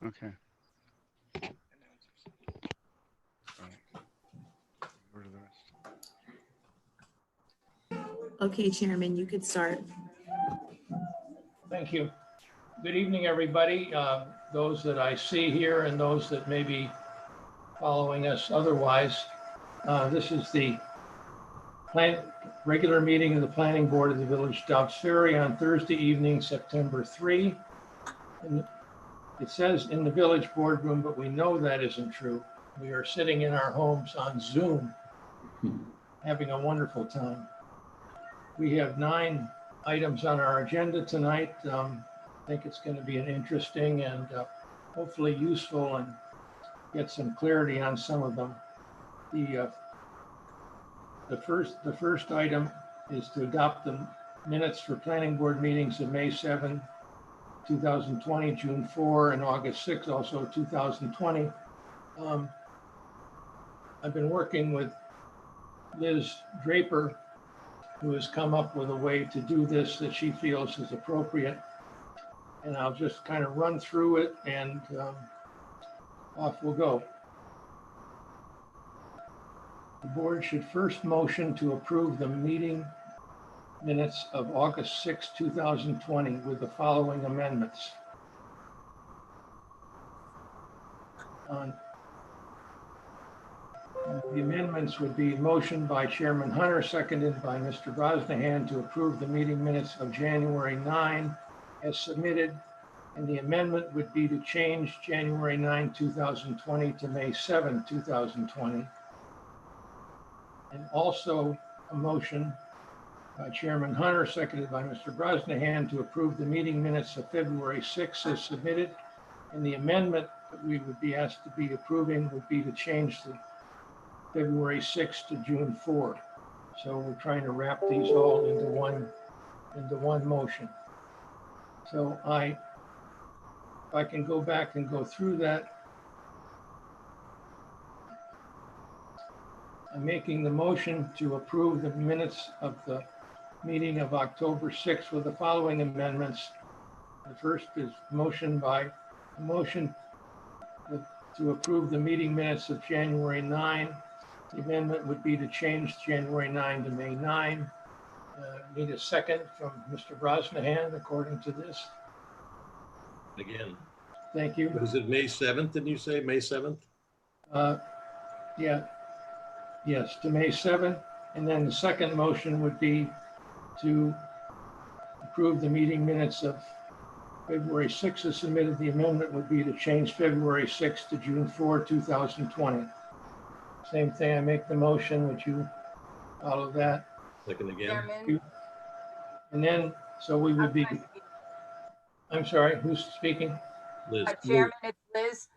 Okay. All right. Go to the rest. Okay, Chairman, you could start. Thank you. Good evening, everybody. Those that I see here and those that may be following us otherwise. This is the regular meeting of the Planning Board of the Village of Dobbs Ferry on Thursday evening, September 3. And it says in the village boardroom, but we know that isn't true. We are sitting in our homes on Zoom, having a wonderful time. We have 9 items on our agenda tonight. I think it's going to be an interesting and hopefully useful and get some clarity on some of them. The first item is to adopt the minutes for planning board meetings of May 7, 2020, June 4, and August 6, also 2020. I've been working with Liz Draper, who has come up with a way to do this that she feels is appropriate. And I'll just kind of run through it and off we'll go. The board should first motion to approve the meeting minutes of August 6, 2020 with the following amendments. The amendments would be motion by Chairman Hunter, seconded by Mr. Brosnahan to approve the meeting minutes of January 9 as submitted. And the amendment would be to change January 9, 2020 to May 7, 2020. And also a motion by Chairman Hunter, seconded by Mr. Brosnahan to approve the meeting minutes of February 6 as submitted. And the amendment that we would be asked to be approving would be to change the February 6 to June 4. So we're trying to wrap these all into one motion. So if I can go back and go through that. I'm making the motion to approve the minutes of the meeting of October 6th with the following amendments. The first is motion to approve the meeting minutes of January 9. The amendment would be to change January 9 to May 9. Need a second from Mr. Brosnahan according to this. Again. Thank you. Was it May 7th? Didn't you say May 7th? Yeah. Yes, to May 7th. And then the second motion would be to approve the meeting minutes of February 6th as submitted. The amendment would be to change February 6th to June 4, 2020. Same thing, I make the motion. Would you follow that? Second again. Chairman, And then, so we would be, I'm sorry, who's speaking? Liz. Chairman, it's Liz.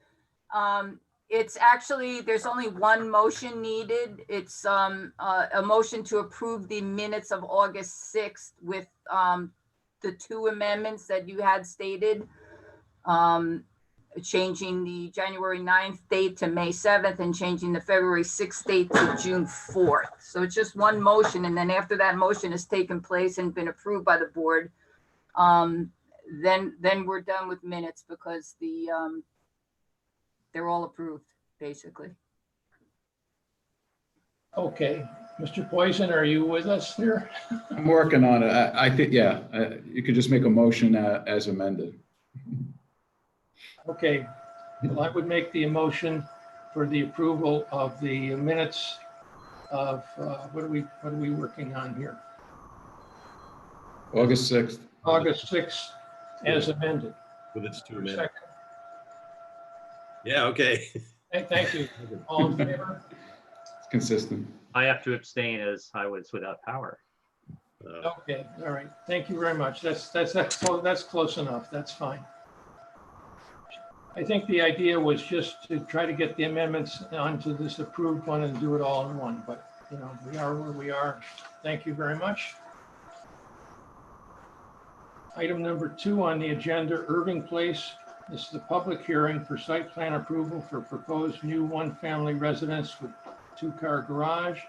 It's actually, there's only one motion needed. It's a motion to approve the minutes of August 6th with the 2 amendments that you had stated. Changing the January 9th date to May 7th and changing the February 6th date to June 4th. So it's just one motion. And then after that motion has taken place and been approved by the board, then we're done with minutes because they're all approved, basically. Okay, Mr. Poison, are you with us here? I'm working on it. I think, yeah, you could just make a motion as amended. Okay, well, I would make the motion for the approval of the minutes of, what are we working on here? August 6th. August 6th as amended. With its 2 Second. minutes. Yeah, okay. Thank you. All in favor? It's consistent. I have to abstain as I was without power. Okay, all right. Thank you very much. That's close enough. That's fine. I think the idea was just to try to get the amendments onto this approved one and do it all in one, but you know, we are where we are. Thank you very much. Item number 2 on the agenda, Irving Place. This is the public hearing for site plan approval for proposed new 1-family residence with 2-car garage.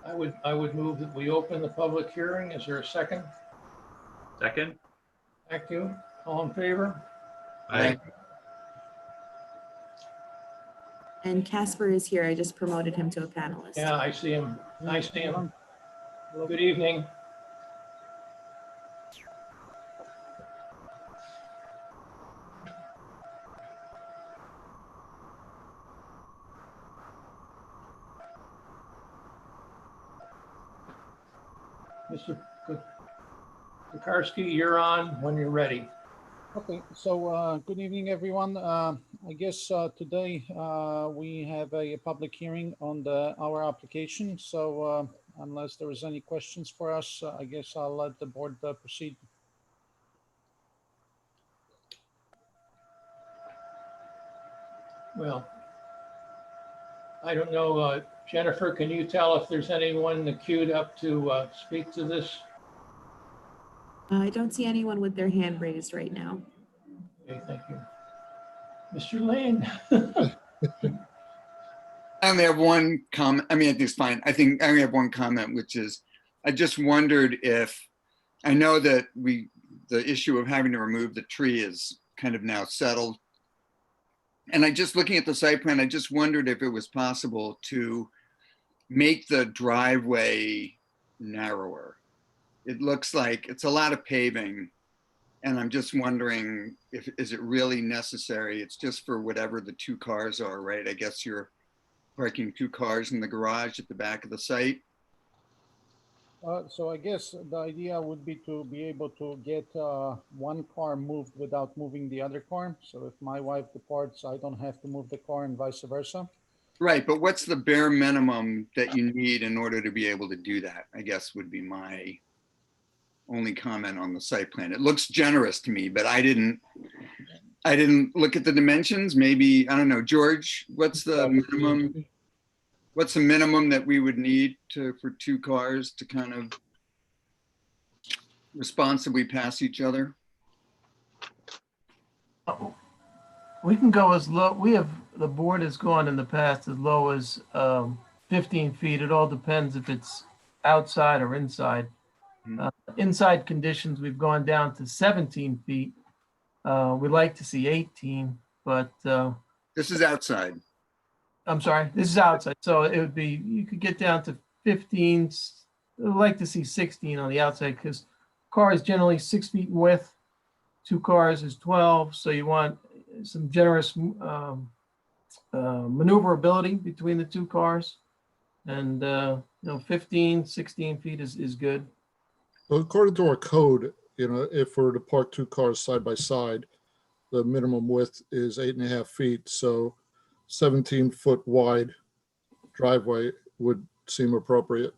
I would move that we open the public hearing. Is there a second? Second? Thank you. All in favor? Aye. And Casper is here. I just promoted him to a panelist. Yeah, I see him. I see him. Good evening. Mr. Kukarski, you're on when you're ready. Okay, so good evening, everyone. I guess today we have a public hearing on our application. So unless there is any questions for us, I guess I'll let the board proceed. Well, I don't know, Jennifer, can you tell if there's anyone queued up to speak to this? I don't see anyone with their hand raised right now. Okay, thank you. Mr. Lane? I only have one comment. I mean, I think it's fine. I think I only have one comment, which is, I just wondered if, I know that the issue of having to remove the tree is kind of now settled. And looking at the site plan, I just wondered if it was possible to make the driveway narrower. It looks like it's a lot of paving. And I'm just wondering is it really necessary? It's just for whatever the two cars are, right? I guess you're parking two cars in the garage at the back of the site. So I guess the idea would be to be able to get one car moved without moving the other car. So if my wife departs, I don't have to move the car and vice versa. Right, but what's the bare minimum that you need in order to be able to do that? I guess would be my only comment on the site plan. It looks generous to me, but I didn't look at the dimensions. Maybe, I don't know, George, what's the minimum? What's the minimum that we would need for two cars to kind of responsibly pass each other? We can go as low, the board has gone in the past as low as 15 feet. It all depends if it's outside or inside. Inside conditions, we've gone down to 17 feet. We'd like to see 18, but. This is outside. I'm sorry, this is outside. So it would be, you could get down to 15. I'd like to see 16 on the outside because car is generally 6 feet in width. Two cars is 12. So you want some generous maneuverability between the two cars. And, 15, 16 feet is good. Well, according to our code, if we're to park two cars side by side, the minimum width is 8.5 feet. So 17-foot wide driveway would seem appropriate.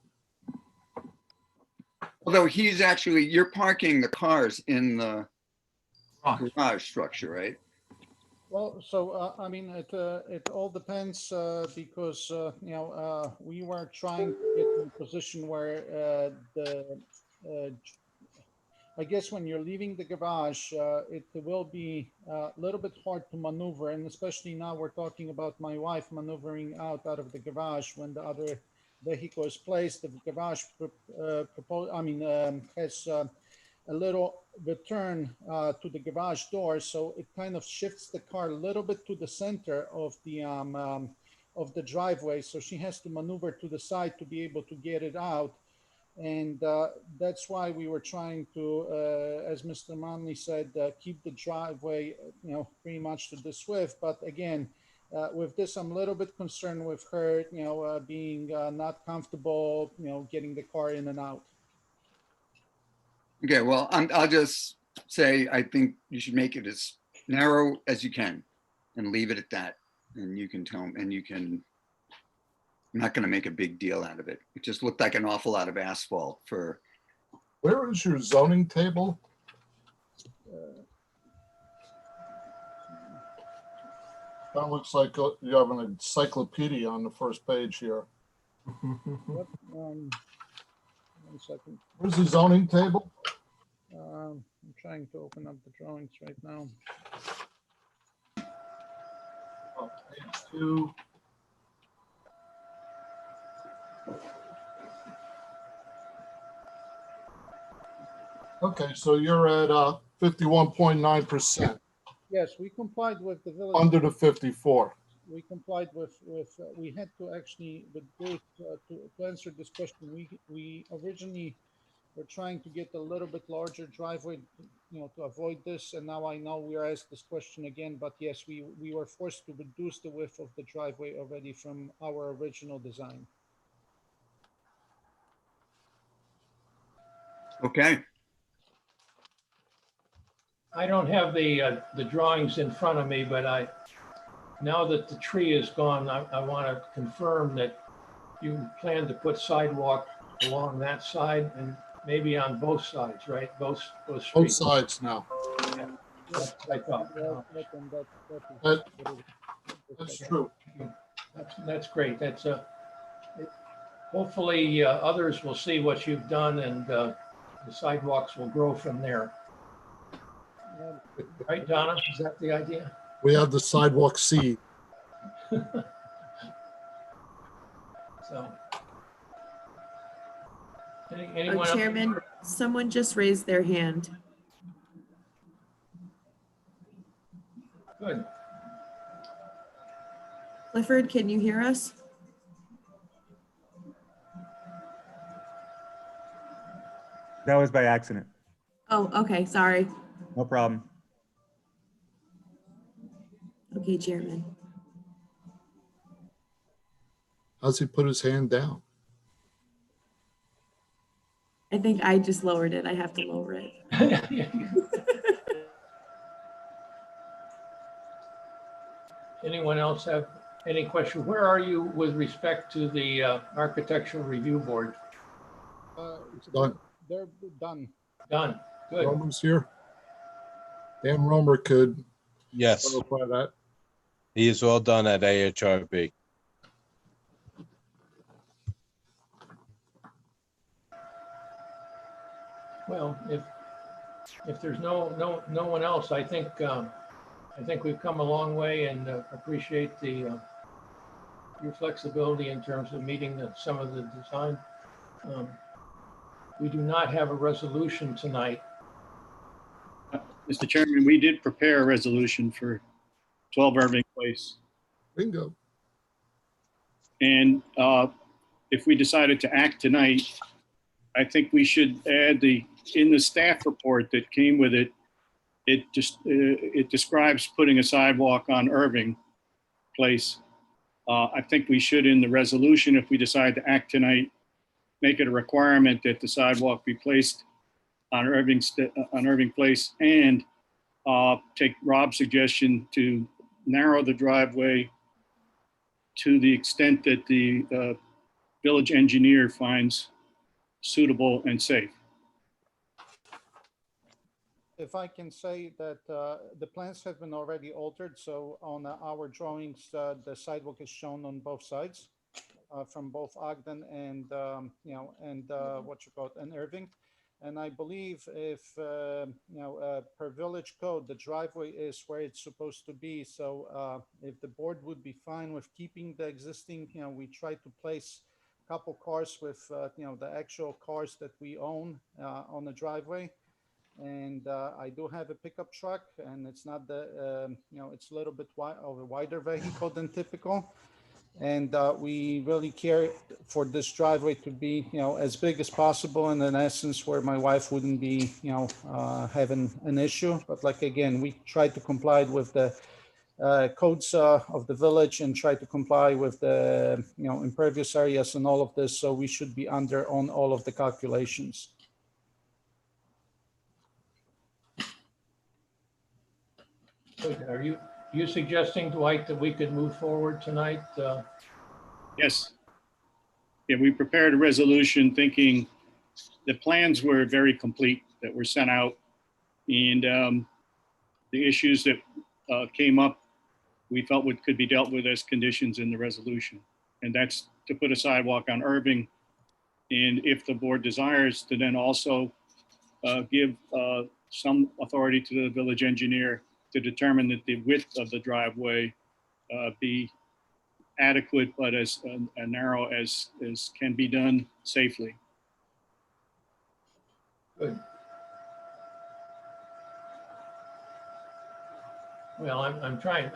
Although you're parking the cars in the garage structure, right? Well, so I mean, it all depends because we were trying to get in a position where I guess when you're leaving the garage, it will be a little bit hard to maneuver, and especially now we're talking about my wife maneuvering out of the garage when the other vehicle is placed. The garage has a little return to the garage door, so it kind of shifts the car a little bit to the center of the driveway. So she has to maneuver to the side to be able to get it out. And that's why we were trying to, as Mr. Manley said, keep the driveway, pretty much to this width. But again, with this, I'm a little bit concerned with her, being not comfortable, getting the car in and out. Okay, well, I'll just say, I think you should make it as narrow as you can and leave it at that. And you can tell them, I'm not going to make a big deal out of it. It just looked like an awful lot of asphalt for. Where is your zoning table? That looks like you have an encyclopedia on the first page here. Yep, 1 second. Where's the zoning table? I'm trying to open up the drawings right now. Oh, page 2. Okay, so you're at 51.9%, Yes, we complied with the village. under the 54. we complied with, we had to actually, with this, to answer this question, we originally were trying to get a little bit larger driveway, to avoid this, and now I know we are asked this question again, but yes, we were forced to reduce the width of the driveway already from our original design. Okay, I don't have the drawings in front of me, but now that the tree is gone, I want to confirm that you plan to put sidewalk along that side and maybe on both sides, right? Both Both streets. sides now. That's what I thought. That's true. That's great. Hopefully others will see what you've done and the sidewalks will grow from there. Right, Donna? Is that the idea? We have the sidewalk seed. So. Anyone else? Chairman, someone just raised their hand. Good. Clifford, can you hear us? That was by accident. Oh, okay, sorry. No problem. Okay, Chairman. How's he put his hand down? I think I just lowered it. I have to lower it. Anyone else have any question? Where are you with respect to the Architectural Review Board? Done. They're done. Done. Good. Romer's here. Dan Romer could Yes, clarify that. he is all done at AHRB. Well, if there's no one else, I think we've come a long way and appreciate your flexibility in terms of meeting some of the design. We do not have a resolution tonight. Mr. Chairman, we did prepare a resolution for 12 Irving Place. Bingo. And if we decided to act tonight, I think we should add in the staff report that came with it, it describes putting a sidewalk on Irving Place. I think we should, in the resolution, if we decide to act tonight, make it a requirement that the sidewalk be placed on Irving Place, and take Rob's suggestion to narrow the driveway to the extent that the village engineer finds suitable and safe. If I can say that the plans have been already altered, so on our drawings, the sidewalk is shown on both sides, from both Ogden and and Irving. And I believe if per village code, the driveway is where it's supposed to be. So if the board would be fine with keeping the existing, we try to place a couple cars with the actual cars that we own on the driveway. And I do have a pickup truck, and it's not it's a little bit of a wider vehicle than typical. And we really care for this driveway to be, as big as possible, and in essence, where my wife wouldn't be, having an issue. But like, again, we try to comply with the codes of the village and try to comply with the, impervious areas and all of this. So we should be under on all of the calculations. Good. Are you suggesting, Dwight, that we could move forward tonight? Yes. Yeah, we prepared a resolution thinking the plans were very complete that were sent out, and the issues that came up, we felt could be dealt with as conditions in the resolution. And that's to put a sidewalk on Irving. And if the board desires to then also give some authority to the village engineer to determine that the width of the driveway be adequate, but as narrow as can be done safely. Good. Well, I'm trying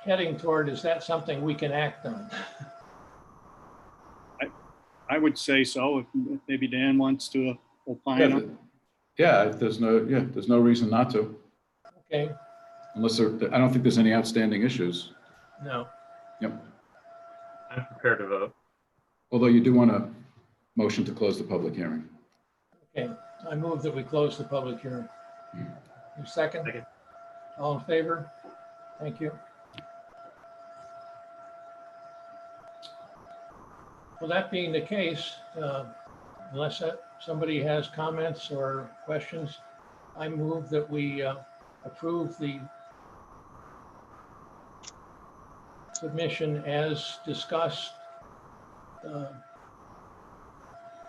heading toward, is that something we can act on? I would say so, if maybe Dan wants to opine on. There's no reason not to, Okay, unless I don't think there's any outstanding issues. no. Yep. I'm prepared to vote. Although you do want to motion to close the public hearing. Okay, I move that we close the public hearing. You second? Second. All in favor? Thank you. Well, that being the case, unless somebody has comments or questions, I move that we approve the submission as discussed,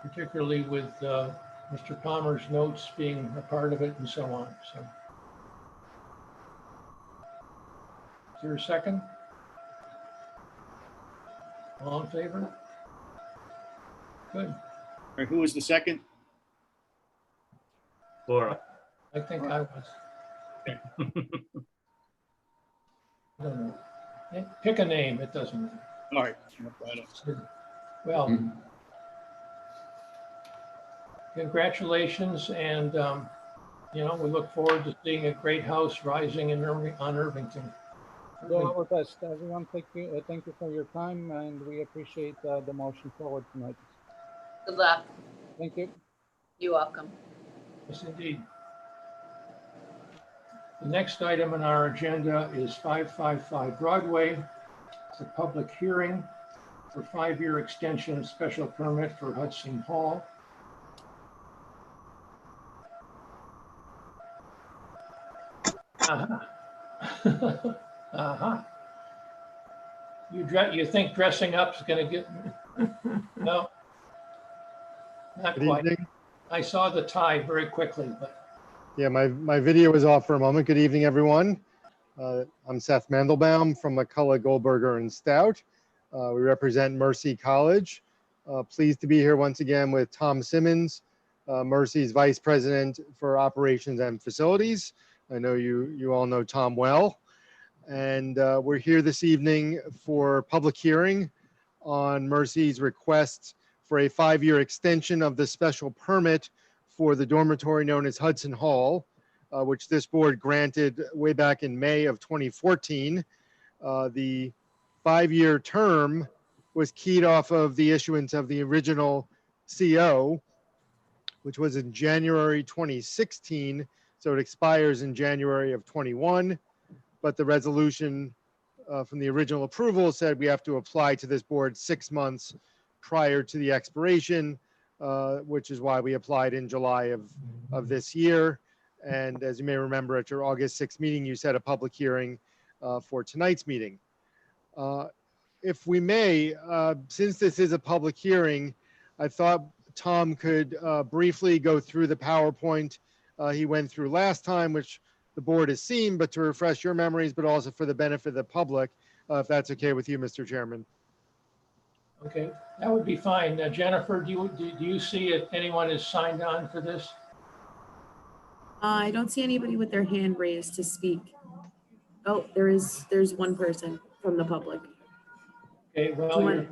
particularly with Mr. Palmer's notes being a part of it and so on. So, is there a second? All in favor? Good. All right, who was the second? Laura. I think I was. I don't know. Pick a name, it doesn't matter. All right. No problem. Well, congratulations, and we look forward to seeing a great house rising on Irvington. Do our best, everyone. Thank you for your time, and we appreciate the motion forward tonight. Good luck. Thank you. You're welcome. Yes, indeed. The next item on our agenda is 555 Broadway. It's a public hearing for 5-year extension of special permit for Hudson Hall. You think dressing up is going to get? No, not Good quite. evening. I saw the tie very quickly, but Yeah, my video was off for a moment. Good evening, everyone. I'm Seth Mandelbaum from McCullough, Goldberger, and Stout. We represent Mercy College. Pleased to be here once again with Tom Simmons, Mercy's Vice President for Operations and Facilities. I know you all know Tom well. And we're here this evening for public hearing on Mercy's request for a 5-year extension of the special permit for the dormitory known as Hudson Hall, which this board granted way back in May of 2014. The 5-year term was keyed off of the issuance of the original CO, which was in January 2016. So it expires in January of 21. But the resolution from the original approval said we have to apply to this board 6 months prior to the expiration, which is why we applied in July of this year. And as you may remember, at your August 6th meeting, you set a public hearing for tonight's meeting. If we may, since this is a public hearing, I thought Tom could briefly go through the PowerPoint he went through last time, which the board has seen, but to refresh your memories, but also for the benefit of the public, if that's okay with you, Mr. Chairman. okay, that would be fine. Jennifer, do you see if anyone is signed on for this? I don't see anybody with their hand raised to speak. Oh, there's one person from the public. Okay, well,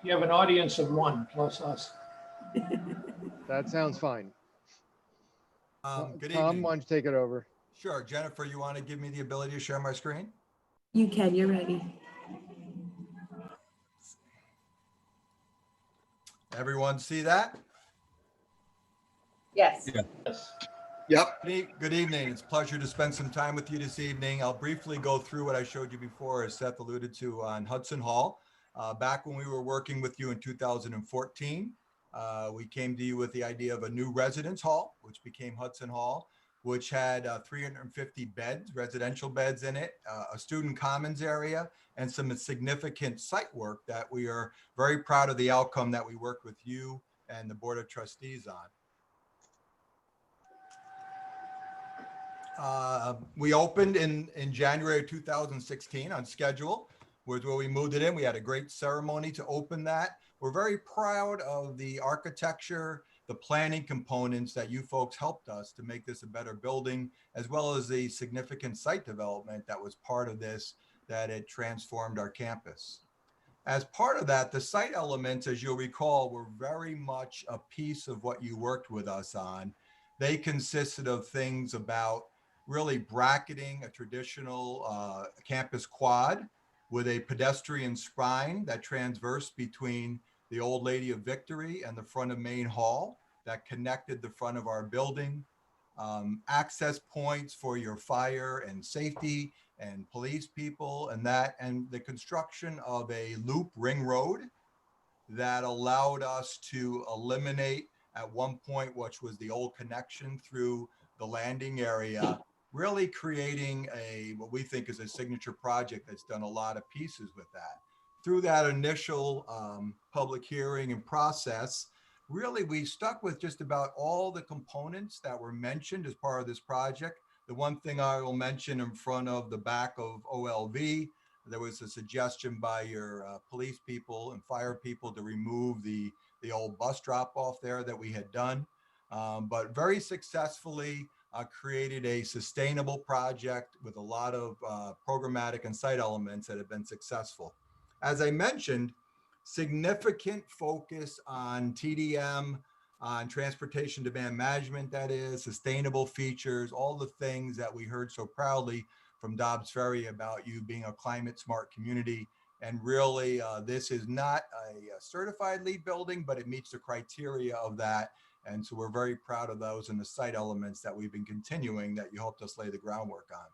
you have an audience of 1 plus us. That sounds fine. Good Tom, evening. why don't you take it over? Sure. Jennifer, you want to give me the ability to share my screen? You can, you're ready. Everyone see that? Yes. Yes. Yep. Good evening. It's a pleasure to spend some time with you this evening. I'll briefly go through what I showed you before, as Seth alluded to, on Hudson Hall. Back when we were working with you in 2014, we came to you with the idea of a new residence hall, which became Hudson Hall, which had 350 beds, residential beds in it, a student commons area, and some significant site work that we are very proud of the outcome that we worked with you and the Board of Trustees on. We opened in January 2016 on schedule, was where we moved it in. We had a great ceremony to open that. We're very proud of the architecture, the planning components that you folks helped us to make this a better building, as well as the significant site development that was part of this that it transformed our campus. As part of that, the site elements, as you'll recall, were very much a piece of what you worked with us on. They consisted of things about really bracketing a traditional campus quad with a pedestrian spine that transversed between the Old Lady of Victory and the front of Main Hall that connected the front of our building. Access points for your fire and safety and police people, and the construction of a loop ring road that allowed us to eliminate at one point, which was the old connection through the landing area, really creating what we think is a signature project that's done a lot of pieces with that. Through that initial public hearing and process, really we stuck with just about all the components that were mentioned as part of this project. The one thing I will mention in front of the back of OLV, there was a suggestion by your police people and fire people to remove the old bus drop off there that we had done, but very successfully created a sustainable project with a lot of programmatic and site elements that have been successful. As I mentioned, significant focus on TDM, on transportation demand management, that is, sustainable features, all the things that we heard so proudly from Dobbs Ferry about you being a climate smart community. And really, this is not a certified LEED building, but it meets the criteria of that. And so we're very proud of those and the site elements that we've been continuing that you helped us lay the groundwork on.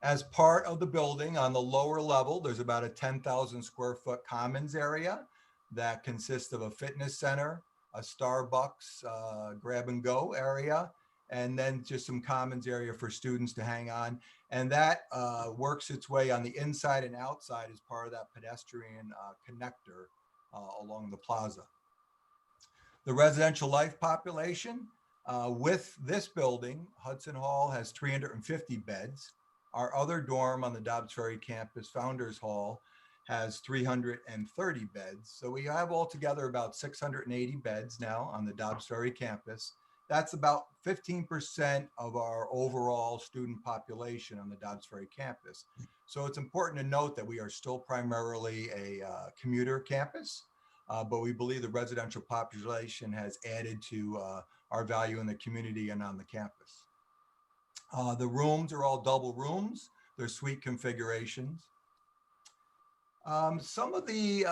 As part of the building on the lower level, there's about a 10,000 square foot commons area that consists of a fitness center, a Starbucks grab and go area, and then just some commons area for students to hang on. And that works its way on the inside and outside as part of that pedestrian connector along the plaza. The residential life population with this building, Hudson Hall has 350 beds. Our other dorm on the Dobbs Ferry campus, Founders Hall, has 330 beds. So we have altogether about 680 beds now on the Dobbs Ferry campus. That's about 15% of our overall student population on the Dobbs Ferry campus. So it's important to note that we are still primarily a commuter campus, but we believe the residential population has added to our value in the community and on the campus. The rooms are all double rooms. They're suite configurations. Some of the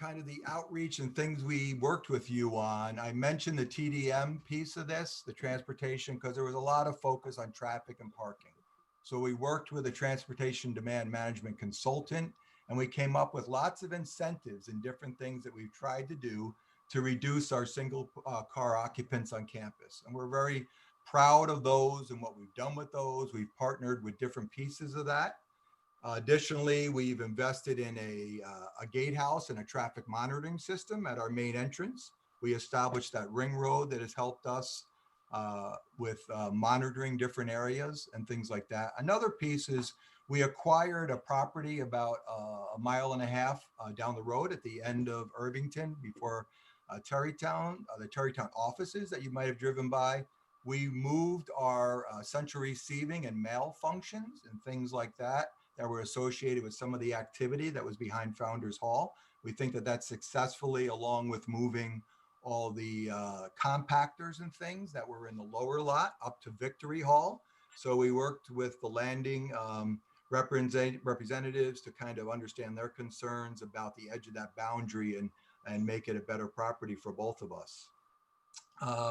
kind of the outreach and things we worked with you on, I mentioned the TDM piece of this, the transportation, because there was a lot of focus on traffic and parking. So we worked with a transportation demand management consultant, and we came up with lots of incentives and different things that we've tried to do to reduce our single car occupants on campus. And we're very proud of those and what we've done with those. We've partnered with different pieces of that. Additionally, we've invested in a gatehouse and a traffic monitoring system at our main entrance. We established that ring road that has helped us with monitoring different areas and things like that. Another piece is we acquired a property about a mile and a half down the road at the end of Irvington before Terrytown, the Terrytown offices that you might have driven by. We moved our central receiving and mail functions and things like that that were associated with some of the activity that was behind Founders Hall. We think that that's successfully, along with moving all the compactors and things that were in the lower lot up to Victory Hall. So we worked with the landing representatives to kind of understand their concerns about the edge of that boundary and make it a better property for both of us.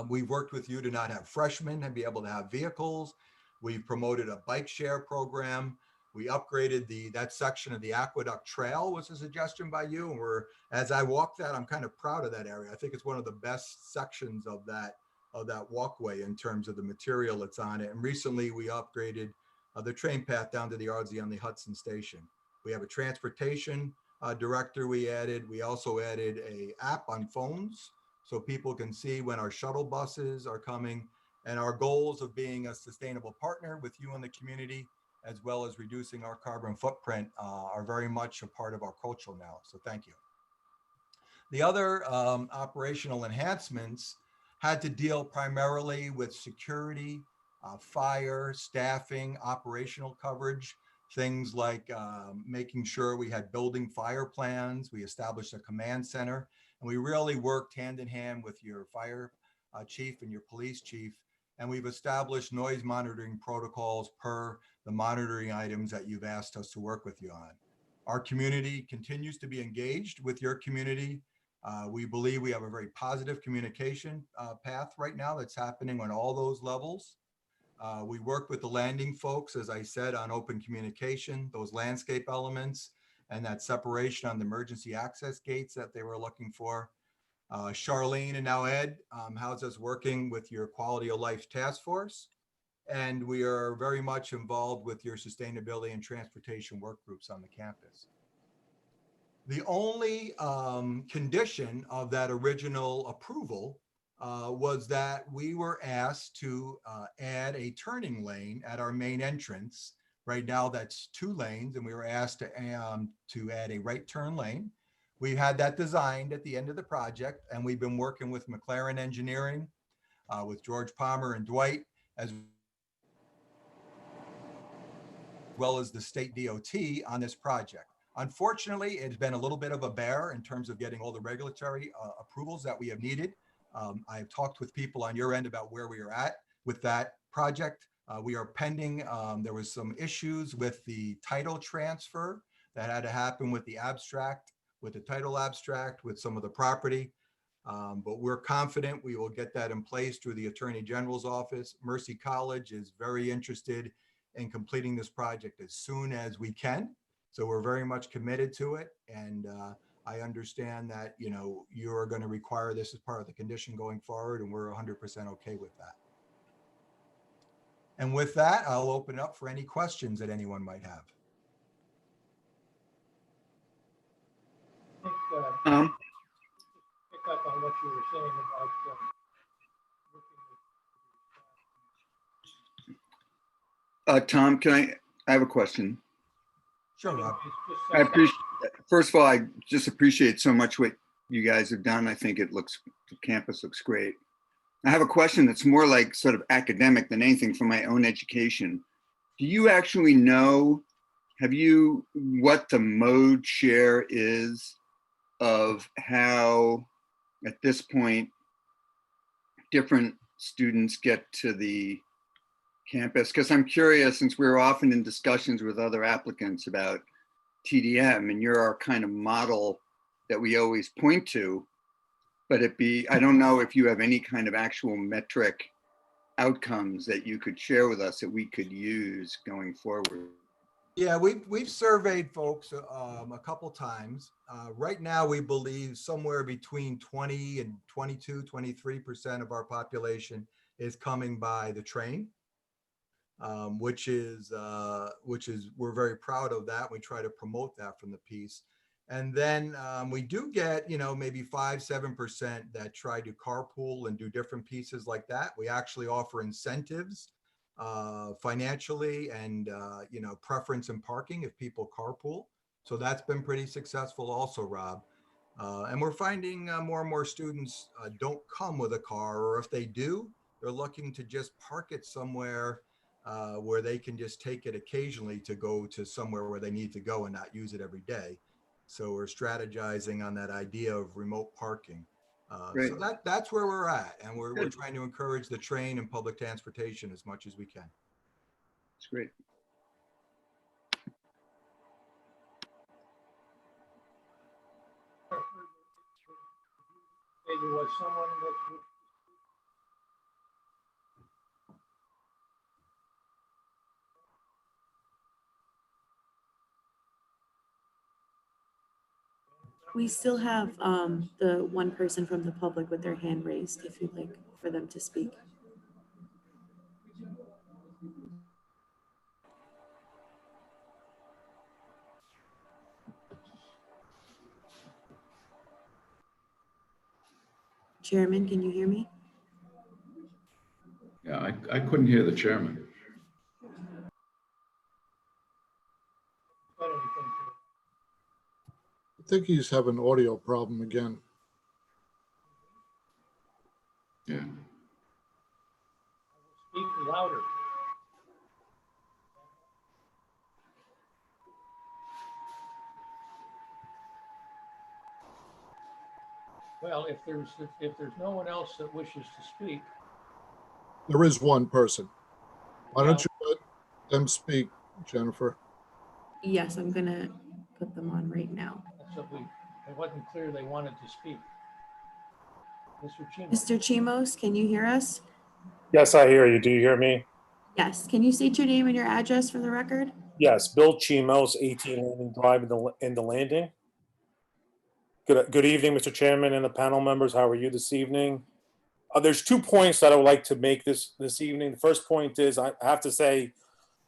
We've worked with you to not have freshmen and be able to have vehicles. We've promoted a bike share program. We upgraded that section of the Aqueduct Trail was a suggestion by you. And as I walk that, I'm kind of proud of that area. I think it's one of the best sections of that walkway in terms of the material that's on it. And recently we upgraded the train path down to the Ardsley on the Hudson Station. We have a transportation director we added. We also added an app on phones so people can see when our shuttle buses are coming. And our goals of being a sustainable partner with you and the community, as well as reducing our carbon footprint, are very much a part of our culture now. So thank you. The other operational enhancements had to deal primarily with security, fire, staffing, operational coverage, things like making sure we had building fire plans. We established a command center, and we really worked hand in hand with your fire chief and your police chief. And we've established noise monitoring protocols per the monitoring items that you've asked us to work with you on. Our community continues to be engaged with your community. We believe we have a very positive communication path right now that's happening on all those levels. We work with the landing folks, as I said, on open communication, those landscape elements, and that separation on the emergency access gates that they were looking for. Charlene and now Ed, how's us working with your quality of life task force? And we are very much involved with your sustainability and transportation work groups on the campus. The only condition of that original approval was that we were asked to add a turning lane at our main entrance. Right now, that's 2 lanes, and we were asked to add a right turn lane. We had that designed at the end of the project, and we've been working with McLaren Engineering, with George Palmer and Dwight, as well as the state DOT on this project. Unfortunately, it's been a little bit of a bear in terms of getting all the regulatory approvals that we have needed. I've talked with people on your end about where we are at with that project. We are pending. There was some issues with the title transfer that had to happen with the abstract, with the title abstract, with some of the property. But we're confident we will get that in place through the Attorney General's office. Mercy College is very interested in completing this project as soon as we can. So we're very much committed to it. And I understand that, you know, you're going to require this as part of the condition going forward, and we're 100% okay with that. And with that, I'll open up for any questions that anyone might have. I think, pick up on what you were saying about Tom, I have a question. Sure, Rob. I appreciate, first of all, I just appreciate so much what you guys have done. I think the campus looks great. I have a question that's more like sort of academic than anything from my own education. Do you actually know, what the mode share is of how, at this point, different students get to the campus? Because I'm curious, since we're often in discussions with other applicants about TDM, and you're our kind of model that we always point to, but I don't know if you have any kind of actual metric outcomes that you could share with us that we could use going forward. Yeah, we've surveyed folks a couple times. Right now, we believe somewhere between 20 and 22, 23% of our population is coming by the train, which is we're very proud of that. We try to promote that from the piece. And then we do get, you know, maybe 5-7% that try to carpool and do different pieces like that. We actually offer incentives financially and, you know, preference in parking if people carpool. So that's been pretty successful also, Rob. And we're finding more and more students don't come with a car, or if they do, they're looking to just park it somewhere where they can just take it occasionally to go to somewhere where they need to go and not use it every day. So we're strategizing on that idea of remote parking. So that's where we're at. And we're trying to encourage the train and public transportation as much as we can. That's great. There was someone that We still have the one person from the public with their hand raised, if you'd like for them to speak. Chairman, can you hear me? Yeah, I couldn't hear the chairman. I think he's having an audio problem again. Yeah. speak louder. Well, if there's no one else that wishes to speak, There is one person. Why don't you let them speak, Jennifer? Yes, I'm gonna put them on right now. so it wasn't clear they wanted to speak. Mr. Chimo. Mr. Chimos, can you hear us? Yes, I hear you. Do you hear me? Yes. Can you state your name and your address for the record? Yes, Bill Chimos, 18 Landing Drive in the Landing. Good evening, Mr. Chairman and the panel members. How are you this evening? There's 2 points that I would like to make this evening. The first point is I have to say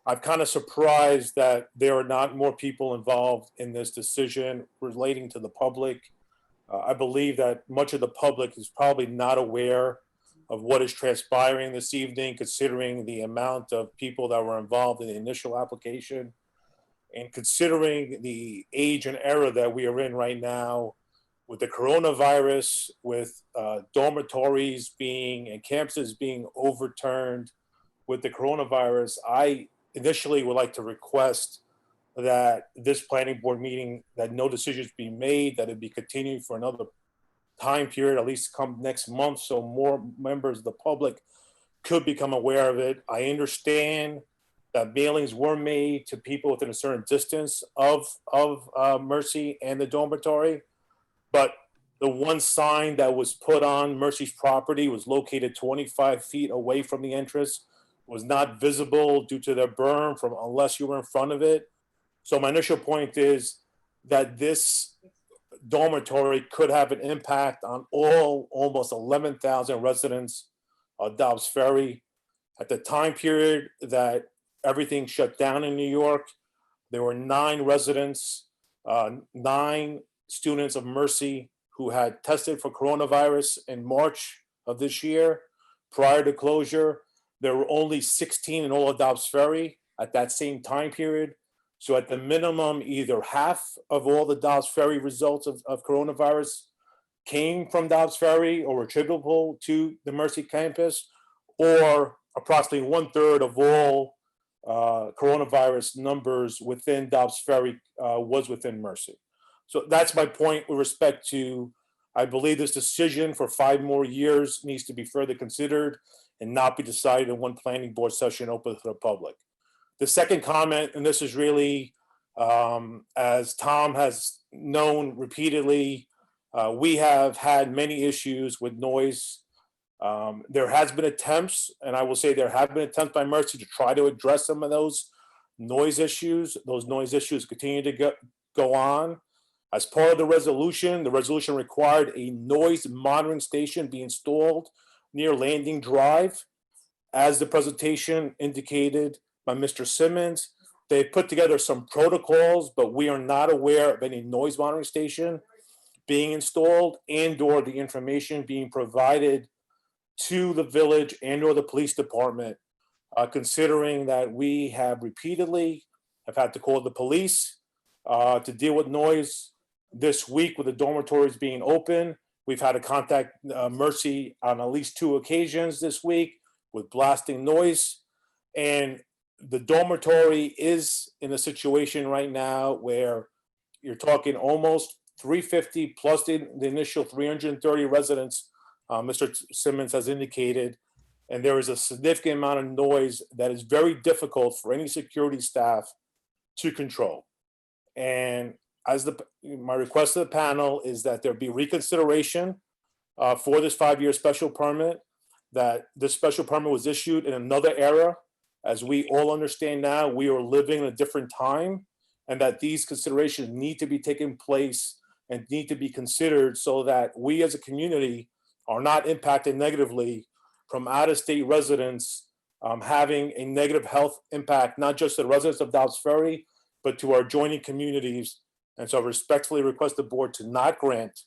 I'm kind of surprised that there are not more people involved in this decision relating to the public. I believe that much of the public is probably not aware of what is transpiring this evening, considering the amount of people that were involved in the initial application and considering the age and era that we are in right now with the coronavirus, with dormitories being and campuses being overturned with the coronavirus. I initially would like to request that this planning board meeting, that no decisions be made, that it be continued for another time period, at least come next month, so more members of the public could become aware of it. I understand that mailings were made to people within a certain distance of Mercy and the dormitory, but the one sign that was put on Mercy's property was located 25 feet away from the entrance, was not visible due to the berm from unless you were in front of it. So my initial point is that this dormitory could have an impact on all almost 11,000 residents of Dobbs Ferry. At the time period that everything shut down in New York, there were 9 residents, 9 students of Mercy who had tested for coronavirus in March of this year. Prior to closure, there were only 16 in all of Dobbs Ferry at that same time period. So at the minimum, either half of all the Dobbs Ferry results of coronavirus came from Dobbs Ferry or were attributable to the Mercy campus, or approximately 1/3 of all coronavirus numbers within Dobbs Ferry was within Mercy. So that's my point with respect to, I believe this decision for 5 more years needs to be further considered and not be decided in one planning board session open to the public. The second comment, and this is really, as Tom has known repeatedly, we have had many issues with noise. There has been attempts, and I will say there have been attempts by Mercy to try to address some of those noise issues. Those noise issues continue to go on. As part of the resolution required a noise monitoring station be installed near Landing Drive. As the presentation indicated by Mr. Simmons, they put together some protocols, but we are not aware of any noise monitoring station being installed and/or the information being provided to the village and/or the police department, considering that we have repeatedly have had to call the police to deal with noise. This week with the dormitories being open, we've had to contact Mercy on at least 2 occasions this week with blasting noise. And the dormitory is in a situation right now where you're talking almost 350 plus the initial 330 residents, Mr. Simmons has indicated, and there is a significant amount of noise that is very difficult for any security staff to control. And as my request to the panel is that there be reconsideration for this 5-year special permit, that this special permit was issued in another era. As we all understand now, we are living in a different time, and that these considerations need to be taken place and need to be considered so that we as a community are not impacted negatively from out-of-state residents having a negative health impact, not just to the residents of Dobbs Ferry, but to our adjoining communities. And so I respectfully request the board to not grant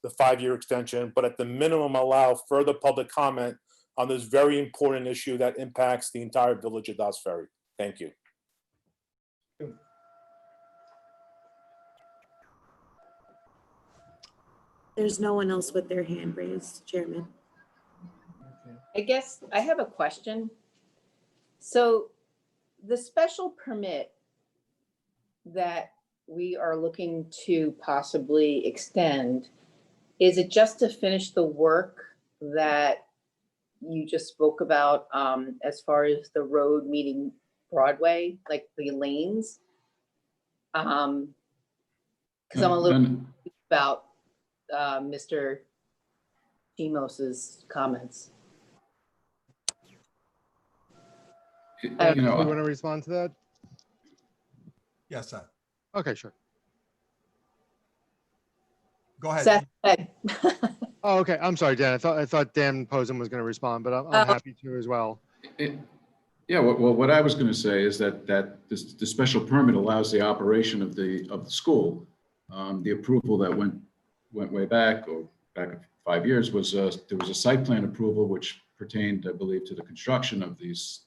the 5-year extension, but at the minimum allow further public comment on this very important issue that impacts the entire village of Dobbs Ferry. Thank you. There's no one else with their hand raised, Chairman. I guess I have a question. So the special permit that we are looking to possibly extend is it just to finish the work that you just spoke about, as far as the road meeting Broadway, like the lanes? Because I'm a little confused about Mr. Chimos's comments. You You know, want to respond to that? Yes, Seth. Okay, sure. Go ahead. Seth, hey. Oh, okay. I'm sorry, Dan. I thought Dan Posen was going to respond, but I'm happy to as well. Yeah, well, what I was going to say is that the special permit allows the operation of the school. The approval that went way back, or back 5 years, was there was a site plan approval which pertained, I believe, to the construction of this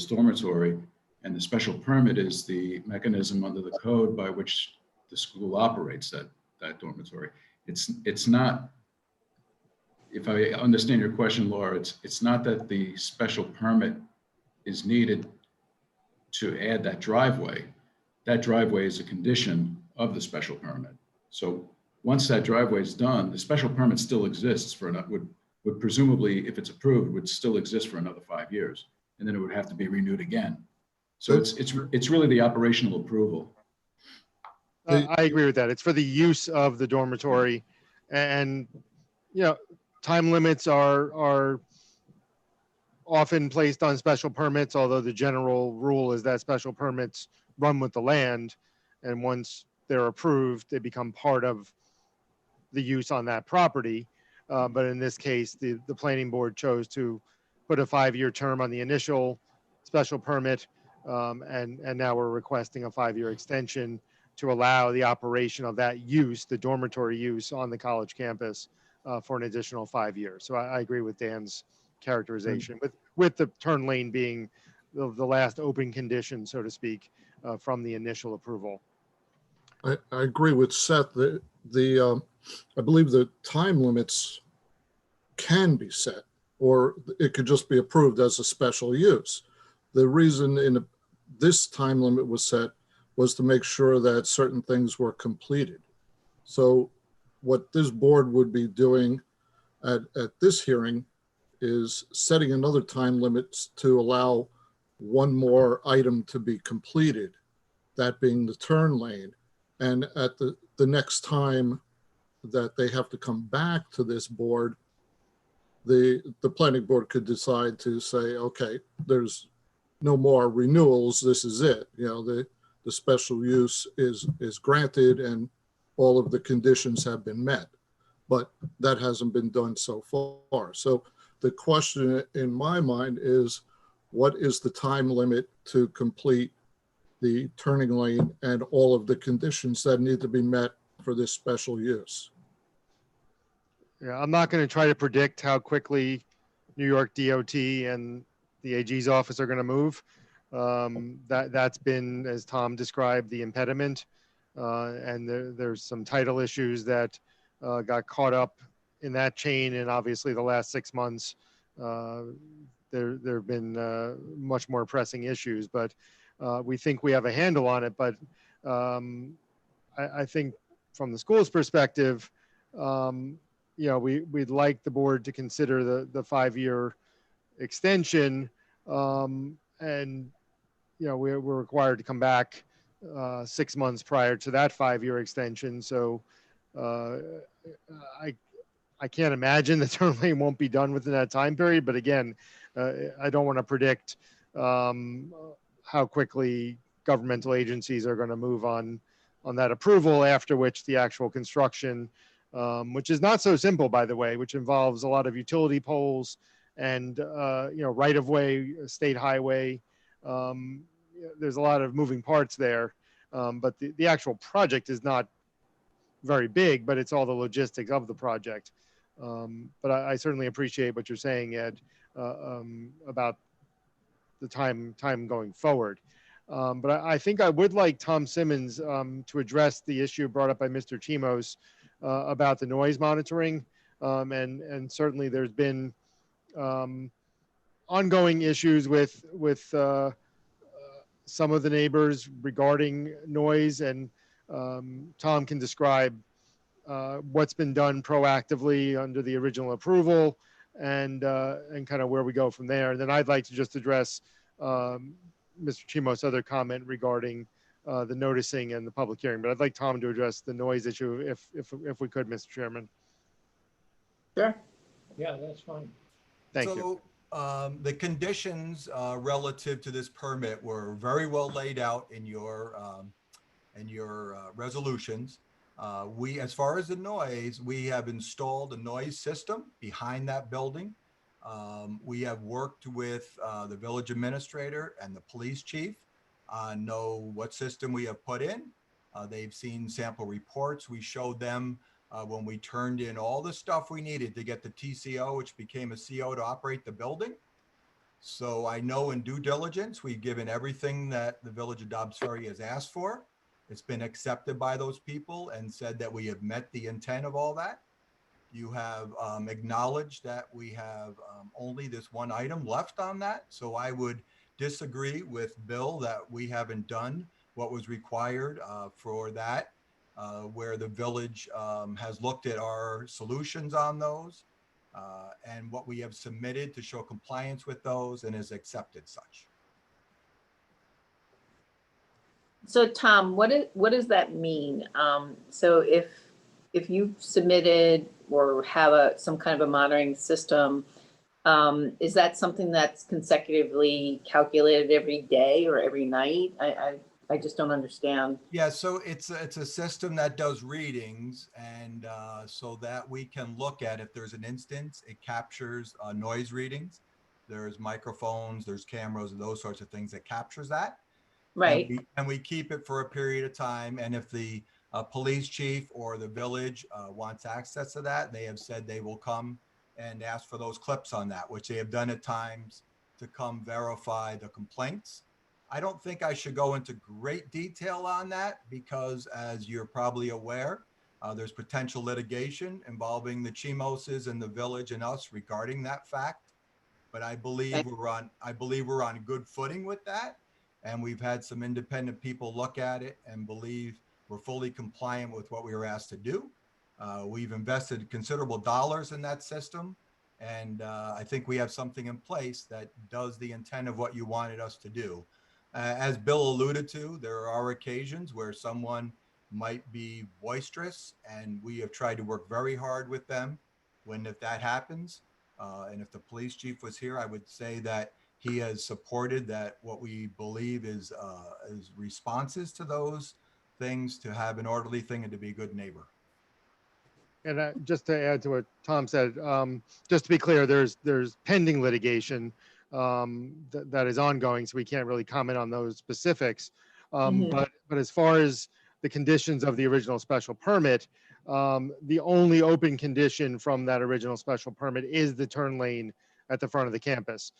dormitory, and the special permit is the mechanism under the code by which the school operates that dormitory. It's not. If I understand your question, Laura, it's not that the special permit is needed to add that driveway. That driveway is a condition of the special permit. So once that driveway is done, the special permit still exists would presumably, if it's approved, would still exist for another 5 years, and then it would have to be renewed again. So it's really the operational approval. I agree with that. It's for the use of the dormitory, and time limits are often placed on special permits, although the general rule is that special permits run with the land, and once they're approved, they become part of the use on that property. But in this case, the planning board chose to put a 5-year term on the initial special permit, and now we're requesting a 5-year extension to allow the operation of that use, the dormitory use on the college campus, for an additional 5 years. So I agree with Dan's characterization, with the turn lane being the last open condition, so to speak, from the initial approval. I agree with Seth. I believe the time limits can be set, or it could just be approved as a special use. The reason this time limit was set was to make sure that certain things were completed. So what this board would be doing at this hearing is setting another time limit to allow one more item to be completed, that being the turn lane. And at the next time that they have to come back to this board, the planning board could decide to say, okay, there's no more renewals, this is it. The special use is granted and all of the conditions have been met, but that hasn't been done so far. So the question in my mind is, what is the time limit to complete the turning lane and all of the conditions that need to be met for this special use? Yeah, I'm not going to try to predict how quickly New York DOT and the AG's office are going to move. That's been, as Tom described, the impediment. And there's some title issues that got caught up in that chain. And obviously the last 6 months, there have been much more pressing issues, but we think we have a handle on it. But I think from the school's perspective, we'd like the board to consider the 5-year extension. And we're required to come back 6 months prior to that 5-year extension. So I can't imagine the turn lane won't be done within that time period. But again, I don't want to predict how quickly governmental agencies are going to move on that approval, after which the actual construction, which is not so simple, by the way, which involves a lot of utility poles and right-of-way, state highway. There's a lot of moving parts there, but the actual project is not very big, but it's all the logistics of the project. But I certainly appreciate what you're saying, Ed, about the time going forward. But I think I would like Tom Simmons to address the issue brought up by Mr. Chimos about the noise monitoring. And certainly there's been ongoing issues with some of the neighbors regarding noise, and Tom can describe what's been done proactively under the original approval, and kind of where we go from there. And then I'd like to just address Mr. Chimo's other comment regarding the noticing and the public hearing, but I'd like Tom to address the noise issue if we could, Mr. Chairman. Sure. Yeah, that's fine. Thank you. So the conditions relative to this permit were very well laid out in your resolutions. As far as the noise, we have installed a noise system behind that building. We have worked with the village administrator and the police chief on know what system we have put in. They've seen sample reports. We showed them when we turned in all the stuff we needed to get the TCO, which became a CO to operate the building. So I know in due diligence, we've given everything that the village of Dobbs Ferry has asked for. It's been accepted by those people and said that we have met the intent of all that. You have acknowledged that we have only this one item left on that. So I would disagree with Bill that we haven't done what was required for that, where the village has looked at our solutions on those and what we have submitted to show compliance with those and has accepted such. So Tom, what does that mean? So if you've submitted or have some kind of a monitoring system, is that something that's consecutively calculated every day or every night? I just don't understand. Yeah, so it's a system that does readings, and so that we can look at if there's an instance, it captures noise readings. There's microphones, there's cameras, and those sorts of things that captures that. Right. And we keep it for a period of time. And if the police chief or the village wants access to that, they have said they will come and ask for those clips on that, which they have done at times to come verify the complaints. I don't think I should go into great detail on that because, as you're probably aware, there's potential litigation involving the Chimoses and the village and us regarding that fact. But I believe we're on good footing with that. And we've had some independent people look at it and believe we're fully compliant with what we were asked to do. We've invested considerable dollars in that system. And I think we have something in place that does the intent of what you wanted us to do. As Bill alluded to, there are occasions where someone might be boisterous, and we have tried to work very hard with them if that happens. And if the police chief was here, I would say that he has supported that what we believe is responses to those things, to have an orderly thing and to be a good neighbor. And just to add to what Tom said, just to be clear, there's pending litigation that is ongoing, so we can't really comment on those specifics. But as far as the conditions of the original special permit, the only open condition from that original special permit is the turn lane at the front of the campus.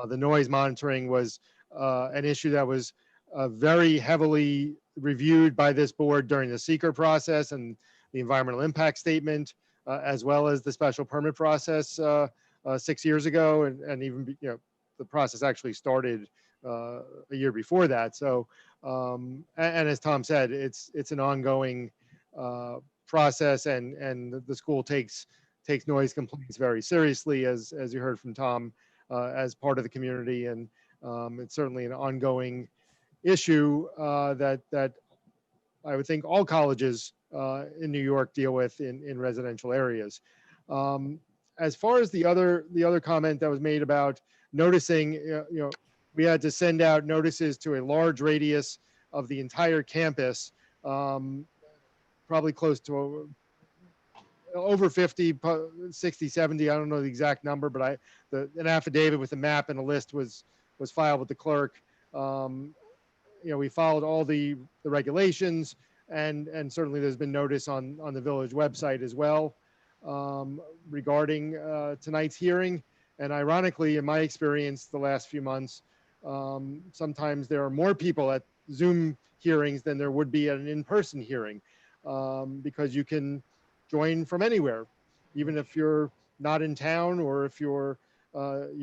The noise monitoring was an issue that was very heavily reviewed by this board during the seeker process and the environmental impact statement, as well as the special permit process 6 years ago, and even the process actually started a year before that. So, and as Tom said, it's an ongoing process, and the school takes noise complaints very seriously, as you heard from Tom, as part of the community, and it's certainly an ongoing issue that I would think all colleges in New York deal with in residential areas. As far as the other comment that was made about noticing, we had to send out notices to a large radius of the entire campus, probably close to over 50, 60, 70, I don't know the exact number, but an affidavit with a map and a list was filed with the clerk. We followed all the regulations, and certainly there's been notice on the village website as well regarding tonight's hearing. And ironically, in my experience the last few months, sometimes there are more people at Zoom hearings than there would be at an in-person hearing, because you can join from anywhere. Even if you're not in town, or if you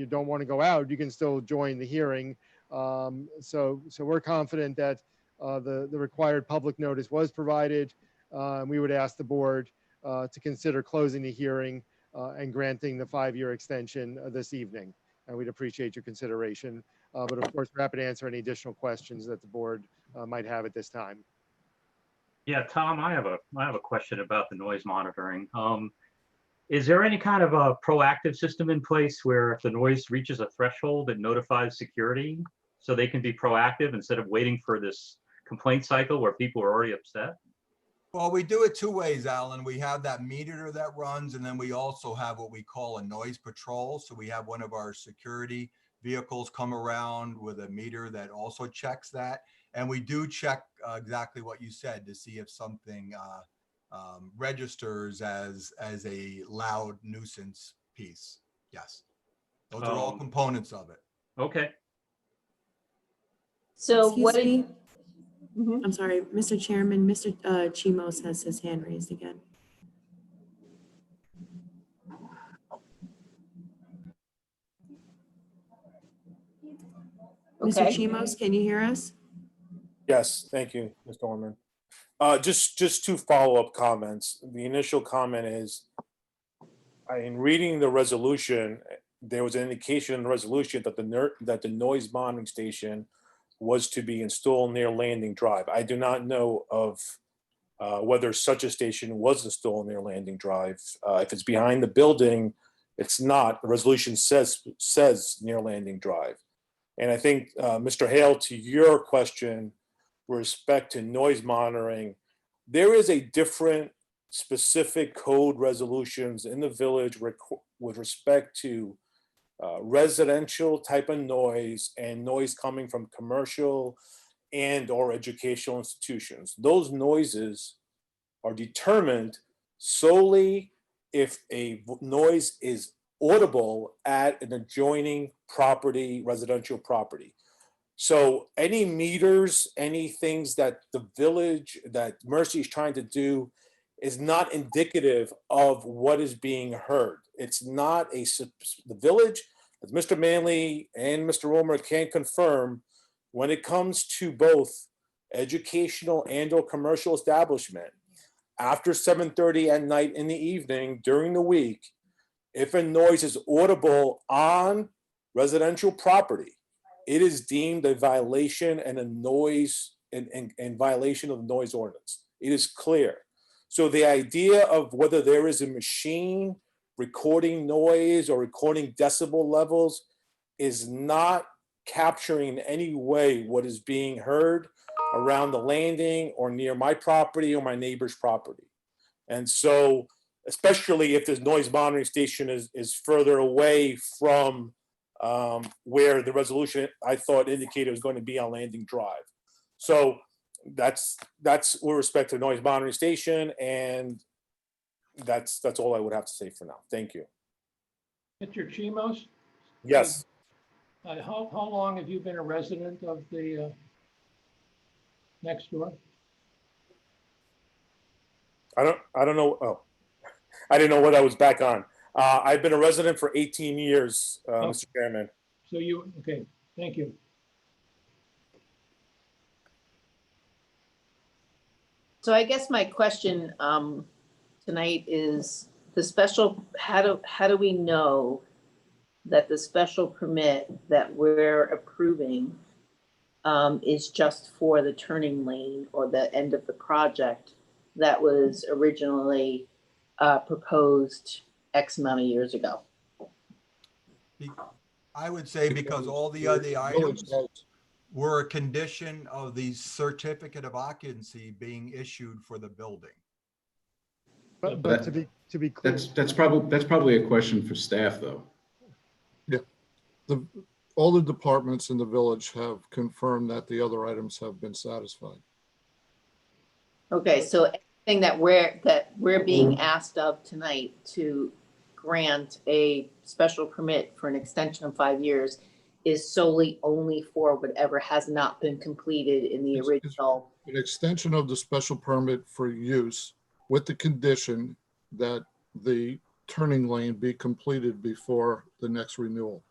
don't want to go out, you can still join the hearing. So we're confident that the required public notice was provided. We would ask the board to consider closing the hearing and granting the 5-year extension this evening. And we'd appreciate your consideration. But of course, we're happy to answer any additional questions that the board might have at this time. Yeah, Tom, I have a question about the noise monitoring. Is there any kind of a proactive system in place where if the noise reaches a threshold, it notifies security so they can be proactive instead of waiting for this complaint cycle where people are already upset? Well, we do it two ways, Alan. We have that meter that runs, and then we also have what we call a noise patrol. So we have one of our security vehicles come around with a meter that also checks that. And we do check exactly what you said to see if something registers as a loud nuisance piece. Yes, those are all components of it. Okay. So Excuse what did, me? I'm sorry, Mr. Chairman, Mr. Chimos has his hand raised again. Mr. Okay. Chimos, can you hear us? Yes, thank you, Ms. Dorman. Just two follow-up comments. The initial comment is, in reading the resolution, there was an indication in the resolution that the noise monitoring station was to be installed near Landing Drive. I do not know of whether such a station was installed near Landing Drive. If it's behind the building, it's not. The resolution says near Landing Drive. And I think, Mr. Hale, to your question with respect to noise monitoring, there is a different specific code resolutions in the village with respect to residential type of noise and noise coming from commercial and or educational institutions. Those noises are determined solely if a noise is audible at an adjoining property, residential property. So any meters, any things that the village, that Mercy is trying to do is not indicative of what is being heard. It's not the village, as Mr. Manley and Mr. Romer can confirm, when it comes to both educational and or commercial establishment, after 7:30 at night in the evening, during the week, if a noise is audible on residential property, it is deemed a violation and a noise and violation of the noise ordinance. It is clear. So the idea of whether there is a machine recording noise or recording decibel levels is not capturing in any way what is being heard around the landing or near my property or my neighbor's property. And so, especially if this noise monitoring station is further away from where the resolution I thought indicated was going to be on Landing Drive. So that's with respect to noise monitoring station, and that's all I would have to say for now. Thank you. Mr. Chimos, Yes. how long have you been a resident of the next door? I don't know. Oh, I didn't know what I was back on. I've been a resident for 18 years, Mr. Chairman. So okay, thank you. so I guess my question tonight is how do we know that the special permit that we're approving is just for the turning lane or the end of the project that was originally proposed X amount of years ago? I would say because all the other items were a condition of the certificate of occupancy being issued for the building. But to be clear, That's probably a question for staff, though. Yeah. All the departments in the village have confirmed that the other items have been satisfied. Okay, so anything that we're being asked of tonight to grant a special permit for an extension of 5 years is solely only for whatever has not been completed in the original. An extension of the special permit for use with the condition that the turning lane be completed before the next renewal.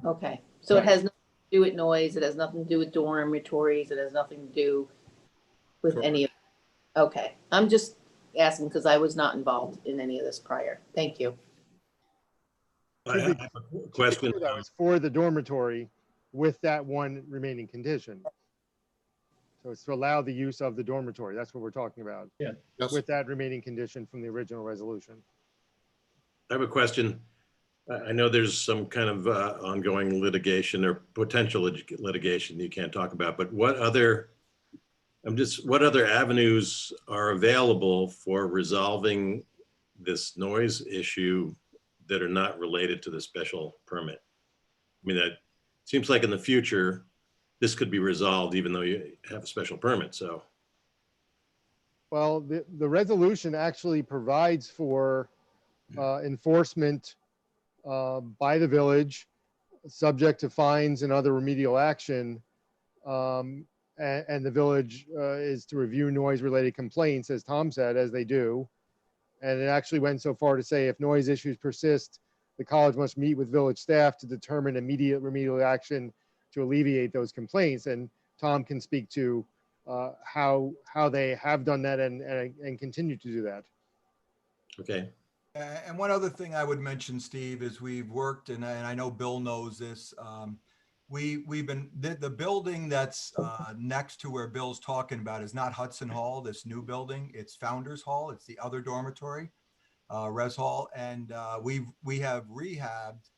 Okay, so it has nothing to do with noise, it has nothing to do with dormitories, it has nothing to do with any of, okay, I'm just asking because I was not involved in any of this prior. Thank you. I have a question. That was for the dormitory with that one remaining condition. So it's to allow the use of the dormitory. That's what we're talking about. Yeah. With that remaining condition from the original resolution. I have a question. I know there's some kind of ongoing litigation or potential litigation you can't talk about, but what other avenues are available for resolving this noise issue that are not related to the special permit? I mean, that seems like in the future, this could be resolved even though you have a special permit, so. Well, the resolution actually provides for enforcement by the village, subject to fines and other remedial action. And the village is to review noise-related complaints, as Tom said, as they do. And it actually went so far to say if noise issues persist, the college must meet with village staff to determine immediate remedial action to alleviate those complaints. And Tom can speak to how they have done that and continue to do that. Okay. And one other thing I would mention, Steve, is we've worked, and I know Bill knows this. We've been the building that's next to where Bill's talking about is not Hudson Hall, this new building. It's Founders Hall. It's the other dormitory, Res Hall, and we have rehabbed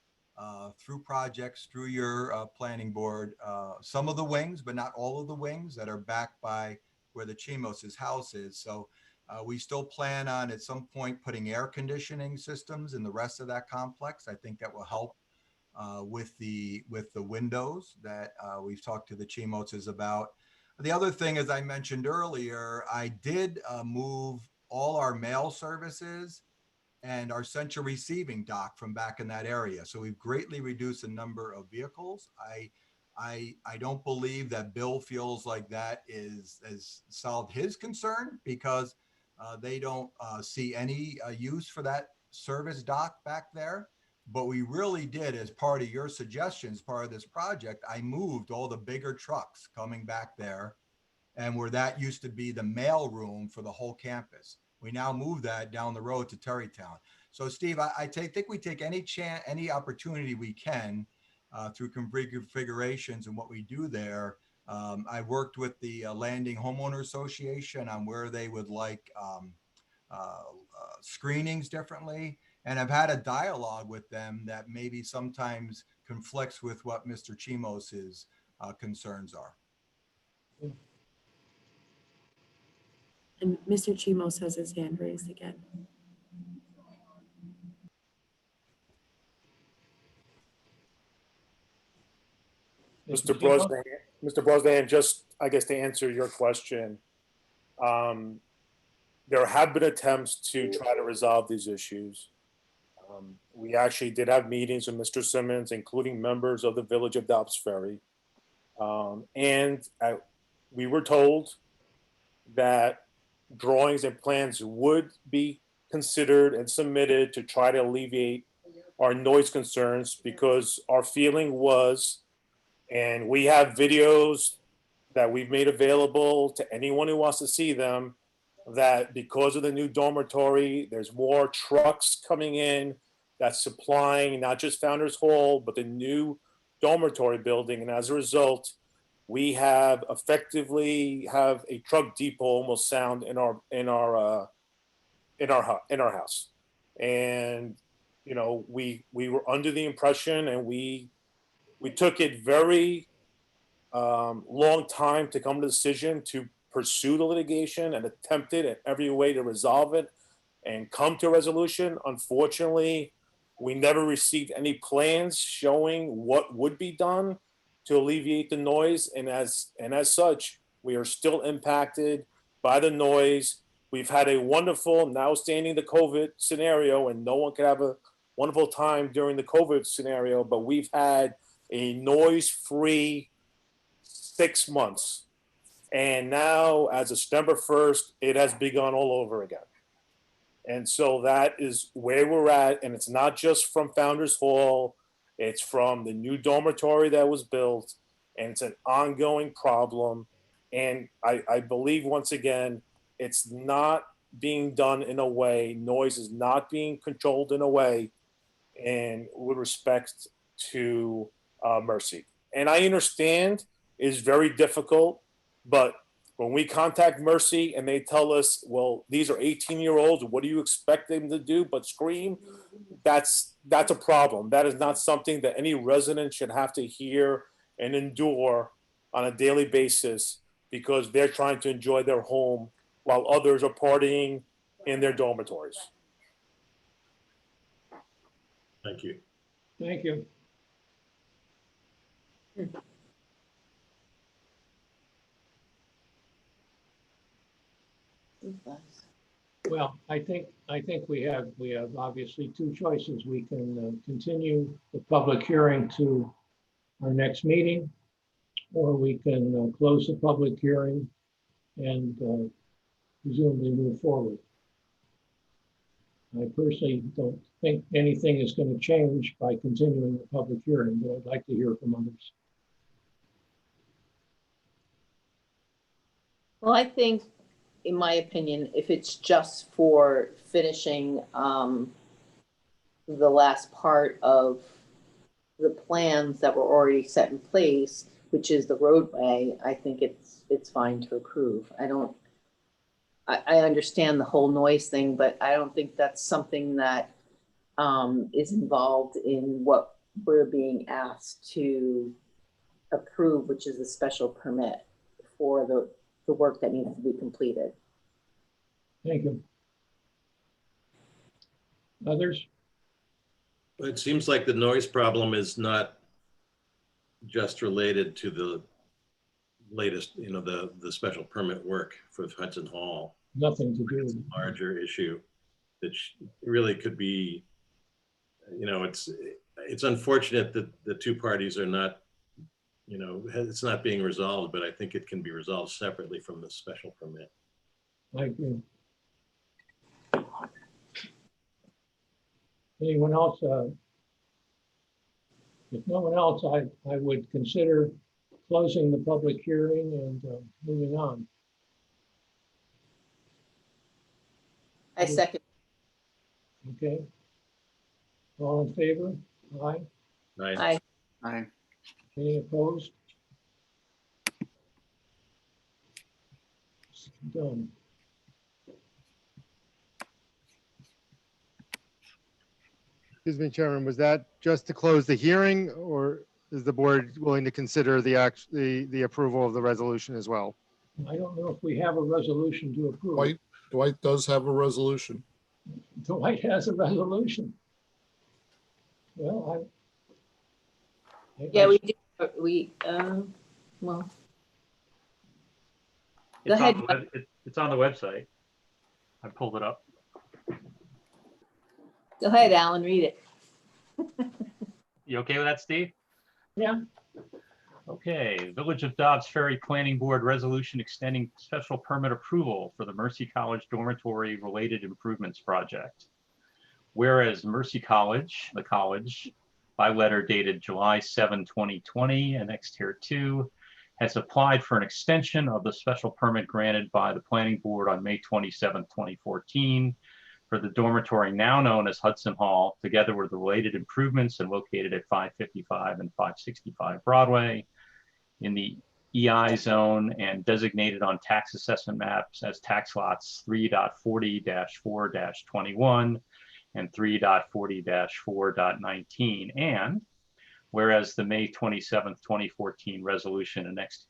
through projects through your planning board some of the wings, but not all of the wings that are back by where the Chimos' house is. So we still plan on at some point putting air conditioning systems in the rest of that complex. I think that will help with the windows that we've talked to the Chimoses about. The other thing, as I mentioned earlier, I did move all our mail services and our central receiving dock from back in that area. So we've greatly reduced the number of vehicles. I don't believe that Bill feels like that has solved his concern, because they don't see any use for that service dock back there. But we really did, as part of your suggestions, part of this project, I moved all the bigger trucks coming back there, and where that used to be the mail room for the whole campus. We now move that down the road to Terrytown. So Steve, I think we take any opportunity we can through configurations and what we do there. I worked with the Landing Homeowner Association on where they would like screenings differently. And I've had a dialogue with them that maybe sometimes conflicts with what Mr. Chimos's concerns are. And Mr. Chimos has his hand raised again. Mr. Brosnan, just, I guess, to answer your question, there have been attempts to try to resolve these issues. We actually did have meetings with Mr. Simmons, including members of the village of Dobbs Ferry. We were told that drawings and plans would be considered and submitted to try to alleviate our noise concerns, because our feeling was, and we have videos that we've made available to anyone who wants to see them, that because of the new dormitory, there's more trucks coming in that's supplying not just Founders Hall, but the new dormitory building. And as a result, we have effectively have a truck depot almost sound in our house. And, you know, we were under the impression, and we took it very long time to come to the decision to pursue the litigation and attempted in every way to resolve it and come to a resolution. Unfortunately, we never received any plans showing what would be done to alleviate the noise. And as such, we are still impacted by the noise. We've had a wonderful, notwithstanding the COVID scenario, and no one could have a wonderful time during the COVID scenario, but we've had a noise-free 6 months. And now, as of September 1st, it has begun all over again. And so that is where we're at. And it's not just from Founders Hall, it's from the new dormitory that was built, and it's an ongoing problem. And I believe, once again, it's not being done in a way, noise is not being controlled in a way, and with respect to Mercy. And I understand it's very difficult, but when we contact Mercy and they tell us, well, these are 18-year-olds, what do you expect them to do but scream? That's a problem. That is not something that any resident should have to hear and endure on a daily basis because they're trying to enjoy their home while others are partying in their dormitories. Thank you. Thank you. Well, I think we have obviously two choices. We can continue the public hearing to our next meeting, or we can close the public hearing and presumably move forward. I personally don't think anything is going to change by continuing the public hearing, but I'd like to hear from others. Well, I think, in my opinion, if it's just for finishing the last part of the plans that were already set in place, which is the roadway, I think it's fine to approve. I understand the whole noise thing, but I don't think that's something that is involved in what we're being asked to approve, which is a special permit for the work that needs to be completed. Thank you. Others? It seems like the noise problem is not just related to the latest, the special permit work for Hudson Hall. Nothing to do with a larger issue that really could be, it's unfortunate that the two parties are not, it's not being resolved, but I think it can be resolved separately from the special permit. I agree. Anyone else? If no one else, I would consider closing the public hearing and moving on. I second. Okay. All in favor? Aye. Aye. Aye. Any opposed? Done. Excuse me, Chairman, was that just to close the hearing, or is the board willing to consider the approval of the resolution as well? I don't know if we have a resolution to approve. Dwight does have a resolution. Dwight has a resolution. Well, Yeah, we do. Well. Go ahead. It's on the website. I pulled it up. Go ahead, Alan, read it. You okay with that, Steve? Yeah. Okay, Village of Dobbs Ferry Planning Board Resolution extending special permit approval for the Mercy College Dormitory Related Improvements Project. Whereas Mercy College, the college, by letter dated July 7, 2020, annexed here 2, has applied for an extension of the special permit granted by the Planning Board on May 27, 2014, for the dormitory now known as Hudson Hall, together with the related improvements and located at 555 and 565 Broadway in the EI zone and designated on tax assessment maps as tax lots 3.40-4-21 and 3.40-4.19. And whereas the May 27th, 2014 resolution annexed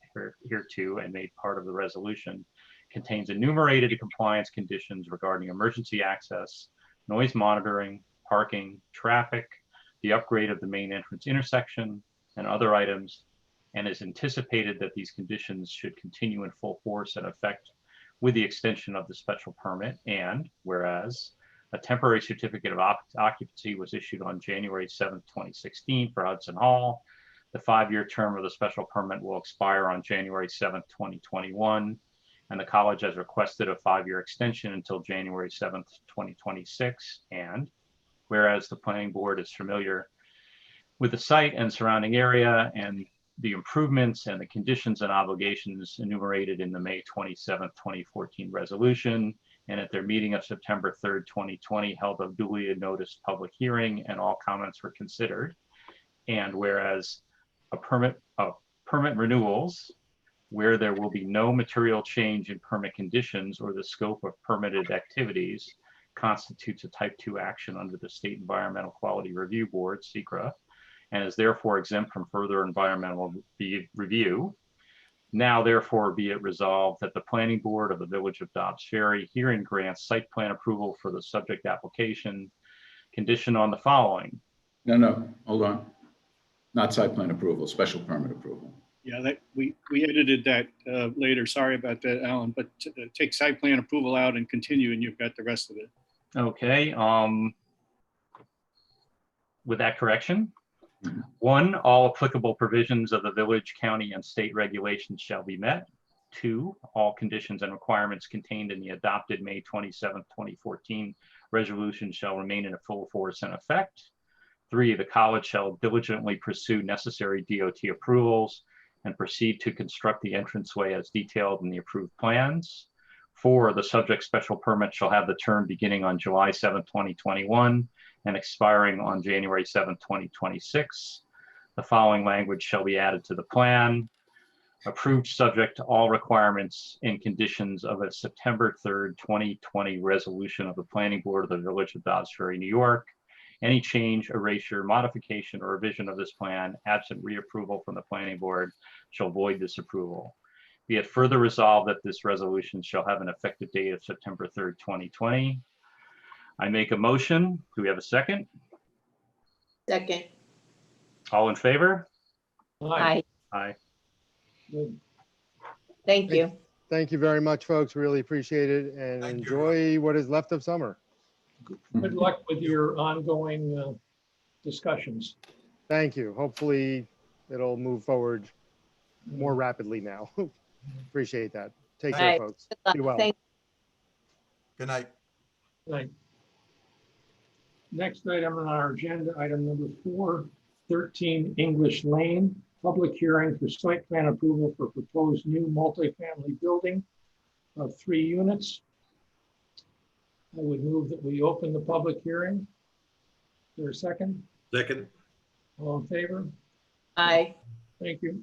hereto and made part of the resolution contains enumerated compliance conditions regarding emergency access, noise monitoring, parking, traffic, the upgrade of the main entrance intersection, and other items, and is anticipated that these conditions should continue in full force and effect with the extension of the special permit. And whereas a temporary certificate of occupancy was issued on January 7th, 2016 for Hudson Hall, the 5-year term of the special permit will expire on January 7th, 2021. And the college has requested a 5-year extension until January 7th, 2026. And whereas the planning board is familiar with the site and surrounding area and the improvements and the conditions and obligations enumerated in the May 27th, 2014 resolution, and at their meeting of September 3rd, 2020, held a duly noticed public hearing and all comments were considered. And whereas permit renewals, where there will be no material change in permit conditions or the scope of permitted activities, constitutes a type 2 action under the State Environmental Quality Review Board, SECRA, and is therefore exempt from further environmental review. Now therefore be it resolved that the Planning Board of the Village of Dobbs Ferry herein grants site plan approval for the subject application, conditioned on the following. No, hold on. Not site plan approval, special permit approval. Yeah, that we edited that later. Sorry about that, Alan, but take site plan approval out and continue and you've got the rest of it. Okay, with that correction. 1, all applicable provisions of the village, county, and state regulations shall be met. 2, all conditions and requirements contained in the adopted May 27, 2014 resolution shall remain in full force and effect. 3, the college shall diligently pursue necessary DOT approvals and proceed to construct the entranceway as detailed in the approved plans. 4, the subject special permit shall have the term beginning on July 7, 2021 and expiring on January 7, 2026. The following language shall be added to the plan. Approved subject to all requirements and conditions of a September 3rd, 2020 resolution of the Planning Board of the Village of Dobbs Ferry, New York. Any change, erasure, modification, or revision of this plan, absent reapproval from the Planning Board, shall void this approval. Be it further resolved that this resolution shall have an effective date of September 3rd, 2020. I make a motion. Do we have a second? Second. All in favor? Aye. Aye. Good. Thank you. Thank you very much, folks. Really appreciate it and enjoy what is left of summer. Good luck with your ongoing discussions. Thank you. Hopefully it'll move forward more rapidly now. Appreciate that. Take care, All right. folks. Good luck. Be well. Thank Good night. Right. Next item on our agenda, item number 4, 13 English Lane, public hearing for site plan approval for proposed new multifamily building of 3 units. I would move that we open the public hearing. Is there a second? Second. All in favor? Aye. Thank you.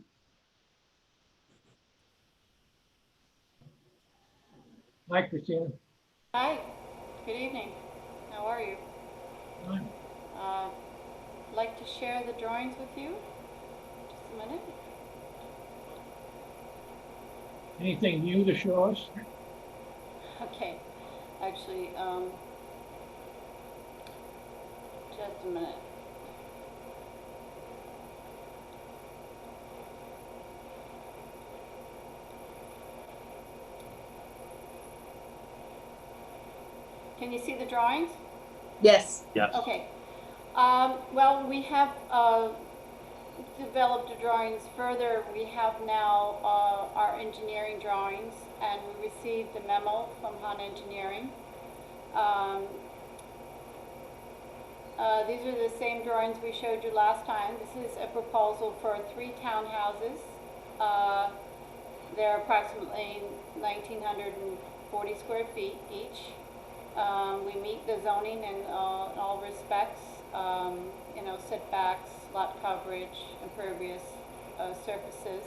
Hi, Christina. Hi, good evening. How are you? Fine. Like to share the drawings with you? Just a minute. Anything new to show us? Okay, actually, just a minute. Can you see the drawings? Yes. Yes. Okay. Well, we have developed the drawings further. We have now our engineering drawings, and we received the memo from Han Engineering. These are the same drawings we showed you last time. This is a proposal for 3 townhouses. They're approximately 1,940 square feet each. We meet the zoning in all respects, you know, setbacks, lot coverage, impervious surfaces.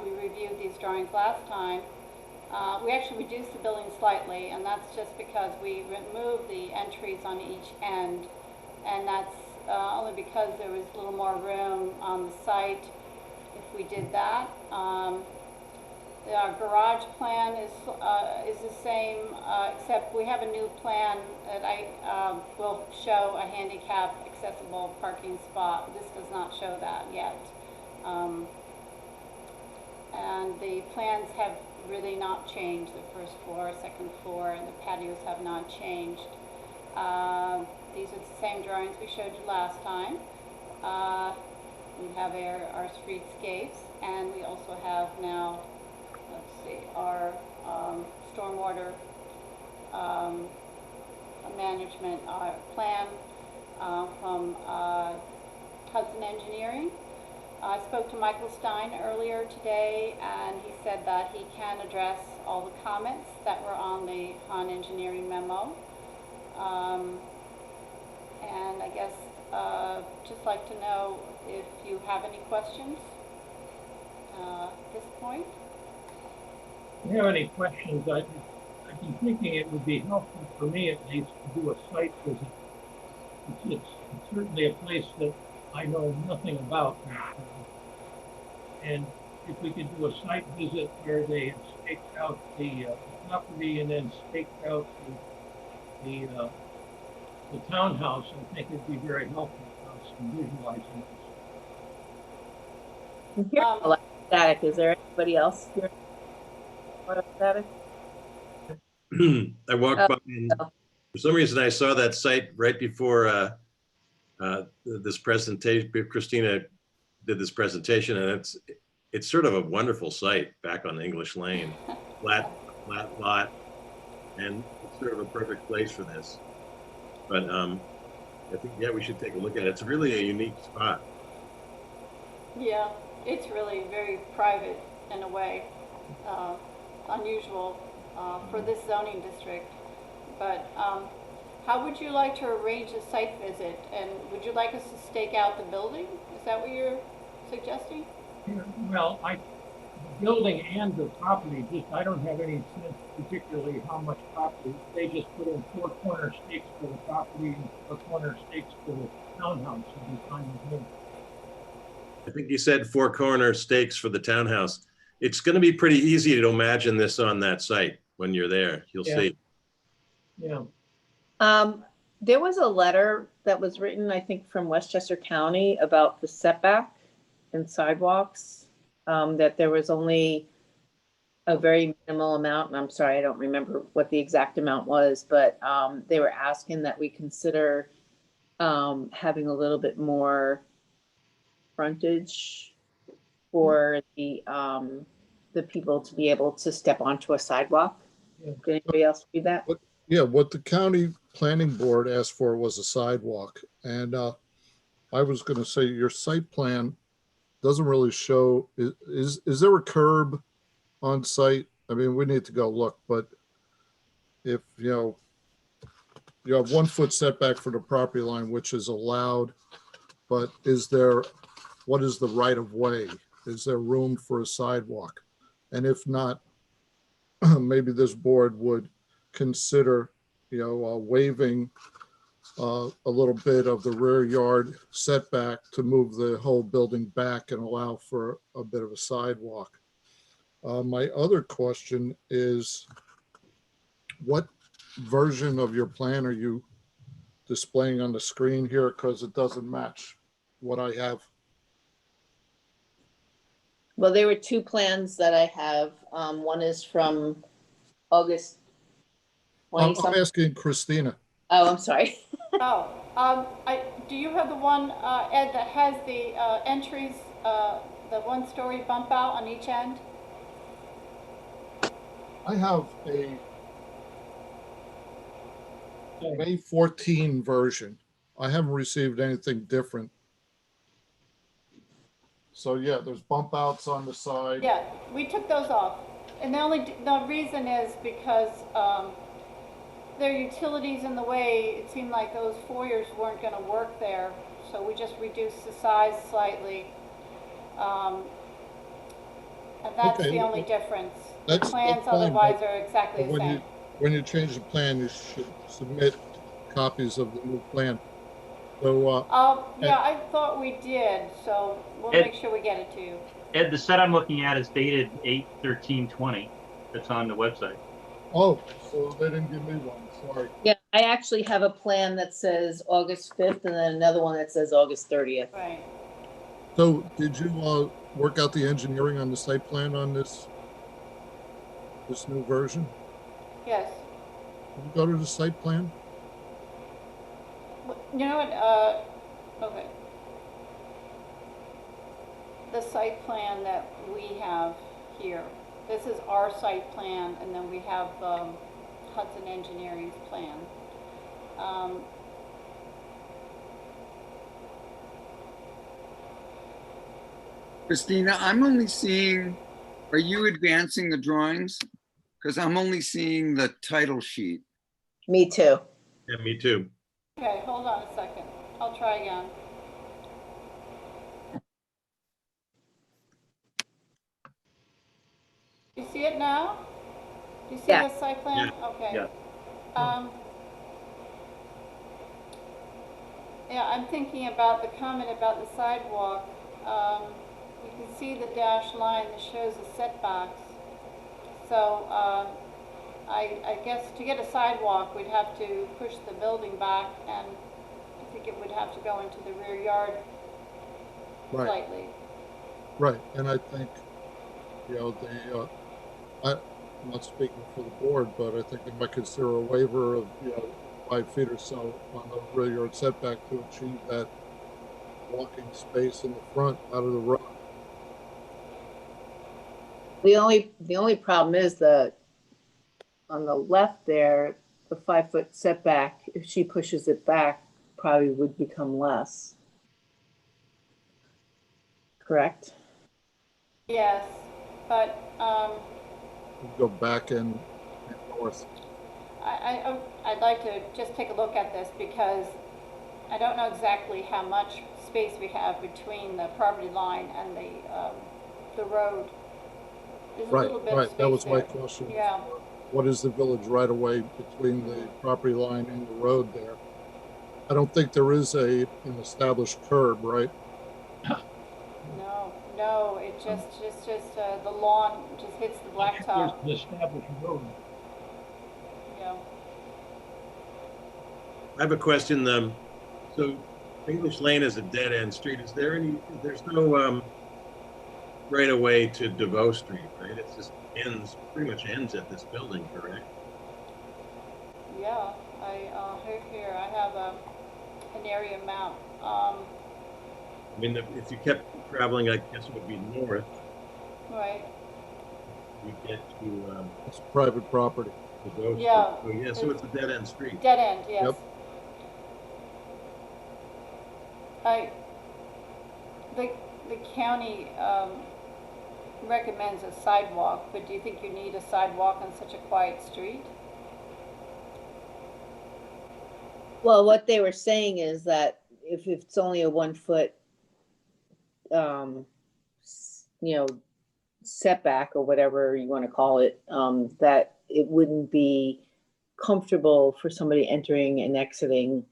We reviewed these drawings last time. We actually reduced the building slightly, and that's just because we removed the entries on each end, and that's only because there was a little more room on the site if we did that. Our garage plan is the same, except we have a new plan that I will show a handicap accessible parking spot. This does not show that yet. And the plans have really not changed. The first floor, second floor, and the patios have not changed. These are the same drawings we showed you last time. We have our streetscapes, and we also have now, let's see, our stormwater management plan from Hudson Engineering. I spoke to Michael Stein earlier today, and he said that he can address all the comments that were on the Han Engineering memo. And I guess just like to know if you have any questions at this point. If you have any questions, I've been thinking it would be helpful for me at least to do a site visit. It's certainly a place that I know nothing about. And if we could do a site visit where they have staked out the property and then staked out the townhouse, I think it'd be very helpful for us in visualizing this. I'm hearing a lot of static. Is there anybody else here? What of static? I walked by and for some reason I saw that site right before this presentation. Christina did this presentation, and it's sort of a wonderful site back on English Lane, flat lot, and it's sort of a perfect place for this. But I think, yeah, we should take a look at it. It's really a unique spot. Yeah, it's really very private in a way, unusual for this zoning district. But how would you like to arrange a site visit? And would you like us to stake out the building? Is that what you're suggesting? Yeah, well, the building and the property, I don't have any sense particularly how much property. They just put in 4 corner stakes for the property and 4 corner stakes for the townhouse. It'd be fine with me. I think you said 4 corner stakes for the townhouse. It's going to be pretty easy to imagine this on that site when you're there. You'll see. Yeah. There was a letter that was written, I think, from Westchester County about the setback and sidewalks, that there was only a very minimal amount, and I'm sorry, I don't remember what the exact amount was, but they were asking that we consider having a little bit more frontage for the people to be able to step onto a sidewalk. Yeah. Did anybody else read that? Yeah, what the county planning board asked for was a sidewalk. And I was gonna say your site plan doesn't really show, is there a curb on site? I mean, we need to go look, but if, you have 1 foot setback for the property line, which is allowed, but what is the right of way? Is there room for a sidewalk? And if not, maybe this board would consider, waiving a little bit of the rear yard setback to move the whole building back and allow for a bit of a sidewalk. My other question is, what version of your plan are you displaying on the screen here? Because it doesn't match what I have. Well, there were 2 plans that I have. One is from August 20 I'm something. asking Christina. Oh, I'm sorry. Do you have the one, Ed, that has the entries, the 1-story bump out on each end? I have a May 14 version. I haven't received anything different. So yeah, there's bump outs on the side. Yeah, we took those off. And the reason is because there are utilities in the way. It seemed like those foyers weren't going to work there. So we just reduced the size slightly. And that's Okay. the only difference. That's The plans fine, otherwise but are exactly the same. When you change the plan, you should submit copies of the new plan. So, Yeah, I thought we did, so we'll Ed- make sure we get it to you. Ed, the set I'm looking at is dated 8/13/20. That's on the website. oh, so they didn't give me one, sorry. Yeah, I actually have a plan that says August 5th and then another one that says August 30th. Right. So did you work out the engineering on the site plan on this new version? Yes. Can you go to the site plan? You know what, okay. The site plan that we have here, this is our site plan, and then we have Hudson Engineering's plan. Christina, I'm only seeing, are you advancing the drawings? Because I'm only seeing the title sheet. Me too. Yeah, me too. Okay, hold on a second. I'll try again. You see it now? Do you see Yeah. the site plan? Okay. Yeah. Yeah, I'm thinking about the comment about the sidewalk. You can see the dashed line that shows the setbacks. So, I guess to get a sidewalk, we'd have to push the building back, and I think it would have to go into the rear yard Right, slightly. right. And I think, you know, I'm not speaking for the board, but I think they might consider a waiver of, 5 feet or so on the rear yard setback to achieve that walking space in the front out of the road. The only problem is that on the left there, the 5-foot setback, if she pushes it back, probably would become less. Correct? Yes, but, Go back and north. I'd like to just take a look at this because I don't know exactly how much space we have between the property line and the road. There's a Right, little bit of right. That was space my there. question. Yeah, What is the village right of way between the property line and the road there? I don't think there is an established curb, right? no, it just the lawn just hits the blacktop. There's an established road. Yeah. I have a question. So English Lane is a dead end street. There's no right of way to DeVoe Street, right? It just pretty much ends at this building, correct? Yeah, here I have an area map. I mean, if you kept traveling, I guess it would be north. Right. You get to It's private property. DeVoe Street. Yeah. So, yeah, so it's a dead end street. Dead end, yes. Yep. The county recommends a sidewalk, but do you think you need a sidewalk on such a quiet street? Well, what they were saying is that if it's only a 1-foot, setback or whatever you want to call it, that it wouldn't be comfortable for somebody entering and exiting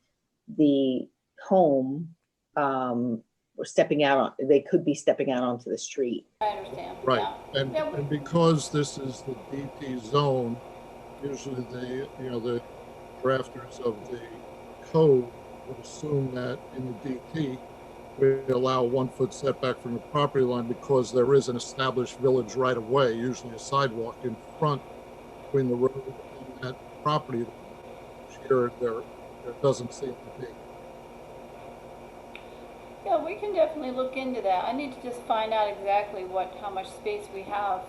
the home, or stepping out, they could be stepping out onto the street. I understand. Right, Yeah. and because this is the DT zone, usually the drafters of the code would assume that in the DT, we allow 1-foot setback from the property line because there is an established village right of way, usually a sidewalk in front between the road and that property. Here, there doesn't seem to be. Yeah, we can definitely look into that. I need to just find out exactly how much space we have.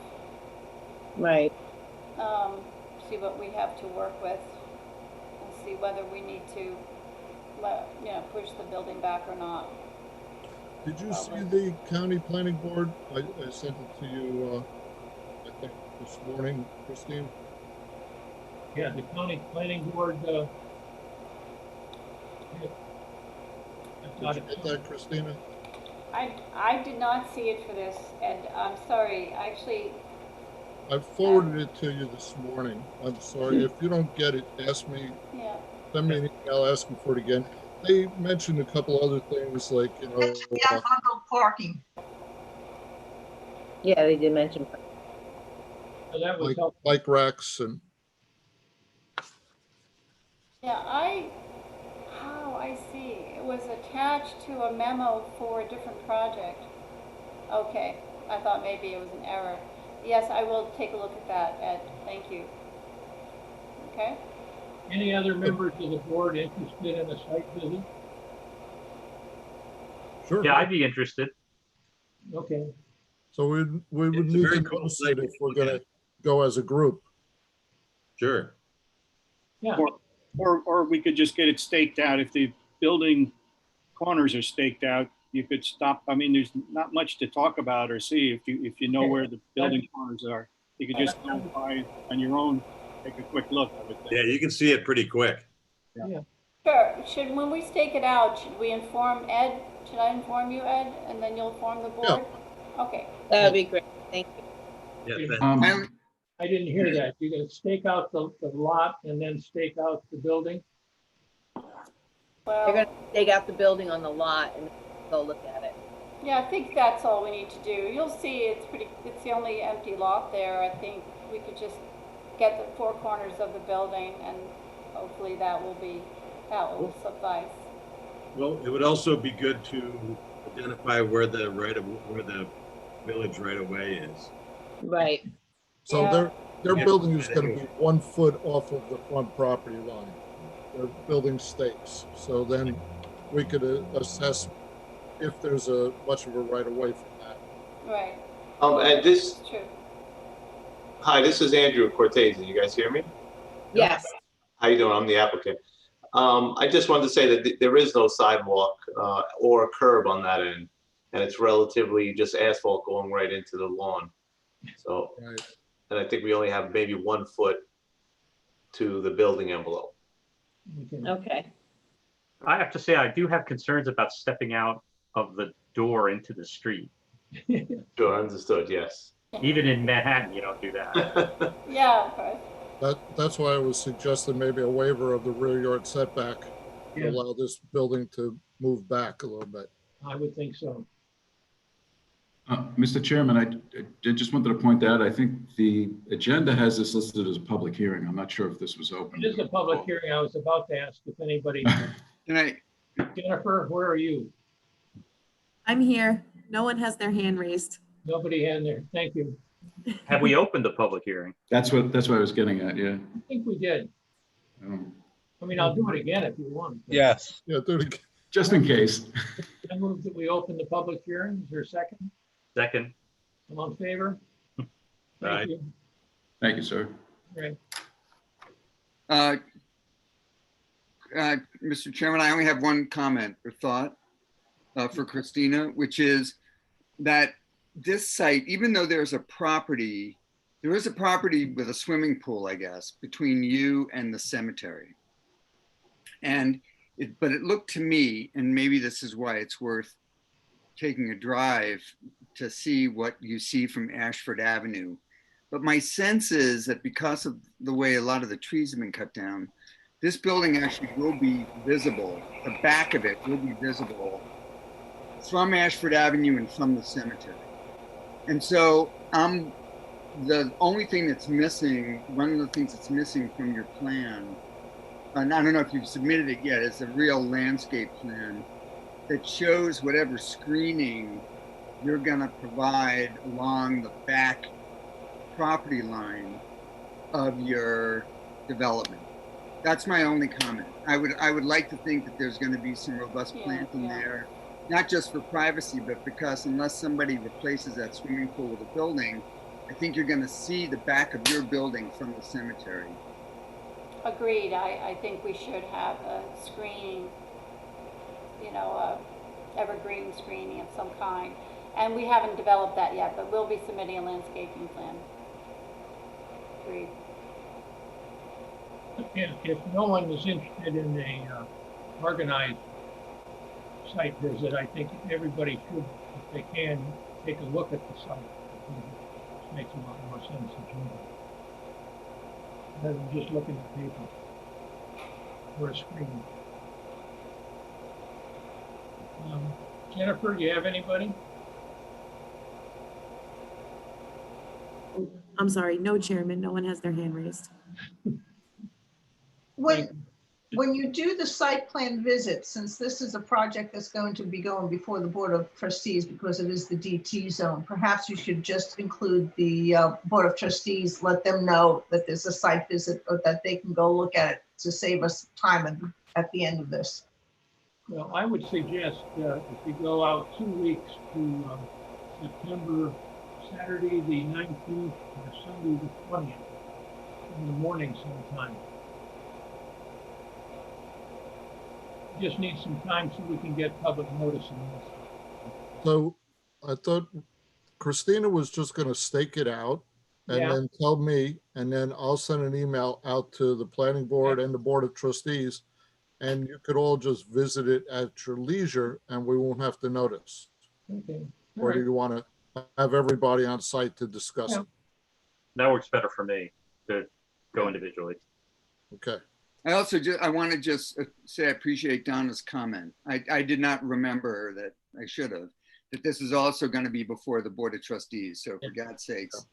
Right. See what we have to work with and see whether we need to push the building back or not. Did you see the county planning board? I sent it to you, I think this morning, Christine. Yeah, the county planning board, Did you get that, Christina? I did not see it for this, and I'm sorry, actually, I forwarded it to you this morning. I'm sorry. If you don't get it, ask me, yeah. send me an email asking for it again. They mentioned a couple other things like, Uncle parking. Yeah, they did mention. that was like bike racks and Yeah, I see. It was attached to a memo for a different project. Okay, I thought maybe it was an error. Yes, I will take a look at that, Ed. Thank you. Okay? any other members of the board interested in a site visit? Sure. Yeah, I'd be interested. Okay. So we would It's a need very to cool notice site it to if we're look gonna at. go as a group. Sure. Yeah. Or we could just get it staked out. If the building corners are staked out, you could stop. I mean, there's not much to talk about or see if you know where the building corners are. You could just go by on your own, take a quick look. I would think. Yeah, you can see it pretty quick. Yeah. Sure. When we stake it out, should we inform Ed? Should I inform you, Ed, and then you'll inform the board? Okay. That would be great. Thank you. Yeah, I didn't hear that. You're gonna stake out the lot and then stake out the building? Well, They're gonna take out the building on the lot and go look at it. yeah, I think that's all we need to do. You'll see it's the only empty lot there. I think we could just get the four corners of the building and hopefully that will suffice. Well, it would also be good to identify where the village right of way is. Right. So Yeah. their Yeah. building is gonna be 1 foot off of the front property line. They're building stakes, so then we could assess if there's much of a right of way from that. Right. And this, True. hi, this is Andrew Cortese. You guys hear me? Yes. How you doing? I'm the applicant. I just wanted to say that there is no sidewalk or a curb on that end, and it's relatively just asphalt going right into the lawn. So, Right. and I think we only have maybe 1 foot to the building envelope. Okay. I have to say, I do have concerns about stepping out of the door into the street. Sure, understood, yes. Even in Manhattan, you don't do that. Yeah, right. That's why I was suggesting maybe a waiver of the rear yard setback to Yeah. allow this building to move back a little bit. I would think so. Mr. Chairman, I just wanted to point out, I think the agenda has this listed as a public hearing. I'm not sure if this was open. It is a public hearing. I was about to ask if anybody, Jennifer, where are you? I'm here. No one has their hand raised. Nobody in there. Thank you. Have we opened the public hearing? That's what I was getting at, yeah. I think we did. Um, I mean, I'll do it again if you want. Yes. Yeah, do it again. Just in case. I move that we open the public hearing. Is there a second? Second. All in favor? Aye. Thank you. Thank you, sir. Right. Mr. Chairman, I only have one comment or thought for Christina, which is that this site, even though there is a property with a swimming pool, I guess, between you and the cemetery. But it looked to me, and maybe this is why it's worth taking a drive to see what you see from Ashford Avenue. But my sense is that because of the way a lot of the trees have been cut down, this building actually will be visible. The back of it will be visible from Ashford Avenue and from the cemetery. And so the only thing that's missing, one of the things that's missing from your plan, and I don't know if you've submitted it yet, is a real landscape plan that shows whatever screening you're gonna provide along the back property line of your development. That's my only comment. I would like to think that there's gonna be some robust planting there, not just for privacy, but because unless somebody replaces that swimming pool with a building, I think you're gonna see the back of your building from the cemetery. Agreed. I think we should have a screening, evergreen screening of some kind. And we haven't developed that yet, but we'll be submitting a landscaping plan. Agreed. If no one is interested in a organized site visit, I think everybody should, if they can, take a look at the site. I think it makes a lot more sense to do that. Rather than just looking at paper or a screen. Jennifer, do you have anybody? I'm sorry, no chairman. No one has their hand raised. When you do the site plan visit, since this is a project that's going to be going before the Board of Trustees because it is the DT zone, perhaps you should just include the Board of Trustees, let them know that there's a site visit or that they can go look at it to save us time at the end of this. Well, I would suggest if you go out 2 weeks to September, Saturday the 19th or Sunday the 20th in the morning sometime. Just need some time so we can get public notice on this. So I thought Christina was just gonna stake it out and Yeah. then tell me, and then I'll send an email out to the planning board and the board of trustees. And you could all just visit it at your leisure and we won't have to notice. Okay. All Or do right. you want to have everybody on site to discuss Yeah. it? That works better for me to go individually. Okay. I also just, I want to just say I appreciate Donna's comment. I did not remember that, I should have, that this is also going to be before the Board of Trustees. So for God's sakes,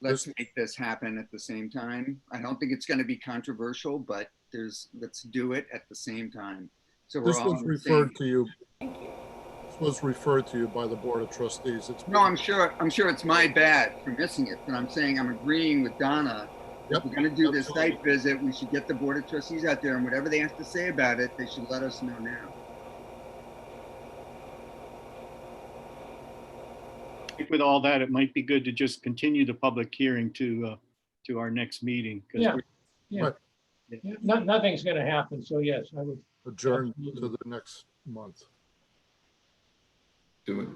let's make this happen at the same time. I don't think it's going to be controversial, but let's do it at the same time. So we're This all was on the same. referred to you. This was referred to you by the Board of Trustees. It's No, I'm sure it's my bad for missing it, but I'm saying I'm agreeing with Donna. If we're gonna do this site visit, we should get the Board of Trustees out there, and whatever they have to say about it, they should let us know now. I think with all that, it might be good to just continue the public hearing to our next meeting. 'cause Yeah. we're- Yeah. Yeah, nothing's gonna happen, so yes, I would. adjourned to the next month. Do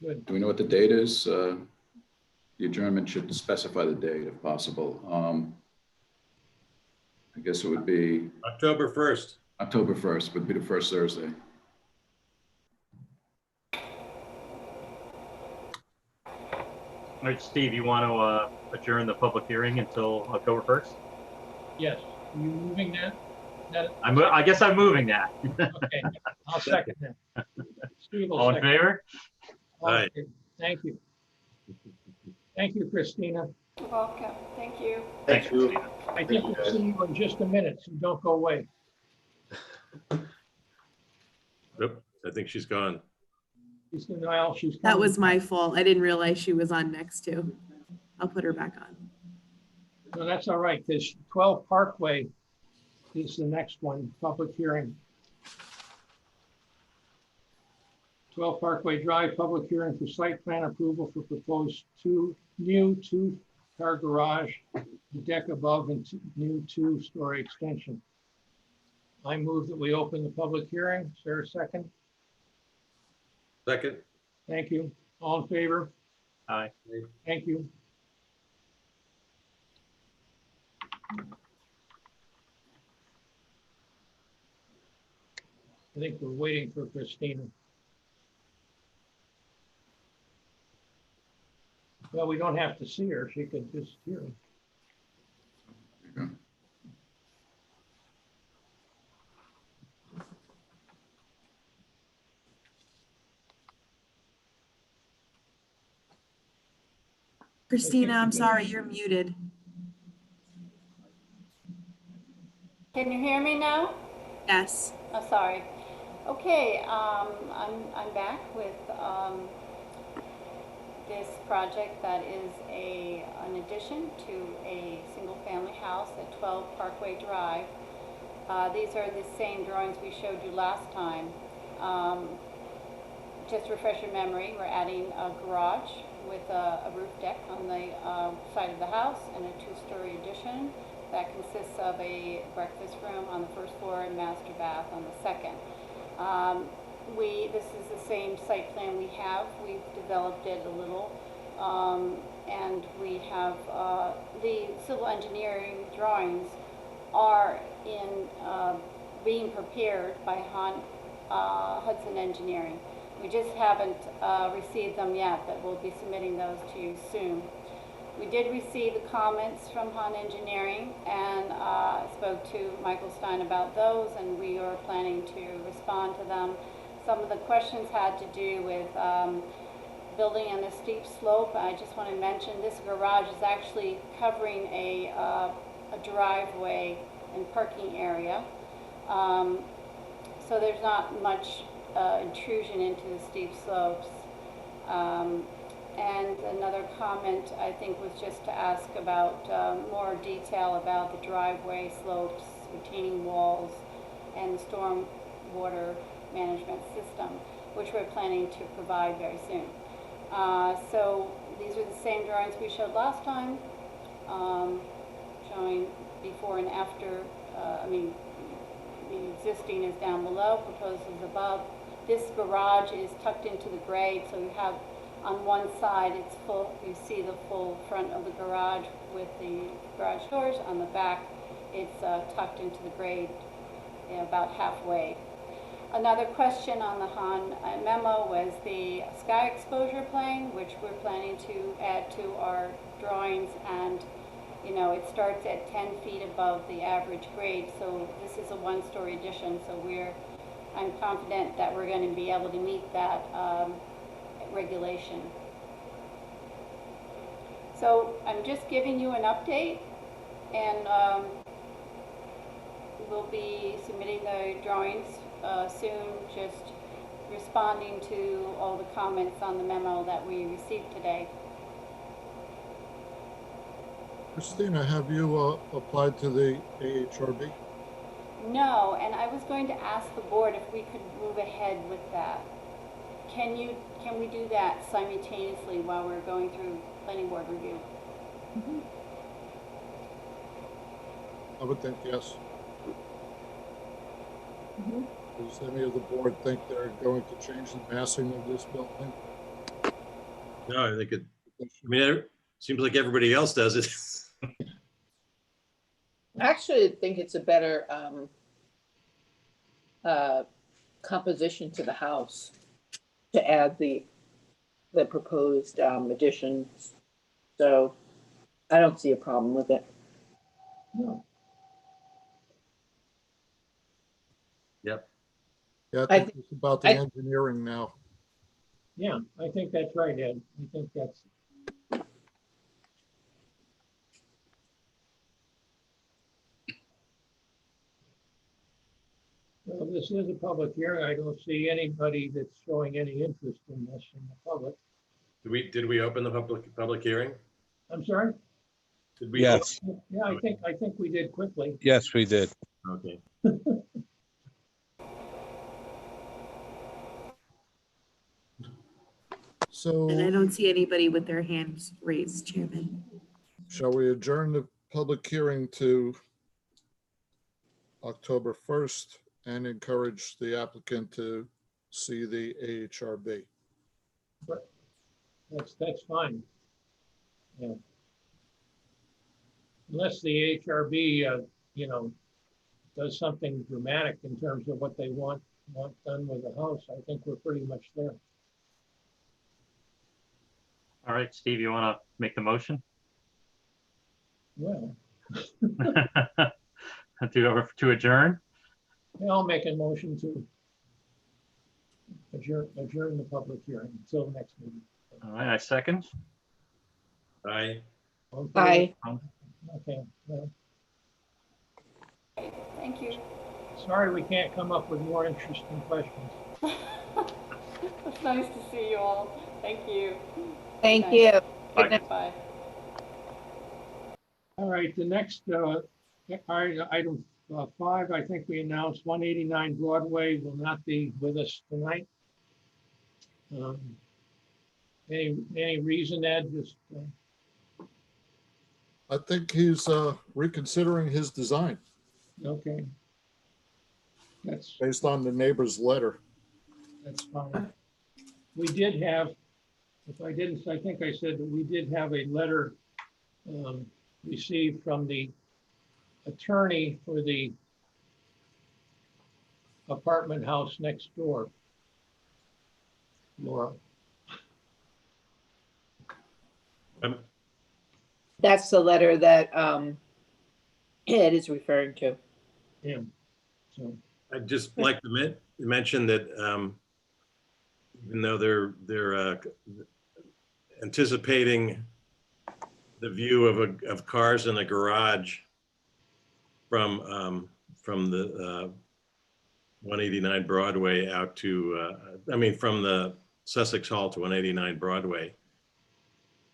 Good. we know what the date is? The adjournment should specify the date if possible. I guess it would be October 1st. October 1st would be the first Thursday. All right, Steve, you want to adjourn the public hearing until October 1st? Yes, are you moving that? I guess I'm moving that. Okay, I'll second that. Steve will All in second. favor? All in Aye. favor. Thank you. Thank you, Christina. You're welcome. Thank you. Thanks, you. Christina. I think we'll see you in just a minute, so don't go away. Nope, I think she's gone. She's in the aisle, she's That coming. was my fault. I didn't realize she was on next to. I'll put her back on. No, that's all right, because 12 Parkway is the next one, public hearing. 12 Parkway Drive, public hearing for site plan approval for proposed new two-car garage, the deck above and new two-story extension. I move that we open the public hearing. Is there a second? Second. Thank you. All in favor? Aye. Thank you. I think we're waiting for Christina. Well, we don't have to see her. She could just hear. Christina, I'm sorry, you're muted. Can you hear me now? Yes. Oh, sorry. Okay, I'm back with this project that is an addition to a single-family house at 12 Parkway Drive. These are the same drawings we showed you last time. Just to refresh your memory, we're adding a garage with a roof deck on the side of the house and a two-story addition that consists of a breakfast room on the first floor and master bath on the second. This is the same site plan we have. We've developed it a little, and we have the civil engineering drawings are being prepared by Hudson Engineering. We just haven't received them yet, but we'll be submitting those to you soon. We did receive the comments from Han Engineering and spoke to Michael Stein about those, and we are planning to respond to them. Some of the questions had to do with building on a steep slope. I just want to mention this garage is actually covering a driveway and parking area. So there's not much intrusion into the steep slopes. And another comment, I think, was just to ask about more detail about the driveway slopes, retaining walls, and the storm water management system, which we're planning to provide very soon. So these are the same drawings we showed last time, showing before and after. The existing is down below, proposed is above. This garage is tucked into the grade, so you have on one side it's full, you see the full front of the garage with the garage doors. On the back, it's tucked into the grade, about halfway. Another question on the Han memo was the sky exposure plane, which we're planning to add to our drawings, and it starts at 10 feet above the average grade. So this is a one-story addition, so I'm confident that we're going to be able to meet that regulation. So I'm just giving you an update, and we'll be submitting the drawings soon, just responding to all the comments on the memo that we received today. Christina, have you applied to the AHRB? No, and I was going to ask the board if we could move ahead with that. Can we do that simultaneously while we're going through planning board review? I would think yes. Does any of the board think they're going to change the massing of this building? No, I think it seems like everybody else does it. I actually think it's a better composition to the house to add the proposed additions. So I don't see a problem with it. No. Yep. Yeah, I think it's about the engineering now. Yeah, I think that's right, Ed. I think that's. Well, this is a public hearing. I don't see anybody that's showing any interest in this in the public. Did we open the public hearing? I'm sorry? Did we? Yes. Yeah, I think we did quickly. Yes, we did. Okay. So And I don't see anybody with their hands raised, Chairman. shall we adjourn the public hearing to October 1st and encourage the applicant to see the AHRB? But that's fine. Yeah. Unless the HRB, does something dramatic in terms of what they want done with the house, I think we're pretty much there. All right, Steve, you want to make the motion? Well, To adjourn? I'll make a motion to adjourn the public hearing until the next meeting. All right, I second. Aye. Aye. Okay. Well, Thank you. sorry we can't come up with more interesting questions. It's nice to see you all. Thank you. Thank Good you. night. Good night. Bye. All right, the next item 5, I think we announced 189 Broadway will not be with us tonight. Any reason, Ed? Just I think he's reconsidering his design okay. That's based on the neighbor's letter. fine. We did have, if I didn't, I think I said that we did have a letter received from the attorney for the apartment house next door. Laura. That's the letter that Ed is referring to. Yeah. So I'd just like to mention that even though they're anticipating the view of cars in the garage from the 189 Broadway out to, from the Sussex Hall to 189 Broadway.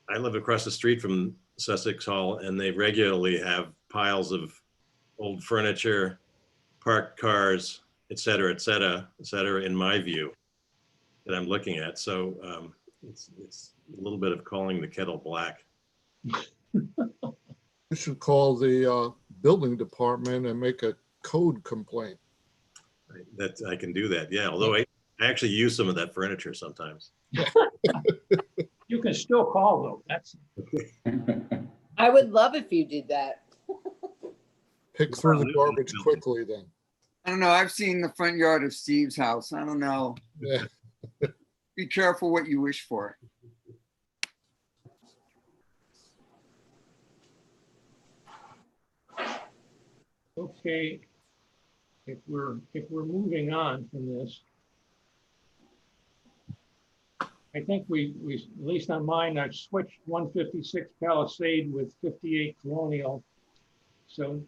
I live across the street from Sussex Hall, and they regularly have piles of old furniture, parked cars, et cetera, in my view, that I'm looking at. So it's a little bit of calling the kettle black. You should call the building department and make a code complaint. That I can do that, yeah. Although I actually use some of that furniture sometimes. You can still call though. That's, I would love if you did that. Pick through the garbage quickly then. I don't know. I've seen the front yard of Steve's house. I don't know. Yeah. Be careful what you wish for. okay. If we're moving on from this, I think we, at least on mine, I've switched 156 Palisade with 58 Colonial. So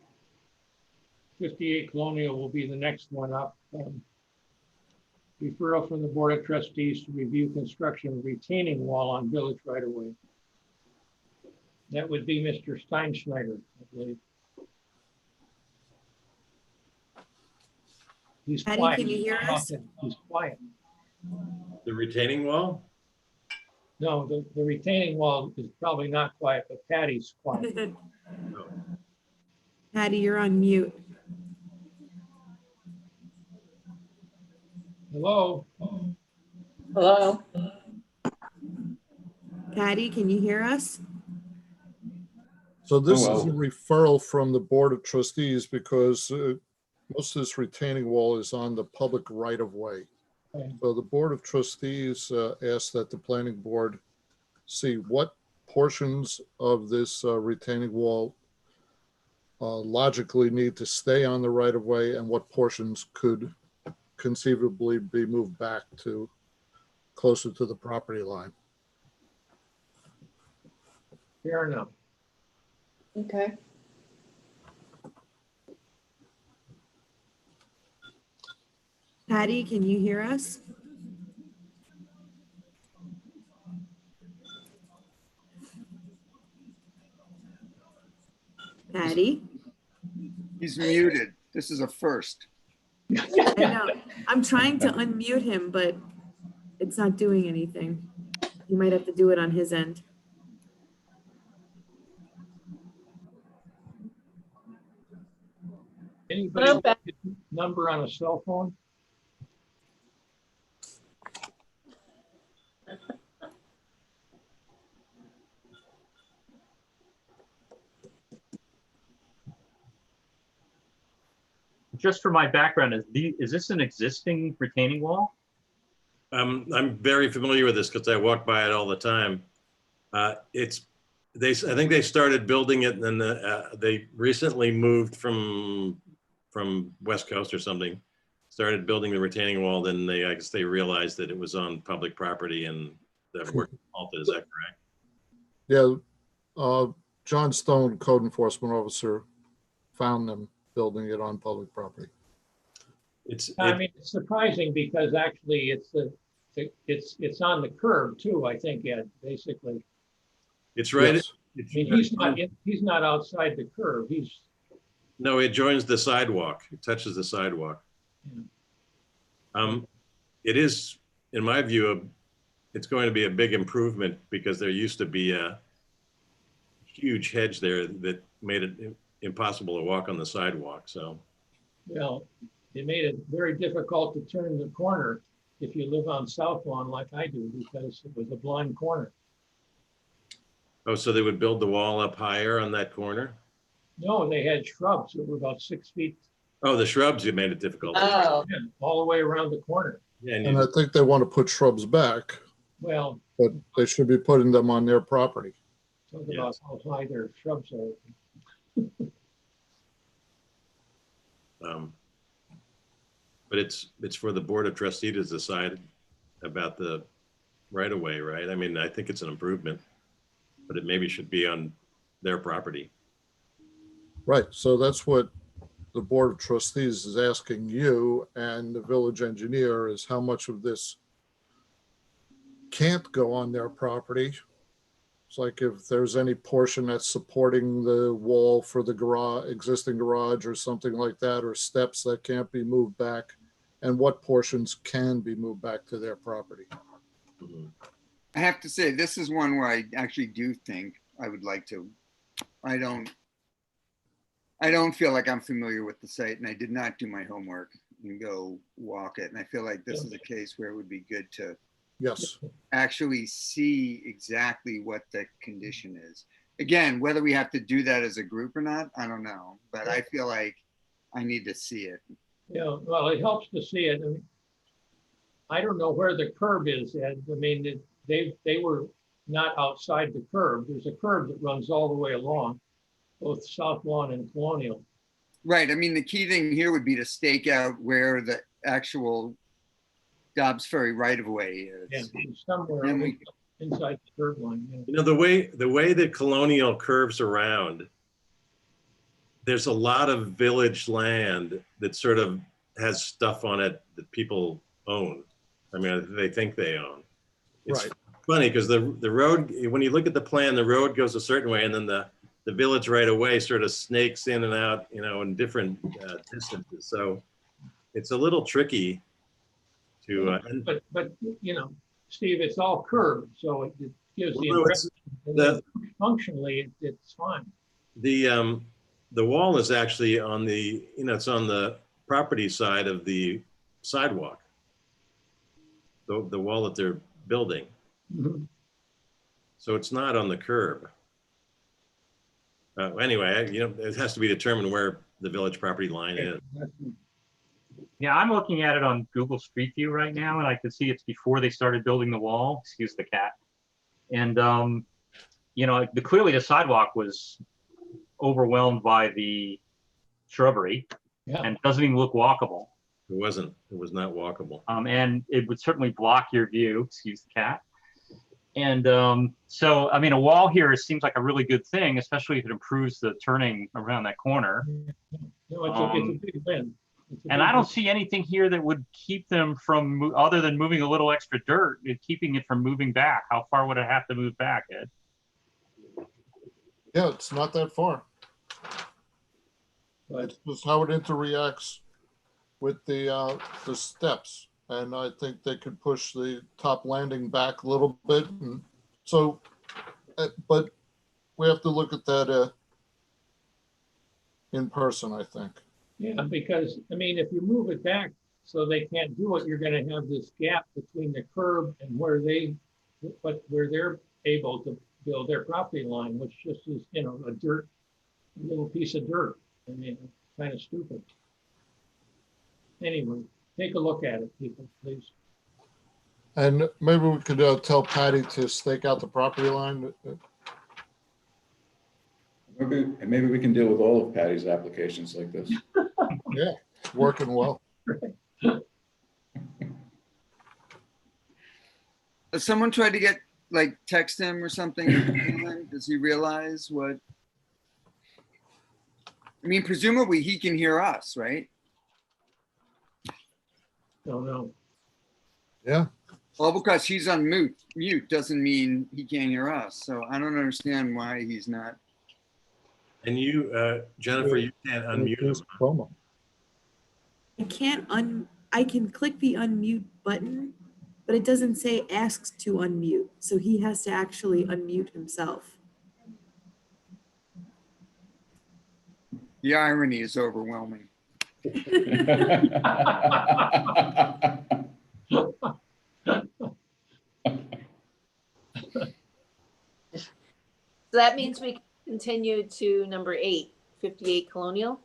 58 Colonial will be the next one up. Referral from the Board of Trustees to review construction of retaining wall on village right of way. That would be Mr. Steinschneider, I believe. He's Patty, quiet. can you hear us? He's quiet. The retaining wall? No, the retaining wall is probably not quiet, but Patty's quiet. Patty, you're on mute. Hello? Hello? Patty, can you hear us? So this Oh, is a well. referral from the Board of Trustees because most of this retaining wall is on the public right of way. Okay. So the Board of Trustees asked that the planning board see what portions of this retaining wall logically need to stay on the right of way and what portions could conceivably be moved back to closer to the property line. Fair enough. Okay. Patty, can you hear us? Patty? He's muted. This is a first. I know. I'm trying to unmute him, but it's not doing anything. You might have to do it on his end. Anybody Hello, with Beth. his number on a cell phone? Just for my background, is this an existing retaining wall? I'm very familiar with this because I walk by it all the time. I think they started building it and then they recently moved from West Coast or something, started building the retaining wall. Then I guess they realized that it was on public property and that work halted. Is that correct? Yeah, John Stone, code enforcement officer, found them building it on public property. I mean, it's surprising because actually it's on the curb too, I think, Ed, basically. It's right. Yes. I mean, he's not outside the curb. No, it joins the sidewalk. It touches the sidewalk. It is, in my view, it's going to be a big improvement because there used to be a huge hedge there that made it impossible to walk on the sidewalk. So, Well, it made it very difficult to turn the corner if you live on South Lawn like I do, because it was a blind corner. oh, so they would build the wall up higher on that corner? No, they had shrubs that were about 6 feet. Oh, the shrubs, you made it difficult. Oh. All the way around the corner. Yeah, And I think they want to put shrubs back, Well, but they should be putting them on their property. talk about how high their shrubs are. But it's for the Board of Trustees to decide about the right of way, right? I mean, I think it's an improvement, but it maybe should be on their property. Right, so that's what the Board of Trustees is asking you and the village engineer is how much of this can't go on their property. It's like if there's any portion that's supporting the wall for the garage, existing garage or something like that, or steps that can't be moved back, and what portions can be moved back to their property. I have to say, this is one where I actually do think I would like to. I don't feel like I'm familiar with the site and I did not do my homework. and go walk it. And I feel like this is a case where it would be good to Yes. actually see exactly what the condition is. Again, whether we have to do that as a group or not, I don't know, but I feel like I need to see it. Yeah, well, it helps to see it. I mean, I don't know where the curb is, Ed. I mean, they were not outside the curb. There's a curb that runs all the way along, both South Lawn and Colonial. Right. I mean, the key thing here would be to stake out where the actual Dobbs Ferry right of way is. Yeah, somewhere And we- inside the curb line. Yeah. You know, the way that Colonial curves around, there's a lot of village land that sort of has stuff on it that people own. I mean, they think they own. It's Right. funny because the road, when you look at the plan, the road goes a certain way, and then the village right away sort of snakes in and out, you know, in different distances. So it's a little tricky to. But you know, Steve, it's all curved, so it gives the Well, it's- impression functionally it's fine. The wall is actually on the, you know, it's on the property side of the sidewalk. The wall that they're building. Mhm. So it's not on the curb. Anyway, you know, it has to be determined where the village property line is. Yeah, I'm looking at it on Google Street View right now, and I can see it's before they started building the wall. Excuse the cat. And you know, clearly the sidewalk was overwhelmed by the shrubbery, Yeah. and doesn't even look walkable. It wasn't. It was not walkable. And it would certainly block your view. Excuse the cat. And so, I mean, a wall here seems like a really good thing, especially if it improves the turning around that corner. No, it's a big win. It's a And big I don't win. see anything here that would keep them from, other than moving a little extra dirt, keeping it from moving back. How far would it have to move back, Ed? Yeah, it's not that far. But It's just how it interreacts with the steps. And I think they could push the top landing back a little bit. And so, but we have to look at that in person, I think. yeah, because I mean, if you move it back so they can't do it, you're going to have this gap between the curb and where they're able to build their property line, which just is, you know, a little piece of dirt. I mean, kind of stupid. Anyway, take a look at it, people, please. And maybe we could tell Patty to stake out the property line. Maybe we can deal with all of Patty's applications like this. Yeah, it's working well. Has someone tried to text him or something? Does he realize what? I mean, presumably he can hear us, right? Don't know. Yeah. Well, because he's on mute doesn't mean he can't hear us. So I don't understand why he's not. And you, Jennifer, you can't unmute him. Promo. I can click the unmute button, but it doesn't say asks to unmute. So he has to actually unmute himself. The irony is overwhelming. So that means we can continue to number 8, 58 Colonial.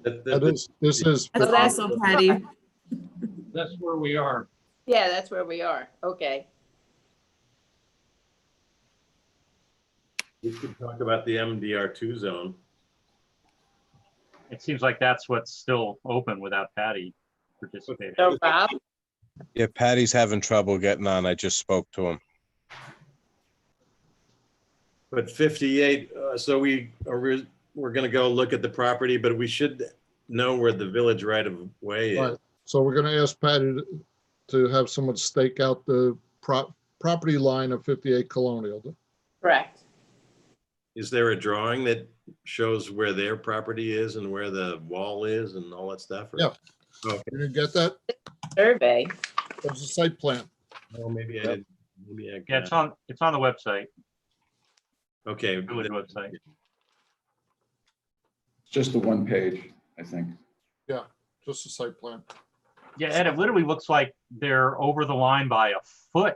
This is. That's awesome, Patty. That's where we are. Yeah, that's where we are. Okay. We could talk about the MDR2 zone. It seems like that's what's still open without Patty participating. So Rob, Yeah, Patty's having trouble getting on. I just spoke to him. But 58, so we're going to go look at the property, but we should know where the village right of way is. Right. So we're going to ask Patty to have someone stake out the property line of 58 Colonial. correct. Is there a drawing that shows where their property is and where the wall is and all that stuff? or- Yeah. Okay. You didn't get that? Survey. There's a site plan. Oh, maybe I did. Maybe I Yeah, got. it's on the website, Okay. village website. Just the one page, I think. Yeah. just a site plan. Yeah, Ed, it literally looks like they're over the line by a foot,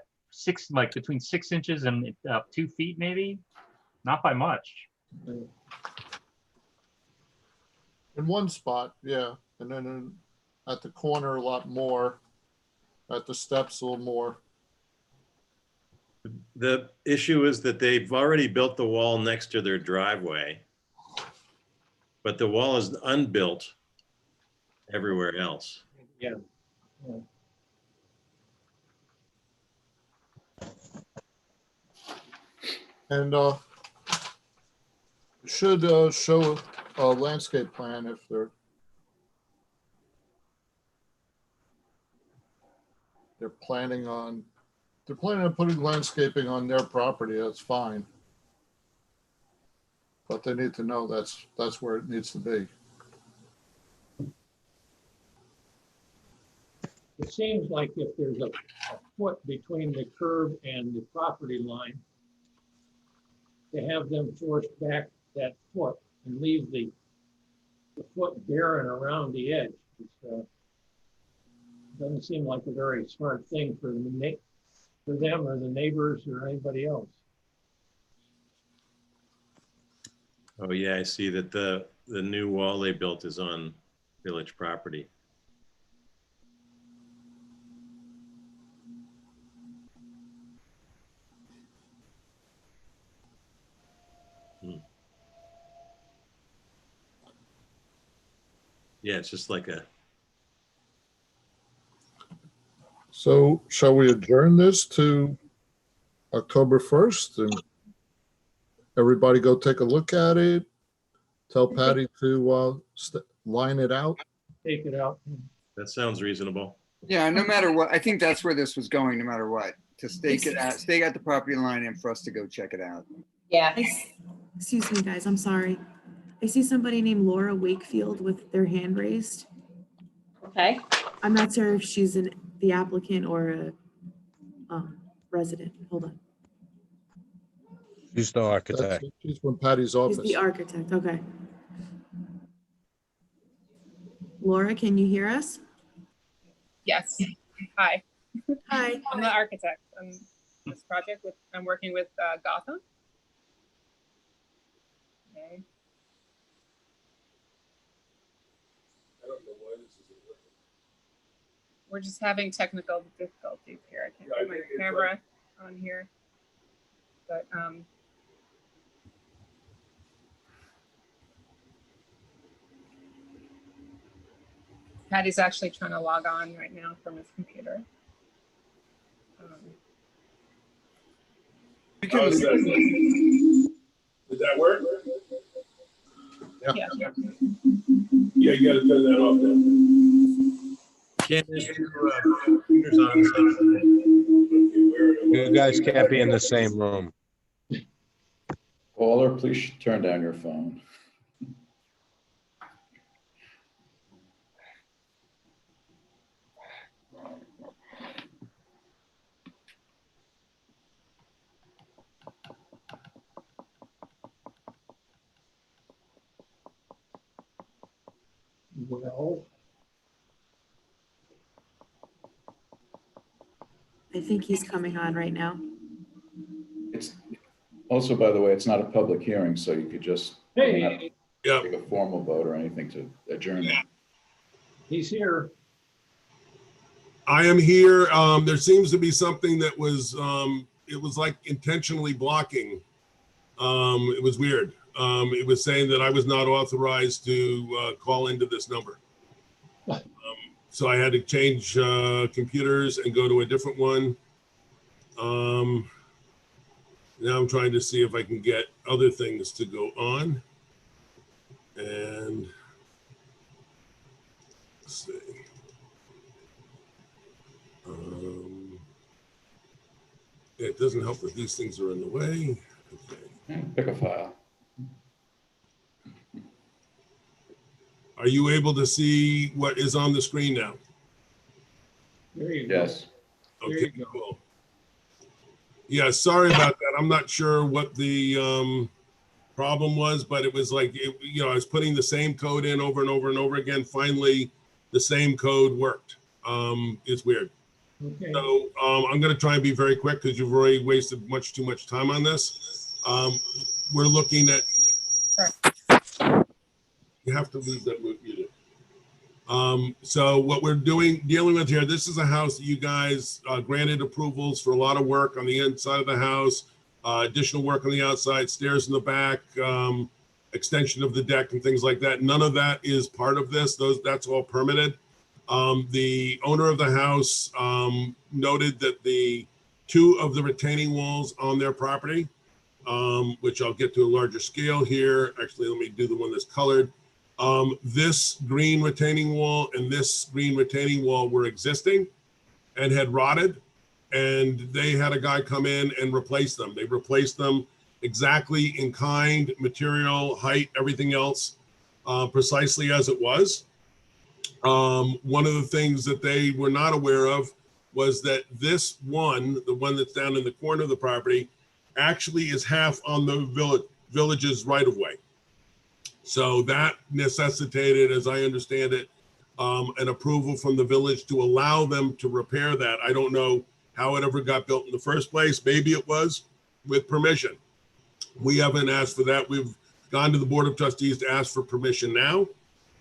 like between 6 inches and 2 feet maybe, not by much. In one spot, yeah, and then at the corner a lot more, at the steps a little more. The issue is that they've already built the wall next to their driveway, but the wall is unbuilt everywhere else. Yeah. And should show a landscape plan if they're planning on putting landscaping on their property. That's fine, but they need to know that's where it needs to be. It seems like if there's a foot between the curb and the property line, to have them force back that foot and leave the foot barren around the edge. Doesn't seem like a very smart thing for them or the neighbors or anybody else. Oh yeah, I see that the new wall they built is on village property. Yeah, it's just like a. So shall we adjourn this to October 1st and everybody go take a look at it? Tell Patty to line it out. Take it out. That sounds reasonable. Yeah, no matter what, I think that's where this was going, no matter what, to stake at the property line and for us to go check it out. Yeah. Excuse me, guys, I'm sorry. I see somebody named Laura Wakefield with their hand raised. Okay. I'm not sure if she's the applicant or a resident. Hold on. She's the architect. She's from Patty's She's office. the architect, okay. Laura, can you hear us? Yes. Hi. Hi. I'm the architect on this project. I'm working with Gotham. Okay. We're just having technical difficulties here. I can't put my camera on here, but Patty's actually trying to log on right now from his computer. Did that work? Yeah. Yeah, you gotta turn that off then. Can't have your computers on. You guys can't be in the same room. Caller, please turn down your phone. Well, I think he's coming on right now. It's also, by the way, it's not a public hearing, so you could just Hey. not take a formal vote or anything to adjourn it. He's here. I am here. There seems to be something that was, it was like intentionally blocking. It was weird. It was saying that I was not authorized to call into this number. So I had to change computers and go to a different one. Now I'm trying to see if I can get other things to go on. And let's see. It doesn't help that these things are in the way. Okay. Pick a file. Are you able to see what is on the screen now? There you go. Yes. There Okay, you go. cool. Yeah, sorry about that. I'm not sure what the problem was, but it was like, I was putting the same code in over and over and over again. Finally, the same code worked. It's weird. Okay. So I'm going to try and be very quick because you've already wasted too much time on this. We're looking at. You have to leave that muted. So what we're dealing with here, this is a house that you guys granted approvals for a lot of work on the inside of the house, additional work on the outside, stairs in the back, extension of the deck and things like that. None of that is part of this. That's all permitted. The owner of the house noted that the two of the retaining walls on their property, which I'll get to a larger scale here. Actually, let me do the one that's colored. This green retaining wall and this green retaining wall were existing and had rotted, and they had a guy come in and replace them. They replaced them exactly in kind, material, height, everything else, precisely as it was. One of the things that they were not aware of was that this one, the one that's down in the corner of the property, actually is half on the village's right-of-way. So that necessitated, as I understand it, an approval from the village to allow them to repair that. I don't know how it ever got built in the first place. Maybe it was with permission. We haven't asked for that. We've gone to the Board of Trustees to ask for permission now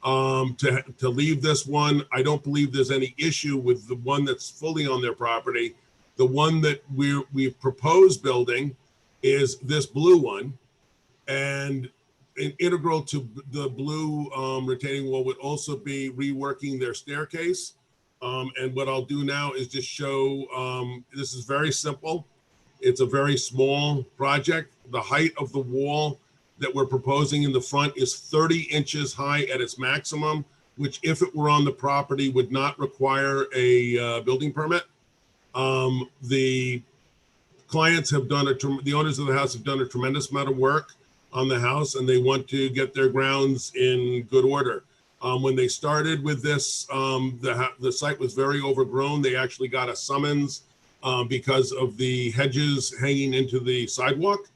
to leave this one. I don't believe there's any issue with the one that's fully on their property. The one that we've proposed building is this blue one, and integral to the blue retaining wall would also be reworking their staircase. And what I'll do now is just show, this is very simple. It's a very small project. The height of the wall that we're proposing in the front is 30 inches high at its maximum, which if it were on the property would not require a building permit. The clients have done, the owners of the house have done a tremendous amount of work on the house, and they want to get their grounds in good order. When they started with this, the site was very overgrown. They actually got a summons because of the hedges hanging into the sidewalk.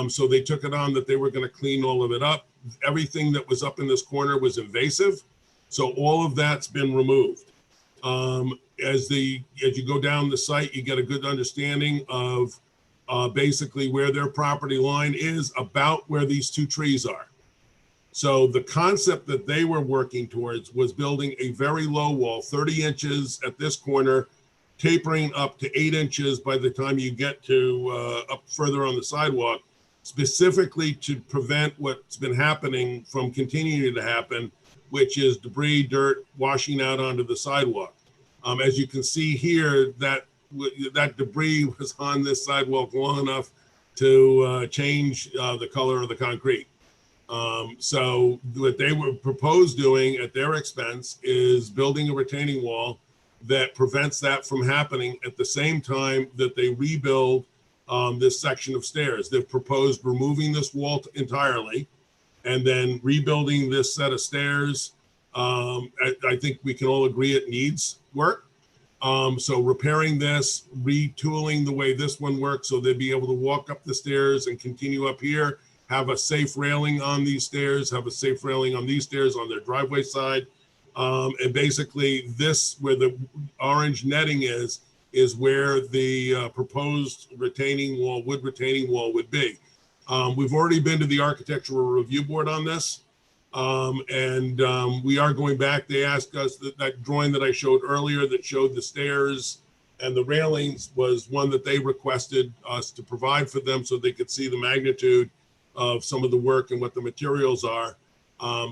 So they took it on that they were going to clean all of it up. Everything that was up in this corner was invasive. So all of that's been removed. As you go down the site, you get a good understanding of basically where their property line is, about where these two trees are. So the concept that they were working towards was building a very low wall, 30 inches at this corner, tapering up to 8 inches by the time you get to up further on the sidewalk, specifically to prevent what's been happening from continuing to happen, which is debris, dirt washing out onto the sidewalk. As you can see here, that debris was on this sidewalk long enough to change the color of the concrete. So what they were proposed doing at their expense is building a retaining wall that prevents that from happening at the same time that they rebuild this section of stairs. They've proposed removing this wall entirely and then rebuilding this set of stairs. I think we can all agree it needs work. So repairing this, retooling the way this one works so they'd be able to walk up the stairs and continue up here, have a safe railing on these stairs, have a safe railing on these stairs on their driveway side. And basically this, where the orange netting is where the proposed retaining wall, wood retaining wall would be. We've already been to the Architectural Review Board on this. We are going back. They asked us that drawing that I showed earlier that showed the stairs and the railings was one that they requested us to provide for them so they could see the magnitude of some of the work and what the materials are.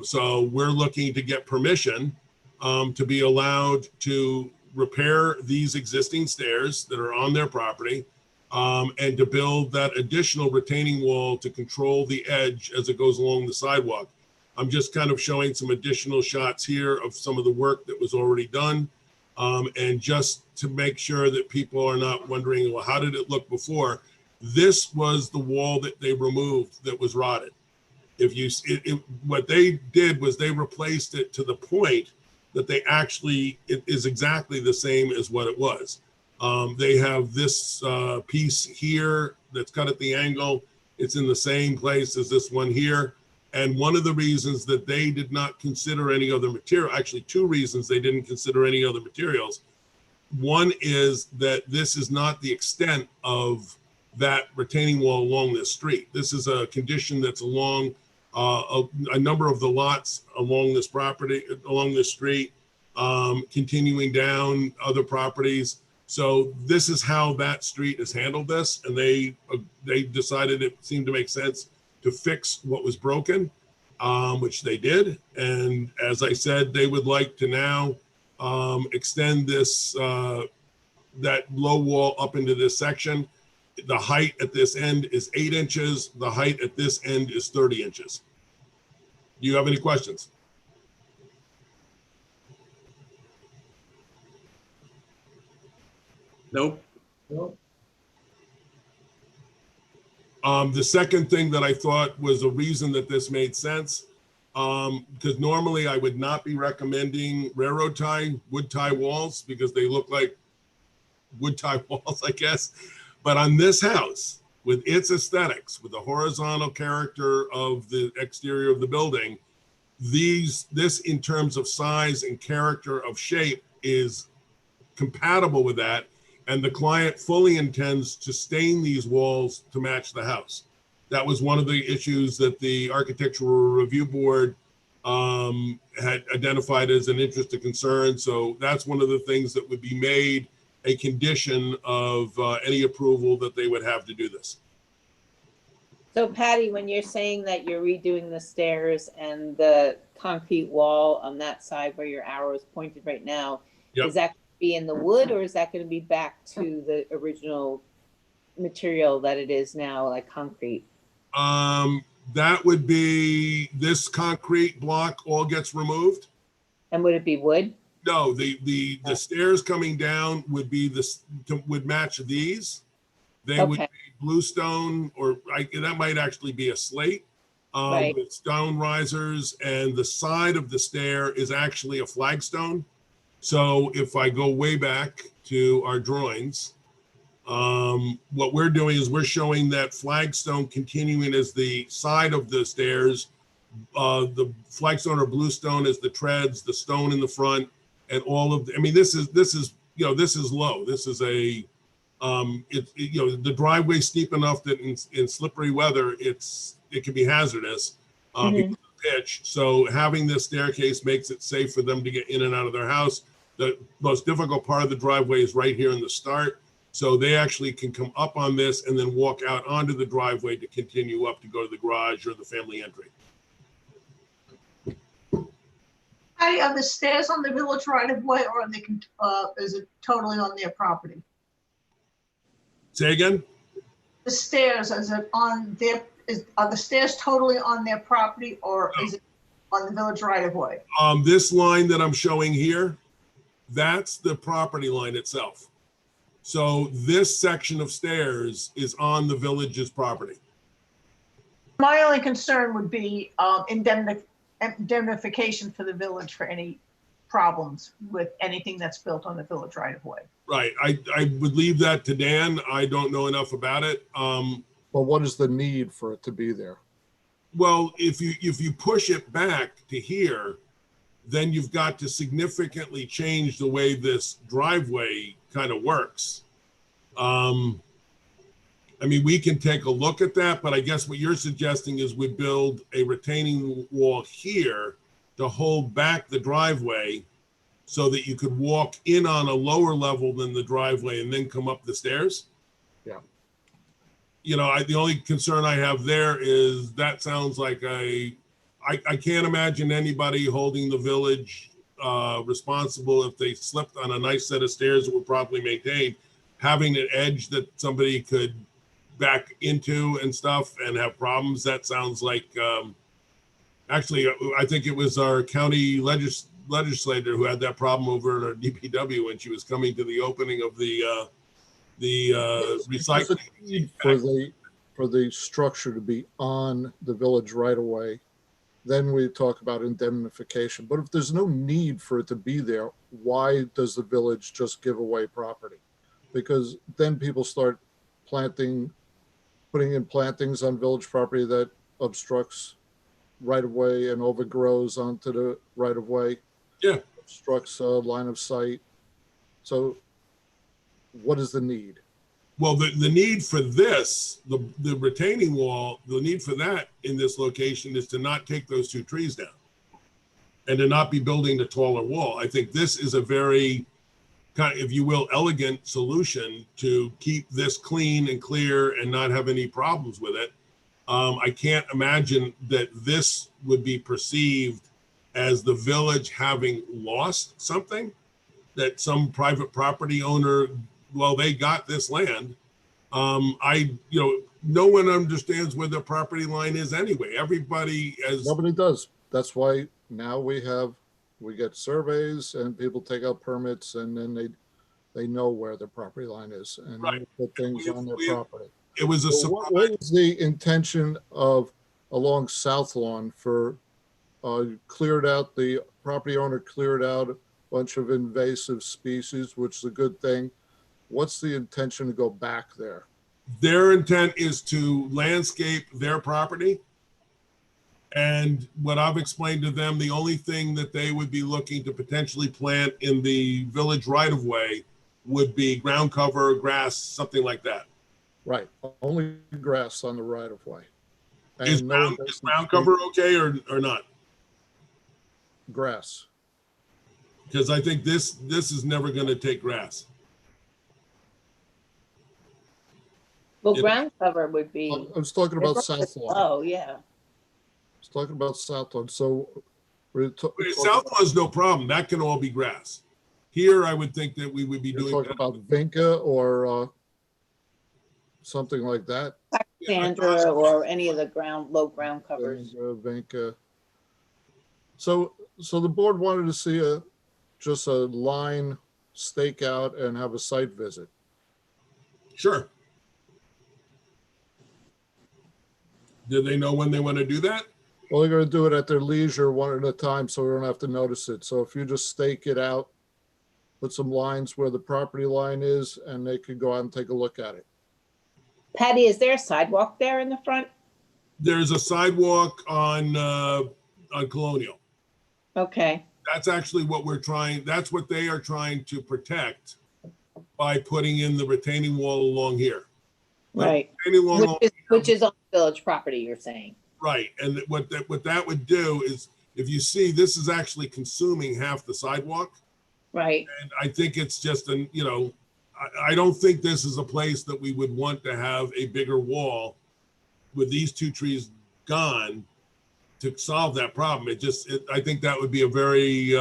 So we're looking to get permission to be allowed to repair these existing stairs that are on their property and to build that additional retaining wall to control the edge as it goes along the sidewalk. I'm just kind of showing some additional shots here of some of the work that was already done. And just to make sure that people are not wondering, well, how did it look before? This was the wall that they removed that was rotted. If you, what they did was they replaced it to the point that they actually, it is exactly the same as what it was. They have this piece here that's cut at the angle. It's in the same place as this one here. And one of the reasons that they did not consider any other material, actually two reasons they didn't consider any other materials. One is that this is not the extent of that retaining wall along this street. This is a condition that's along a number of the lots along this property, along this street, continuing down other properties. So this is how that street has handled this, and they decided it seemed to make sense to fix what was broken, which they did. And as I said, they would like to now extend this that low wall up into this section. The height at this end is 8 inches. The height at this end is 30 inches. Do you have any questions? Nope. The second thing that I thought was a reason that this made sense, because normally I would not be recommending railroad tie, wood tie walls, because they look like wood tie walls, I guess. But on this house, with its aesthetics, with the horizontal character of the exterior of the building, this in terms of size and character of shape is compatible with that. And the client fully intends to stain these walls to match the house. That was one of the issues that the Architectural Review Board had identified as an interest of concern. So that's one of the things that would be made a condition of any approval that they would have to do this. So Patty, when you're saying that you're redoing the stairs and the concrete wall on that side where your arrow is pointed right now, Yep. is that going to be in the wood, or is that going to be back to the original material that it is now, like concrete? That would be, this concrete block all gets removed. And would it be wood? No, the stairs coming down would be this, would match these. They would Okay. be bluestone, or that might actually be a slate Right. with stone risers, and the side of the stair is actually a flagstone. So if I go way back to our drawings, what we're doing is we're showing that flagstone continuing as the side of the stairs. The flagstone or bluestone is the treads, the stone in the front, and all of the, I mean, this is this is low. This is a the driveway steep enough that in slippery weather it can be hazardous because of pitch. So having this staircase makes it safe for them to get in and out of their house. The most difficult part of the driveway is right here in the start. So they actually can come up on this and then walk out onto the driveway to continue up to go to the garage or the family entry. Patty, are the stairs on the village right of way, or are they, is it totally on their property? Say again? The stairs, is it on their, are the stairs totally on their property, or is it on the village right of way? This line that I'm showing here, that's the property line itself. So this section of stairs is on the village's property. My only concern would be indemnification for the village for any problems with anything that's built on the village right of way. Right. I would leave that to Dan. I don't know enough about it. But what is the need for it to be there? Well, if you push it back to here, then you've got to significantly change the way this driveway kind of works. I mean, we can take a look at that, but I guess what you're suggesting is we build a retaining wall here to hold back the driveway so that you could walk in on a lower level than the driveway and then come up the stairs. Yeah. You know, the only concern I have there is that sounds like I can't imagine anybody holding the village responsible if they slipped on a nice set of stairs that were properly maintained, having an edge that somebody could back into and stuff and have problems. That sounds like, actually, I think it was our county legislator who had that problem over at our DPW when she was coming to the opening of the recycling. For the structure to be on the village right away, then we talk about indemnification. But if there's no need for it to be there, why does the village just give away property? Because then people start putting in plantings on village property that obstructs right of way and overgrows onto the right of way. Yeah. Obstructs line of sight. So what is the need? Well, the need for this, the retaining wall, the need for that in this location is to not take those two trees down and to not be building the taller wall. I think this is a very, kind of, if you will, elegant solution to keep this clean and clear and not have any problems with it. I can't imagine that this would be perceived as the village having lost something, that some private property owner, well, they got this land. No one understands where the property line is anyway. Everybody as Nobody does. That's why now we get surveys and people take out permits, and then they know where their property line is and Right. put things on their property. It was a So what was the intention of along South Lawn for the property owner cleared out a bunch of invasive species, which is a good thing. What's the intention to go back there? Their intent is to landscape their property. And what I've explained to them, the only thing that they would be looking to potentially plant in the village right of way would be ground cover, grass, something like that. Right, only grass on the right of way. Is ground cover okay or not? Grass. Because I think this is never going to take grass. Well, ground cover would be. I was talking about South Lawn. Oh, yeah. I was talking about South Lawn. So South Lawn's no problem. That can all be grass. Here, I would think that we would be doing. Talking about Vinca or something like that. Sandra or any of the low ground covers. Vinca. So the board wanted to see just a line stakeout and have a site visit. Sure. Do they know when they want to do that? Well, they're going to do it at their leisure, one at a time, so we don't have to notice it. So if you just stake it out, put some lines where the property line is, and they could go out and take a look at it. Patty, is there a sidewalk there in the front? There's a sidewalk on Colonial. Okay. That's actually what we're trying. That's what they are trying to protect by putting in the retaining wall along here. Right. Retaining wall Which is on village property, you're saying. Right, and what that would do is, if you see, this is actually consuming half the sidewalk. Right. And I think it's just I don't think this is a place that we would want to have a bigger wall with these two trees gone to solve that problem. I think that would be a very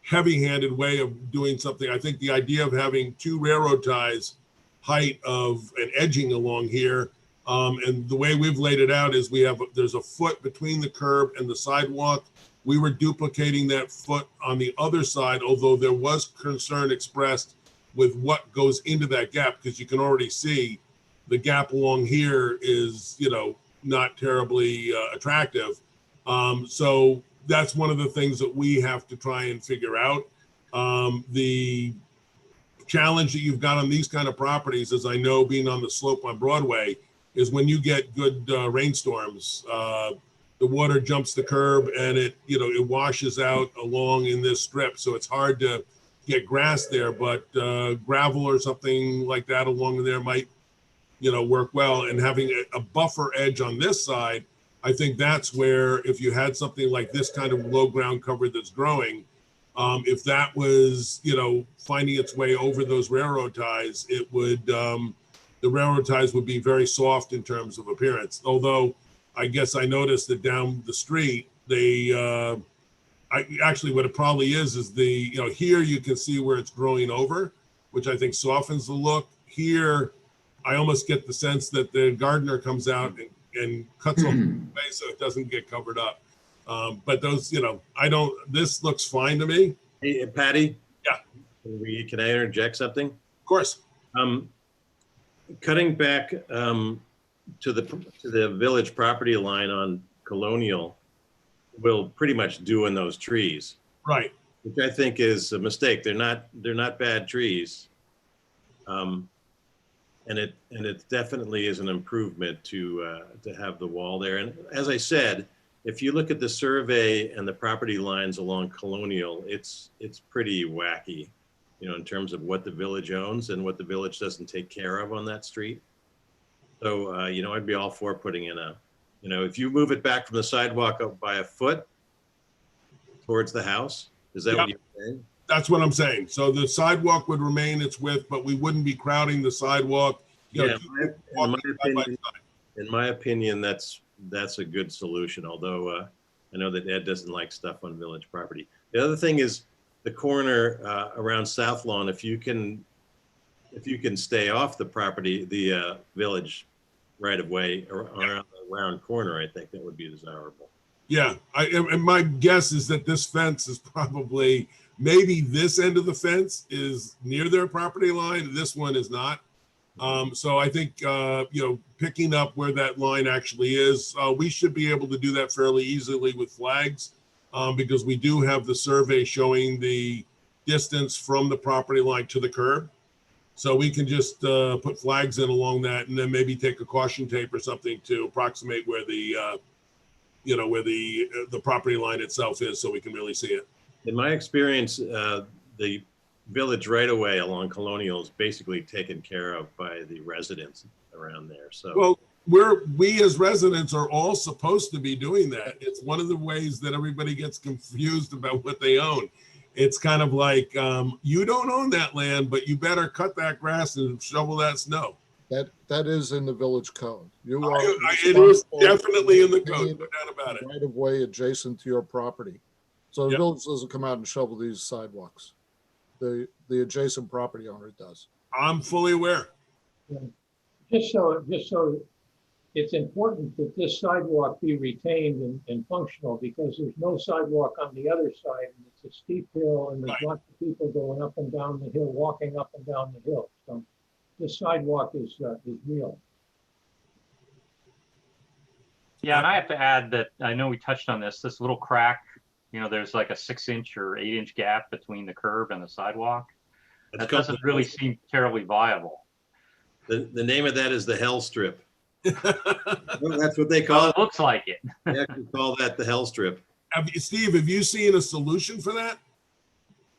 heavy-handed way of doing something. I think the idea of having two railroad ties height of an edging along here, and the way we've laid it out is there's a foot between the curb and the sidewalk. We were duplicating that foot on the other side, although there was concern expressed with what goes into that gap, because you can already see the gap along here is, not terribly attractive. So that's one of the things that we have to try and figure out. The challenge that you've got on these kind of properties, as I know being on the slope on Broadway, is when you get good rainstorms, the water jumps the curb and it washes out along in this strip. So it's hard to get grass there, but gravel or something like that along there might, work well. And having a buffer edge on this side, I think that's where, if you had something like this kind of low ground cover that's growing, if that was, finding its way over those railroad ties, it would, the railroad ties would be very soft in terms of appearance. Although I guess I noticed that down the street, actually what it probably is here you can see where it's growing over, which I think softens the look. Here, I almost get the sense that the gardener comes out and cuts off the face so it doesn't get covered up. But those, this looks fine to me. Hey, Patty? Yeah. Can I interject something? Of course. Cutting back to the village property line on Colonial will pretty much do in those trees. Right. Which I think is a mistake. They're not bad trees. And it definitely is an improvement to have the wall there. And as I said, if you look at the survey and the property lines along Colonial, it's pretty wacky, you know, in terms of what the village owns and what the village doesn't take care of on that street. So, you know, I'd be all for putting in a, you know, if you move it back from the sidewalk up by a foot towards the house, is that what you're saying? That's what I'm saying. So the sidewalk would remain its width, but we wouldn't be crowding the sidewalk. You know, in my opinion, that's a good solution. Although I know that Ed doesn't like stuff on village property. The other thing is the corner around South Lawn. If you can stay off the property, the village right of way around the round corner, I think that would be desirable. Yeah, and my guess is that this fence is probably, maybe this end of the fence is near their property line. This one is not. So I think, you know, picking up where that line actually is, we should be able to do that fairly easily with flags, because we do have the survey showing the distance from the property line to the curb. So we can just put flags in along that, and then maybe take a caution tape or something to approximate where the, you know, where the property line itself is, so we can really see it. In my experience, the village right away along Colonial is basically taken care of by the residents around there. So, well, we as residents are all supposed to be doing that. It's one of the ways that everybody gets confused about what they own. It's kind of like, you don't own that land, but you better cut that grass and shovel that snow. That is in the village code. You are it is definitely in the code, no doubt about it. Right of way adjacent to your property. So the village doesn't come out and shovel these sidewalks. The adjacent property owner does. I'm fully aware. Just so it's important that this sidewalk be retained and functional, because there's no sidewalk on the other side, and it's a steep hill, and there's lots of people going up and down the hill, walking up and down the hill. So this sidewalk is real. Yeah, and I have to add that I know we touched on this little crack, you know, there's like a 6-inch or 8-inch gap between the curb and the sidewalk. That doesn't really seem terribly viable. The name of that is the hell strip. That's what they call it. Looks like it. They actually call that the hell strip. Steve, have you seen a solution for that?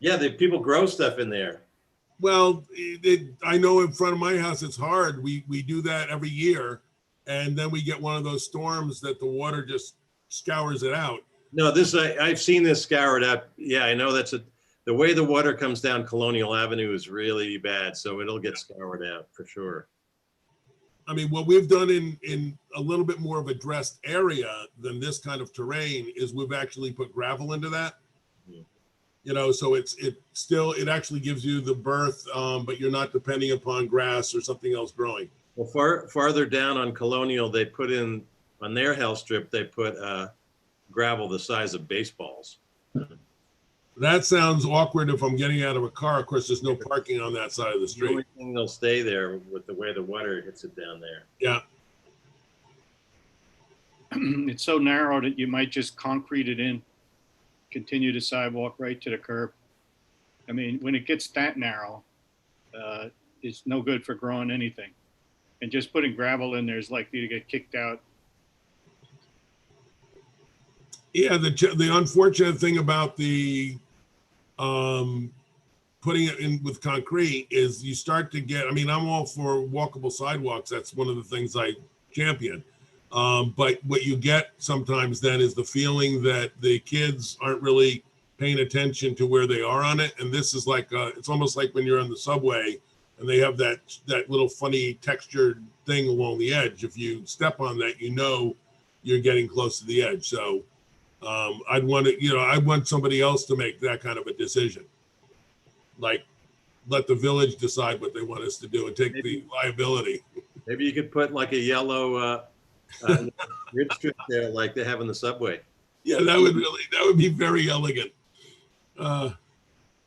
Yeah, people grow stuff in there. Well, I know in front of my house it's hard. We do that every year, and then we get one of those storms that the water just scours it out. No, I've seen this scoured out. Yeah, I know the way the water comes down Colonial Avenue is really bad, so it'll get scoured out for sure. I mean, what we've done in a little bit more of a dressed area than this kind of terrain is we've actually put gravel into that. Yeah. You know, so it actually gives you the berth, but you're not depending upon grass or something else growing. Well, farther down on Colonial, they put in, on their hell strip, they put gravel the size of baseballs. That sounds awkward if I'm getting out of a car. Of course, there's no parking on that side of the The street. only thing they'll stay there with the way the water hits it down there. Yeah. It's so narrow that you might just concrete it in, continue the sidewalk right to the curb. I mean, when it gets that narrow, it's no good for growing anything. And just putting gravel in there is likely to get kicked out. Yeah, the unfortunate thing about the putting it in with concrete is you start to get, I mean, I'm all for walkable sidewalks. That's one of the things I champion. But what you get sometimes then is the feeling that the kids aren't really paying attention to where they are on it. And this is like, it's almost like when you're on the subway and they have that little funny textured thing along the edge. If you step on that, you know you're getting close to the edge. So I'd want somebody else to make that kind of a decision. Like, let the village decide what they want us to do and take the liability. Maybe you could put like a yellow grid strip there like they have in the subway. Yeah, that would be very elegant.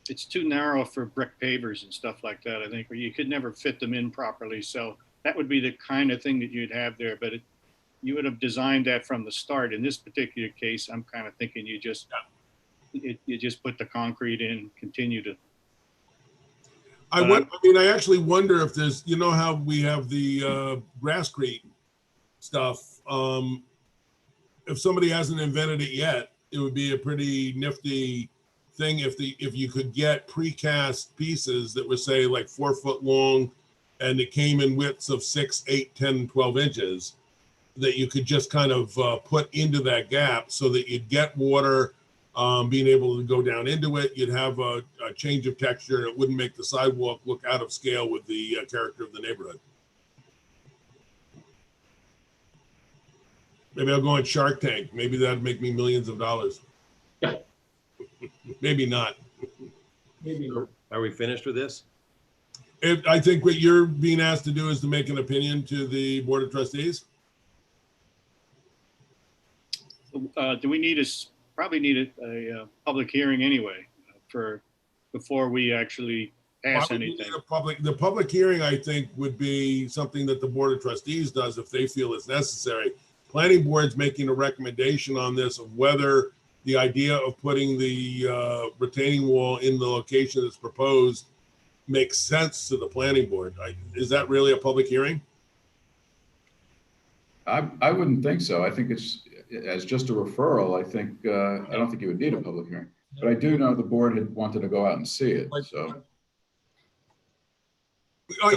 It's too narrow for brick pavers and stuff like that, I think, or you could never fit them in properly. So that would be the kind of thing that you'd have there, but you would have designed that from the start. In this particular case, I'm kind of thinking you just put the concrete in, continue to. I actually wonder if there's, you know how we have the grasscrete stuff. if somebody hasn't invented it yet, it would be a pretty nifty thing if you could get precast pieces that were, say, like 4 foot long, and it came in widths of 6, 8, 10, 12 inches, that you could just kind of put into that gap so that you'd get water being able to go down into it. You'd have a change of texture, and it wouldn't make the sidewalk look out of scale with the character of the neighborhood. Maybe I'll go on Shark Tank. Maybe that'd make me millions of dollars. Maybe not. Maybe. Are we finished with this? I think what you're being asked to do is to make an opinion to the Board of Trustees. Do we need probably need a public hearing anyway before we actually pass Probably need anything? the public hearing, I think, would be something that the Board of Trustees does if they feel it's necessary. Planning Board's making a recommendation on this of whether the idea of putting the retaining wall in the location that's proposed makes sense to the Planning Board. Is that really a public hearing? I wouldn't think so. I think it's, as just a referral, I think, I don't think you would need a public hearing. But I do know the board had wanted to go out and see it, so.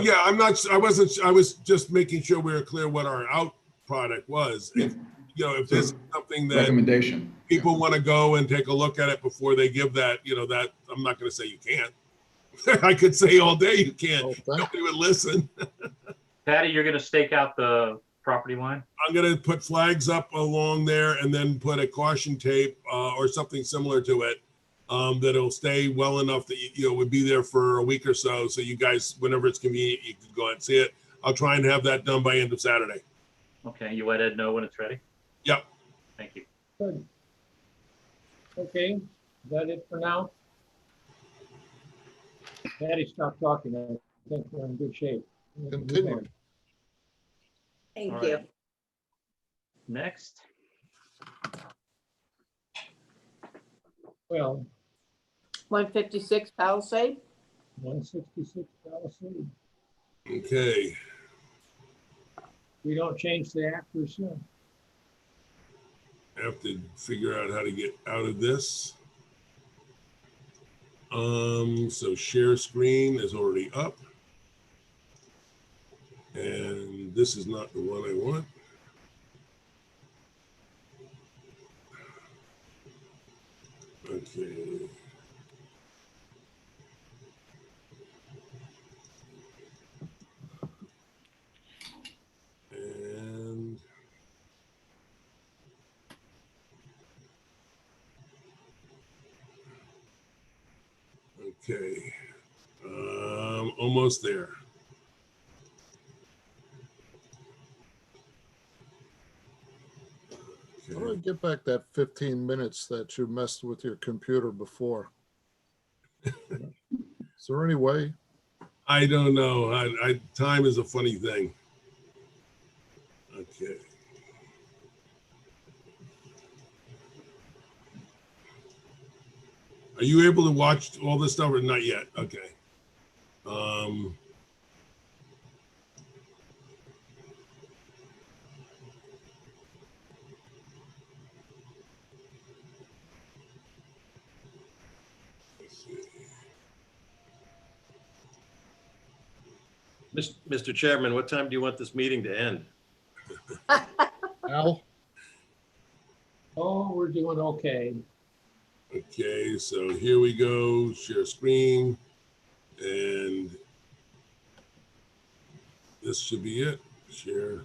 Yeah, I was just making sure we were clear what our out product was. If, if this is something that recommendation, people want to go and take a look at it before they give that, that, I'm not going to say you can't. I could say all day you can't. Nobody would listen. Patty, you're going to stake out the property line? I'm going to put flags up along there and then put a caution tape or something similar to it that'll stay well enough that would be there for a week or so. So you guys, whenever it's convenient, you can go out and see it. I'll try and have that done by end of Saturday. Okay, you let Ed know when it's ready? Yep. Thank you. Good. Okay, is that it for now? Patty, stop talking. I think we're in good shape. Continue. Thank All you. right. Next. Well, 156 Palisade. 166 Palisade. Okay. We don't change the actors soon. I have to figure out how to get out of this. So share screen is already up. And this is not the one I want. Okay. And okay. Almost there. How do I get back that 15 minutes that you messed with your computer before? Is there any way? I don't know. Time is a funny thing. Okay. Are you able to watch all this stuff or not yet? Okay. Mr. Chairman, what time do you want this meeting to end? Al? Oh, we're doing okay. Okay, so here we go, share screen, and this should be it, share.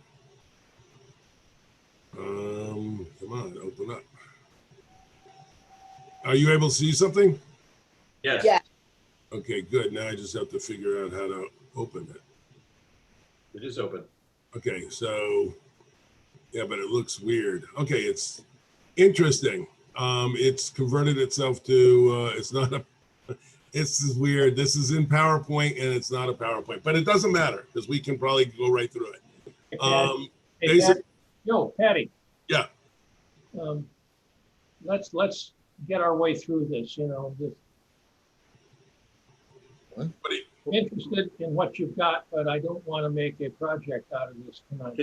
Come on, open up. Are you able to see something? Yes. Yeah. Okay, good, now I just have to figure out how to open it. It is open. Okay, so, yeah, but it looks weird. Okay, it's interesting. It's converted itself to, it's not a, it's weird. This is in PowerPoint and it's not a PowerPoint, but it doesn't matter because we can probably go right through it. Hey, Patty. Yo, Patty. Yeah. Let's get our way through this, What? Interested in what you've got, but I don't want to make a project out of this tonight.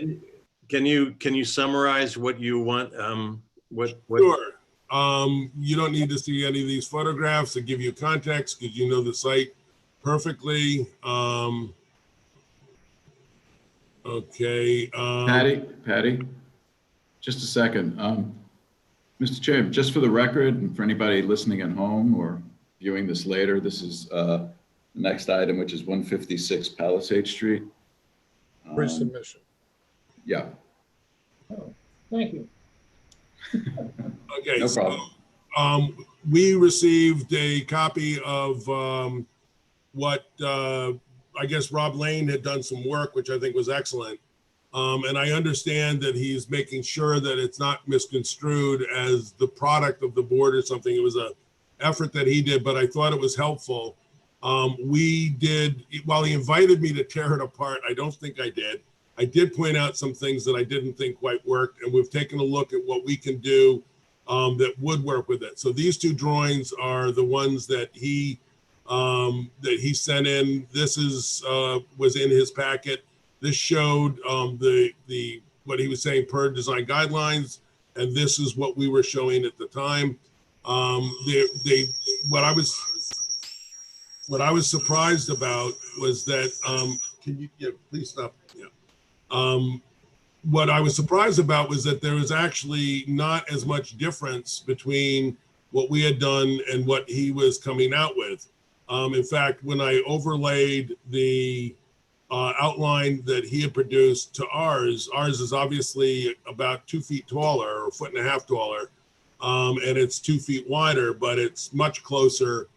Can you summarize what you want? What? Sure. You don't need to see any of these photographs to give you context because you know the site perfectly. Okay. Patty, just a second. Mr. Chair, just for the record and for anybody listening at home or viewing this later, this is the next item, which is 156 Palisade Street. Resubmission. Yeah. Oh, thank you. Okay. No so, problem. we received a copy of what I guess Rob Lane had done some work, which I think was excellent. And I understand that he's making sure that it's not misconstrued as the product of the board or something. It was a effort that he did, but I thought it was helpful. We did, while he invited me to tear it apart, I don't think I did. I did point out some things that I didn't think quite worked, and we've taken a look at what we can do that would work with it. So these two drawings are the ones that he sent in. This is was in his packet. This showed the what he was saying per design guidelines, and this is what we were showing at the time. What I was surprised about was that can you please stop? Yeah. What I was surprised about was that there was actually not as much difference between what we had done and what he was coming out with. In fact, when I overlaid the outline that he had produced to ours is obviously about 2 feet taller, or 1.5 feet taller, and it's 2 feet wider, but it's much closer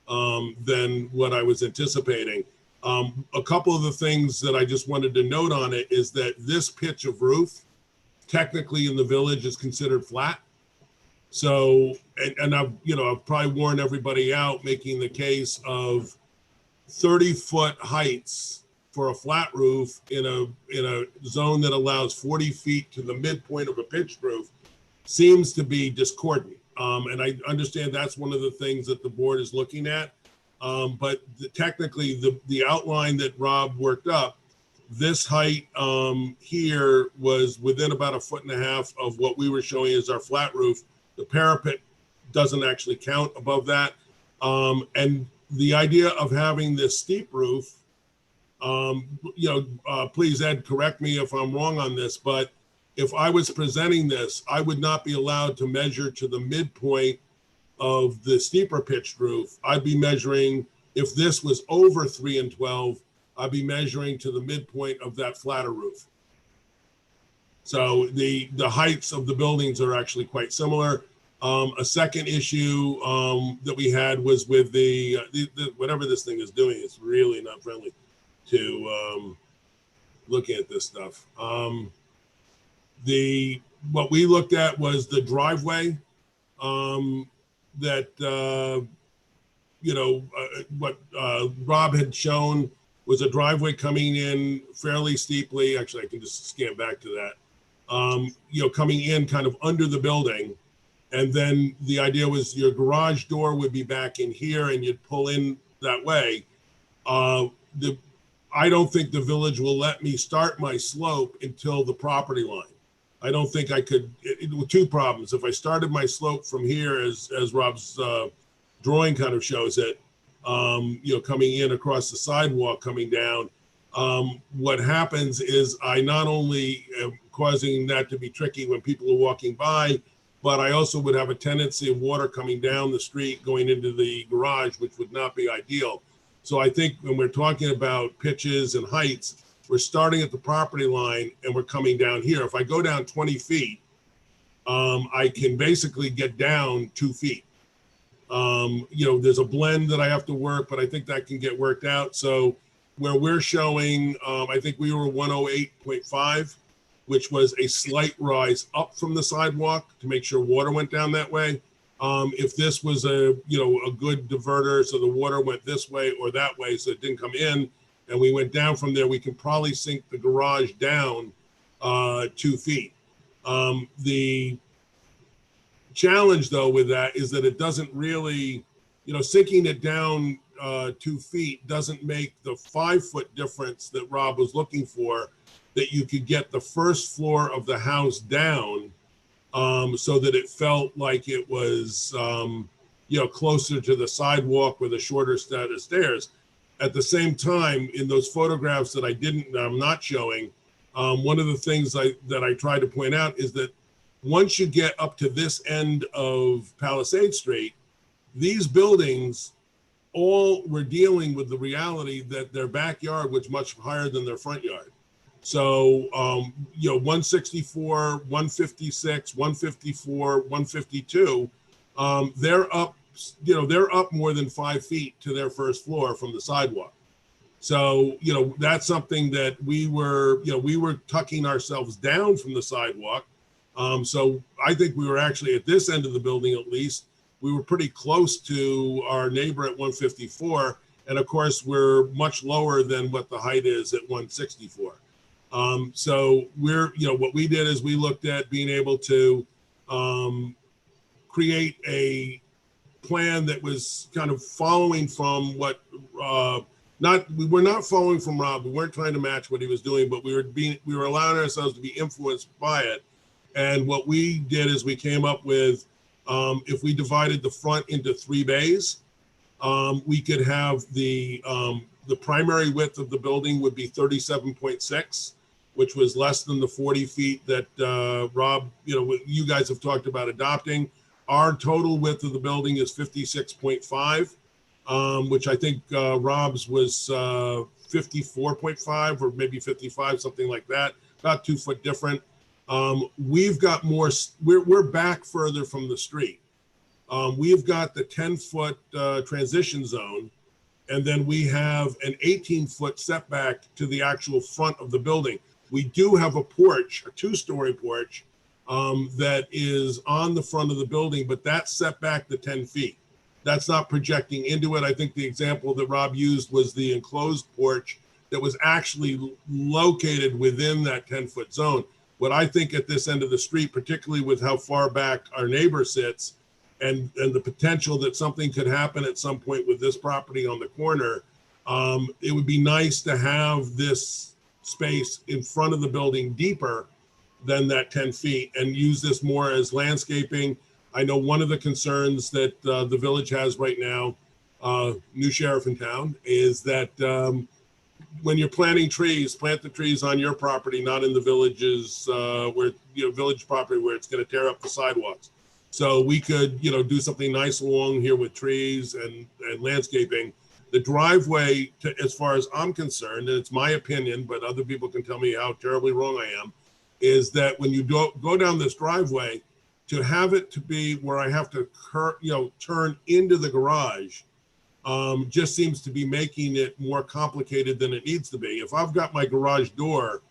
than what I was anticipating. A couple of the things that I just wanted to note on it is that this pitch of roof, technically in the village, is considered flat. So, and I've probably worn everybody out making the case of 30-foot heights for a flat roof in a zone that allows 40 feet to the midpoint of a pitched roof seems to be discordant. And I understand that's one of the things that the board is looking at. But technically, the outline that Rob worked up, this height here was within about 1.5 feet of what we were showing as our flat roof. The parapet doesn't actually count above that. And the idea of having this steep roof, please, Ed, correct me if I'm wrong on this, but if I was presenting this, I would not be allowed to measure to the midpoint of the steeper pitched roof. I'd be measuring, if this was over 3 12, I'd be measuring to the midpoint of that flatter roof. So the heights of the buildings are actually quite similar. A second issue that we had was with the whatever this thing is doing, it's really not friendly to looking at this stuff. What we looked at was the driveway that what Rob had shown was a driveway coming in fairly steeply. Actually, I can just scan back to that. Coming in kind of under the building. And then the idea was your garage door would be back in here and you'd pull in that way. I don't think the village will let me start my slope until the property line. I don't think I could, with two problems. If I started my slope from here, as Rob's drawing kind of shows it, coming in across the sidewalk, coming down, what happens is I not only am causing that to be tricky when people are walking by, but I also would have a tendency of water coming down the street, going into the garage, which would not be ideal. So I think when we're talking about pitches and heights, we're starting at the property line and we're coming down here. If I go down 20 feet, I can basically get down 2 feet. There's a blend that I have to work, but I think that can get worked out. So where we're showing, I think we were 108.5, which was a slight rise up from the sidewalk to make sure water went down that way. If this was a good diverter, so the water went this way or that way, so it didn't come in, and we went down from there, we can probably sink the garage down 2 feet. The challenge, though, with that is that it doesn't really, sinking it down 2 feet doesn't make the 5 foot difference that Rob was looking for. that you could get the first floor of the house down so that it felt like it was, closer to the sidewalk with a shorter set of stairs. At the same time, in those photographs that I'm not showing, one of the things that I try to point out is that once you get up to this end of Palisade Street, these buildings all were dealing with the reality that their backyard was much higher than their front yard. So, 164, 156, 154, 152, they're up more than 5 feet to their first floor from the sidewalk. So, that's something that we were tucking ourselves down from the sidewalk. So I think we were actually at this end of the building, at least, we were pretty close to our neighbor at 154. And of course, we're much lower than what the height is at 164. So what we did is we looked at being able to create a plan that was kind of following from what, we were not following from Rob. We weren't trying to match what he was doing, but we were allowing ourselves to be influenced by it. And what we did is we came up with, if we divided the front into 3 bays, we could have the primary width of the building would be 37.6, which was less than the 40 feet that Rob, you guys have talked about adopting. Our total width of the building is 56.5, which I think Rob's was 54.5 or maybe 55, something like that, about 2 foot different. We've got more, we're back further from the street. We've got the 10-foot transition zone, and then we have an 18-foot setback to the actual front of the building. We do have a porch, a 2-story porch, that is on the front of the building, but that's set back to 10 feet. That's not projecting into it. I think the example that Rob used was the enclosed porch that was actually located within that 10-foot zone. What I think at this end of the street, particularly with how far back our neighbor sits and the potential that something could happen at some point with this property on the corner, it would be nice to have this space in front of the building deeper than that 10 feet and use this more as landscaping. I know one of the concerns that the village has right now, new sheriff in town, is that when you're planting trees, plant the trees on your property, not in the villages village property where it's going to tear up the sidewalks. So we could, do something nice along here with trees and landscaping. The driveway, as far as I'm concerned, and it's my opinion, but other people can tell me how terribly wrong I am, is that when you go down this driveway, to have it to be where I have to turn into the garage just seems to be making it more complicated than it needs to be. If I've got my garage door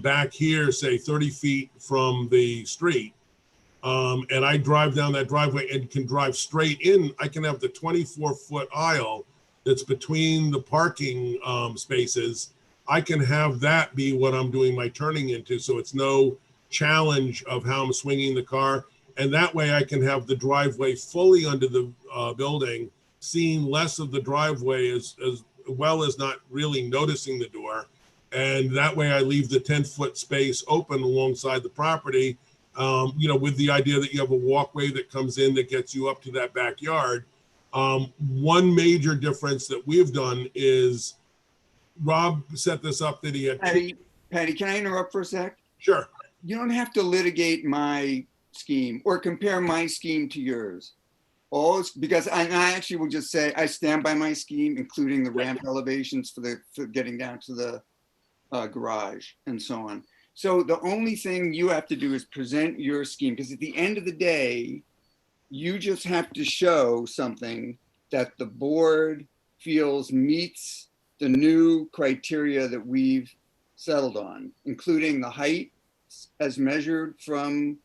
back here, say 30 feet from the street, and I drive down that driveway and can drive straight in, I can have the 24-foot aisle that's between the parking spaces. I can have that be what I'm doing my turning into, so it's no challenge of how I'm swinging the car. And that way I can have the driveway fully under the building, seeing less of the driveway as well as not really noticing the door. And that way I leave the 10-foot space open alongside the property, with the idea that you have a walkway that comes in that gets you up to that backyard. One major difference that we've done is Rob set this up that he had. Patty, can I interrupt for a sec? Sure. You don't have to litigate my scheme or compare my scheme to yours. Because I actually will just say I stand by my scheme, including the ramp elevations for getting down to the garage and so on. So the only thing you have to do is present your scheme, because at the end of the day, you just have to show something that the board feels meets the new criteria that we've settled on, including the height as measured from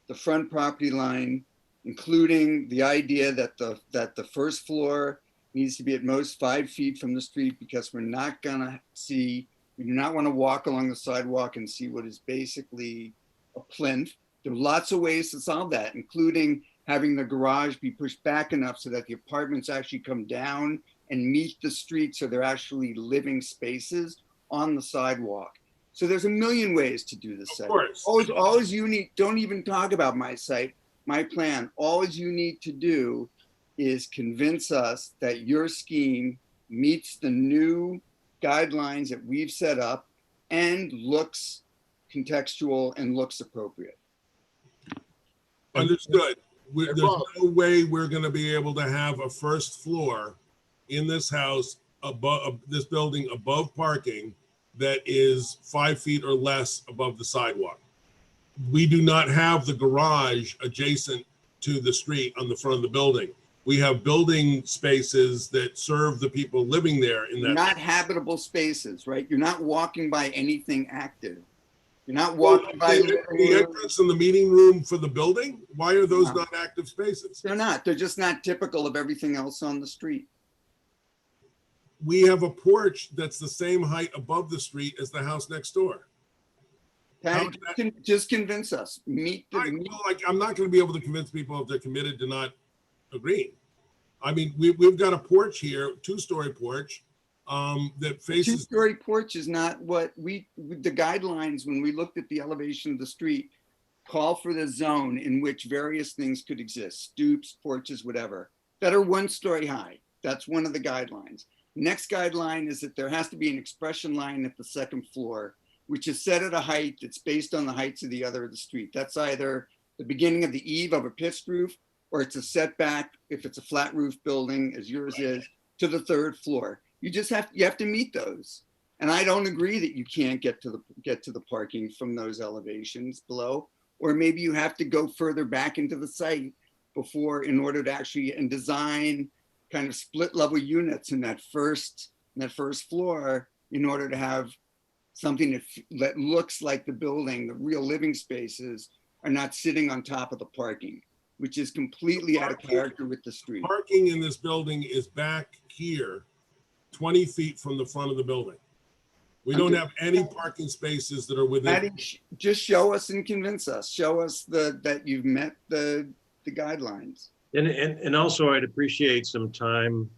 the front property line, including the idea that the first floor needs to be at most 5 feet from the street, because we do not want to walk along the sidewalk and see what is basically a plinth. There are lots of ways to solve that, including having the garage be pushed back enough so that the apartments actually come down and meet the street, so they're actually living spaces on the sidewalk. So there's a million ways to do the site. course. Always you need, don't even talk about my site, my plan. All you need to do is convince us that your scheme meets the new guidelines that we've set up and looks contextual and looks appropriate. Understood. There's Bob. no way we're gonna be able to have a first floor in this house above, this building above parking that is 5 feet or less above the sidewalk. We do not have the garage adjacent to the street on the front of the building. We have building spaces that serve the people living there in that. Not habitable spaces, right? You're not walking by anything active. You're not walking by. The entrance and the meeting room for the building, why are those No. not active spaces? They're not. They're just not typical of everything else on the street. We have a porch that's the same height above the street as the house next door. Patty, just convince us. I'm not going to be able to convince people if they're committed to not agreeing. I mean, we've got a porch here, two-story porch, that faces. Two-story porch is not what the guidelines, when we looked at the elevation of the street, call for the zone in which various things could exist, stoops, porches, whatever, that are 1 story high. That's one of the guidelines. Next guideline is that there has to be an expression line at the 2nd floor, which is set at a height that's based on the heights of the other of the street. That's either the beginning of the eave of a pitched roof, or it's a setback, if it's a flat roof building, as yours is, to the 3rd floor. You have to meet those. And I don't agree that you can't get to the parking from those elevations below, or maybe you have to go further back into the site before, in order to actually, and design kind of split level units in that first floor in order to have something that looks like the building, the real living spaces are not sitting on top of the parking, which is completely out of character with the street. Parking in this building is back here, 20 feet from the front of the building. We don't have any parking spaces that are within. Patty, just show us and convince us. Show us that you've met the guidelines. And also I'd appreciate some time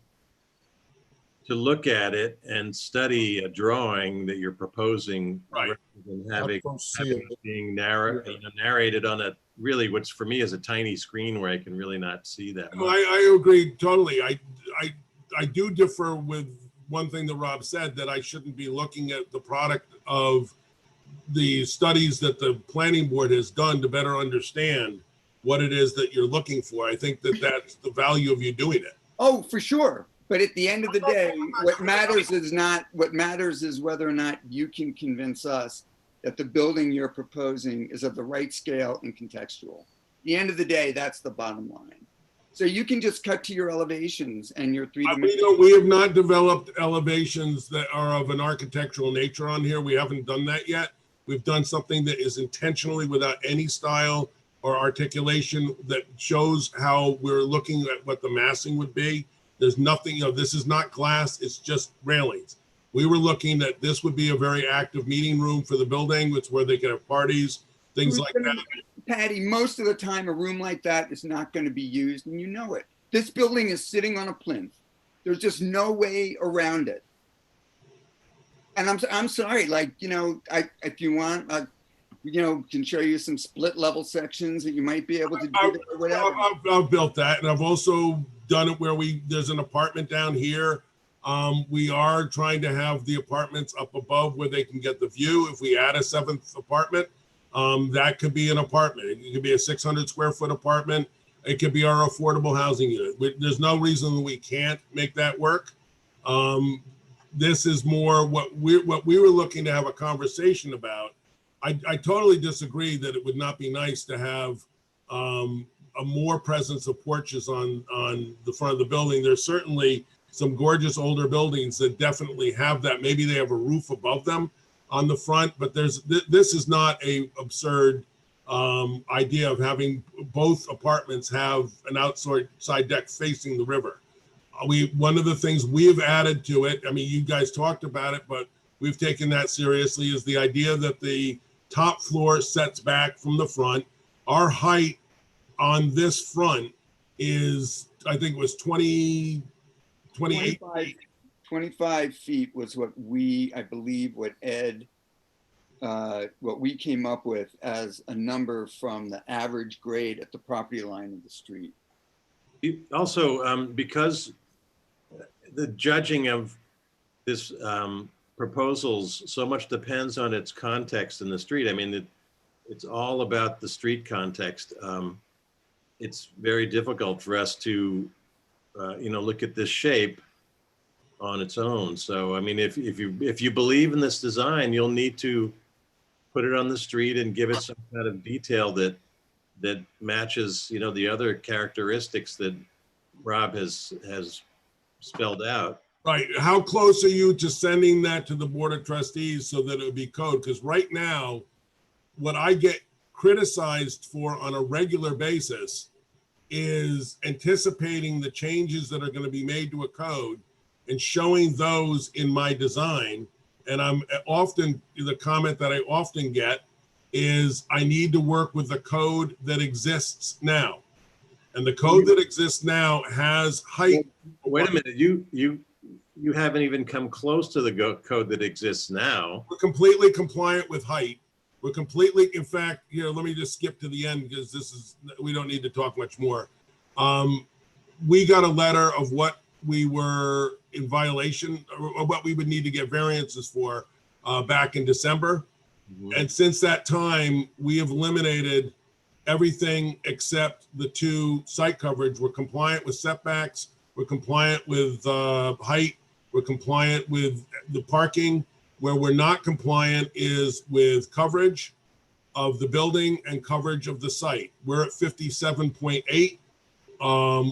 to look at it and study a drawing that you're proposing. Right. Rather than having see it being narrated on a, really what's for me is a tiny screen where I can really not see that much. I agree totally. I do differ with one thing that Rob said, that I shouldn't be looking at the product of the studies that the planning board has done to better understand what it is that you're looking for. I think that that's the value of you doing it. Oh, for sure. But at the end of the day, what matters is whether or not you can convince us that the building you're proposing is of the right scale and contextual. At the end of the day, that's the bottom line. So you can just cut to your elevations and your 3D. We have not developed elevations that are of an architectural nature on here. We haven't done that yet. We've done something that is intentionally without any style or articulation that shows how we're looking at what the massing would be. There's nothing, this is not glass, it's just railings. We were looking that this would be a very active meeting room for the building. It's where they can have parties, things like that. Patty, most of the time, a room like that is not going to be used, and you know it. This building is sitting on a plinth. There's just no way around it. And I'm sorry, if you want, can show you some split level sections that you might be able to do that or whatever. I've built that, and I've also done it where there's an apartment down here. We are trying to have the apartments up above where they can get the view. If we add a 7th apartment, that could be an apartment. It could be a 600 square foot apartment. It could be our affordable housing unit. There's no reason that we can't make that work. This is more what we were looking to have a conversation about. I totally disagree that it would not be nice to have a more presence of porches on the front of the building. There's certainly some gorgeous older buildings that definitely have that. Maybe they have a roof above them on the front, but this is not a absurd idea of having both apartments have an outside deck facing the river. One of the things we have added to it, I mean, you guys talked about it, but we've taken that seriously, is the idea that the top floor sets back from the front. Our height on this front is, I think it was 28 25 feet was what I believe what Ed what we came up with as a number from the average grade at the property line of the street. Also, because the judging of this proposals so much depends on its context in the street. I mean, it's all about the street context. It's very difficult for us to, look at this shape on its own. So, I mean, if you believe in this design, you'll need to put it on the street and give it some kind of detail that matches, the other characteristics that Rob has spelled out. Right. How close are you to sending that to the Board of Trustees so that it would be code? Because right now, what I get criticized for on a regular basis is anticipating the changes that are going to be made to a code and showing those in my design. And the comment that I often get is I need to work with the code that exists now. And the code that exists now has height. Wait a minute, you haven't even come close to the code that exists now. We're completely compliant with height. We're completely, in fact, let me just skip to the end because we don't need to talk much more. We got a letter of what we were in violation or what we would need to get variances for back in December. And since that time, we have eliminated everything except the 2 site coverage. We're compliant with setbacks. We're compliant with height. We're compliant with the parking. Where we're not compliant is with coverage of the building and coverage of the site. We're at 57.8,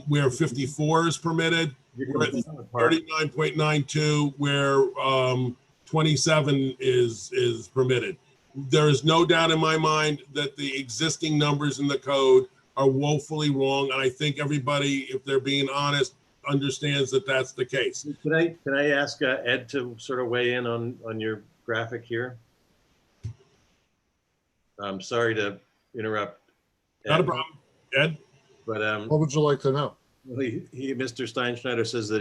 where 54 is permitted. We're at 39.92, where 27 is permitted. There is no doubt in my mind that the existing numbers in the code are woefully wrong. And I think everybody, if they're being honest, understands that that's the case. Can I ask Ed to sort of weigh in on your graphic here? I'm sorry to interrupt. Not a problem, Ed. But what would you like to know? Well, Mr. Steinschneider says that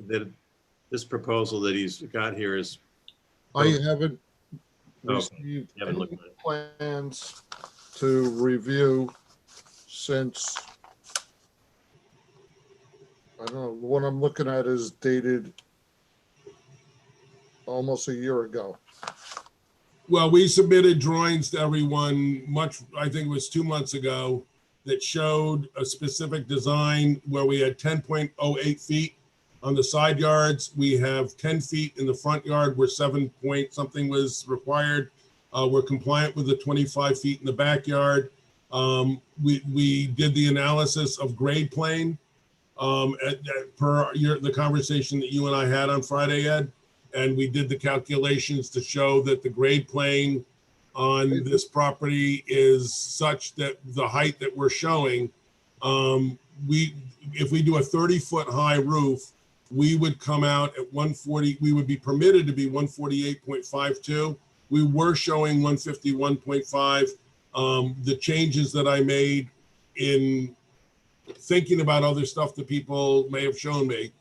that this proposal that he's got here is. I haven't Okay. received You haven't looked any at it. plans to review since, I don't know, the one I'm looking at is dated almost a year ago. Well, we submitted drawings to everyone I think it was 2 months ago, that showed a specific design where we had 10.08 feet on the side yards. We have 10 feet in the front yard where 7 point something was required. We're compliant with the 25 feet in the backyard. We did the analysis of grade plane per the conversation that you and I had on Friday, Ed. And we did the calculations to show that the grade plane on this property is such that the height that we're showing, if we do a 30-foot high roof, we would come out at 140, we would be permitted to be 148.52. We were showing 151.5. The changes that I made in thinking about other stuff that people may have shown me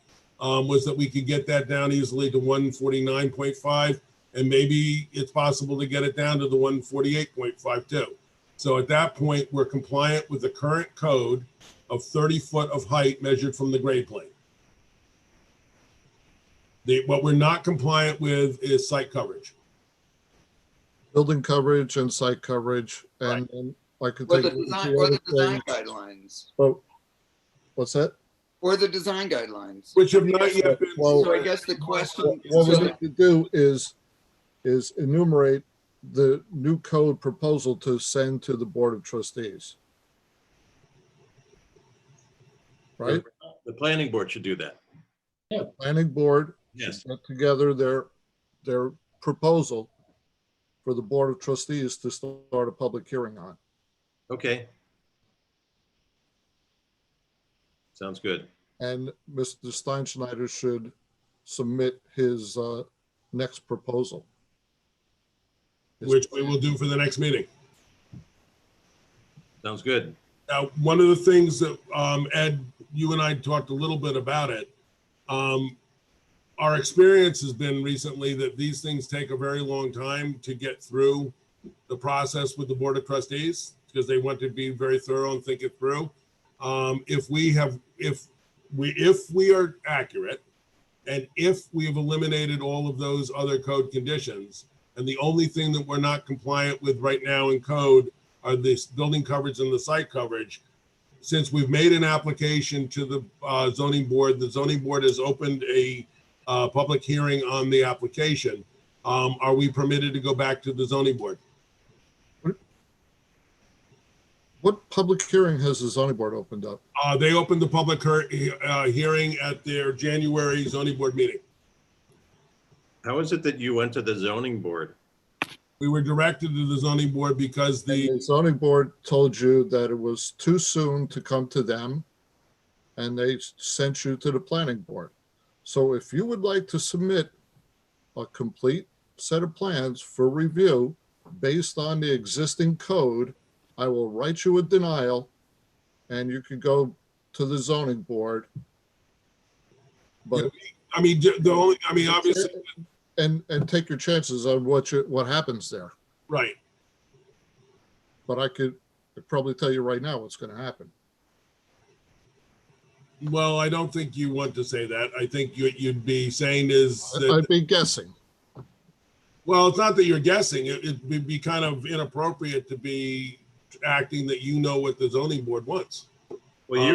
was that we could get that down easily to 149.5. And maybe it's possible to get it down to the 148.52. So at that point, we're compliant with the current code of 30 foot of height measured from the grade plane. What we're not compliant with is site coverage. Building coverage and site coverage, and I could Or take. the design guidelines. Oh, what's that? Or the design guidelines. Which have not yet been. So I guess the question. What we so- need to do is enumerate the new code proposal to send to the Board of Trustees. Right? The planning board should do that. Yeah. Planning board. Yes. Put together their proposal for the Board of Trustees to start a public hearing on. Okay. Sounds good. And Mr. Steinschneider should submit his next proposal. Which we will do for the next meeting. Sounds good. Now, one of the things that, Ed, you and I talked a little bit about it. our experience has been recently that these things take a very long time to get through the process with the Board of Trustees because they want to be very thorough and think it through. If we are accurate, and if we have eliminated all of those other code conditions, and the only thing that we're not compliant with right now in code are this building coverage and the site coverage, since we've made an application to the zoning board has opened a public hearing on the application. Are we permitted to go back to the zoning board? What public hearing has the zoning board opened up? They opened the public hearing at their January zoning board meeting. How is it that you went to the zoning board? We were directed to the zoning board because The zoning board told you that it was too soon to come to them, and they sent you to the planning board. So if you would like to submit a complete set of plans for review based on the existing code, I will write you a denial, and you can go to the zoning board. But obviously, and take your chances on what happens there. Right. But I could probably tell you right now what's going to happen. Well, I don't think you want to say that. I think you'd be saying is that, I'd be guessing. well, it's not that you're guessing. It would be kind of inappropriate to be acting that you know what the zoning board wants. Well,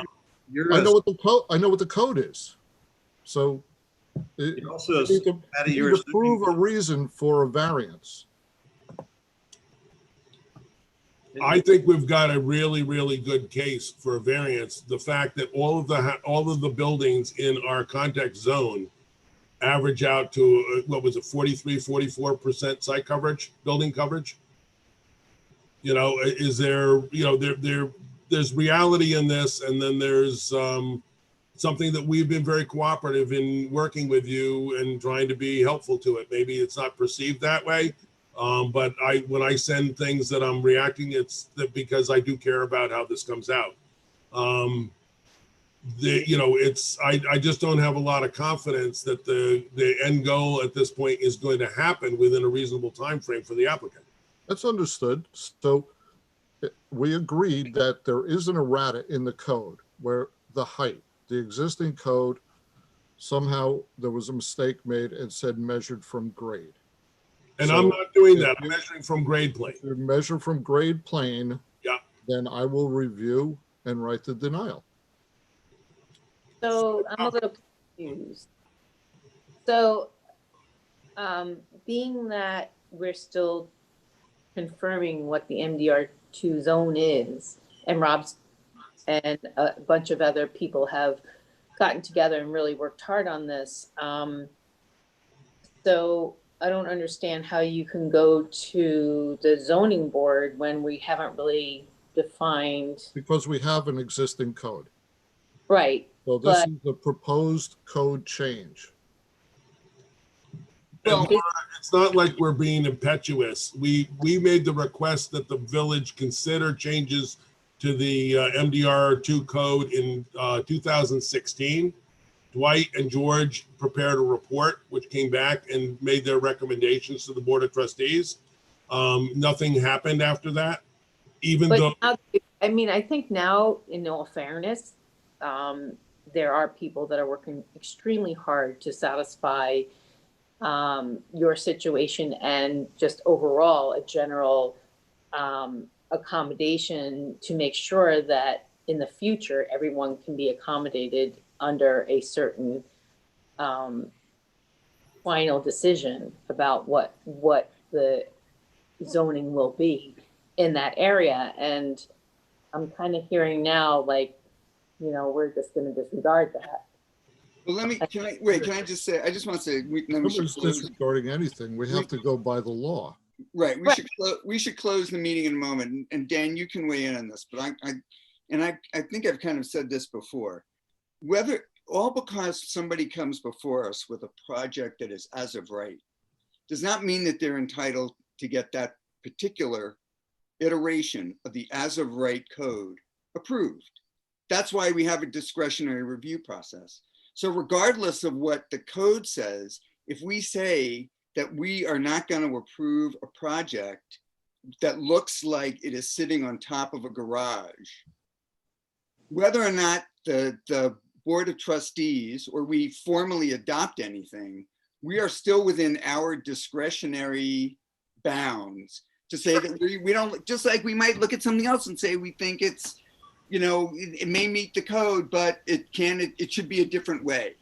I know what the code. I know what the code is. So you also need to prove a reason for a variance. I think we've got a really, really good case for a variance. The fact that all of the buildings in our context zone average out to what was it, 44% site coverage, building coverage. You know, is there, you know, there's reality in this, and then there's something that we've been very cooperative in working with you and trying to be helpful to it. Maybe it's not perceived that way, but when I send things that I'm reacting, it's because I do care about how this comes out. I just don't have a lot of confidence that the end goal at this point is going to happen within a reasonable time frame for the applicant. That's understood. So we agreed that there is an errata in the code where the height, the existing code, somehow there was a mistake made and said measured from grade. And I'm not doing that. I'm measuring from grade plane. If you measure from grade plane, yeah, then I will review and write the denial. So I'm a little confused. So being that we're still confirming what the MDR2 zone is, and Rob's and a bunch of other people have gotten together and really worked hard on this. So I don't understand how you can go to the zoning board when we haven't really defined. Because we have an existing code. Right. So this is the proposed code change. And it's not like we're being impetuous. We made the request that the village consider changes to the MDR2 code in 2016. Dwight and George prepared a report which came back and made their recommendations to the Board of Trustees. Nothing happened after that, even though. Now, I mean, I think now, in all fairness, there are people that are working extremely hard to satisfy your situation and just overall a general accommodation to make sure that in the future everyone can be accommodated under a certain final decision about what the zoning will be in that area. And I'm kind of hearing now, like, you know, we're just going to disregard that. Well, can I just say, I just want to say, Nobody's disregarding anything. We have to go by the law. Right. We should close the meeting in a moment. And Dan, you can weigh in on this, but I think I've kind of said this before. Whether all because somebody comes before us with a project that is as of right does not mean that they're entitled to get that particular iteration of the as of right code approved. That's why we have a discretionary review process. So regardless of what the code says, if we say that we are not going to approve a project that looks like it is sitting on top of a garage, whether or not the Board of Trustees or we formally adopt anything, we are still within our discretionary bounds to say that we don't, just like we might look at something else and say we think it's, you know, it may meet the code, but it should be a different way.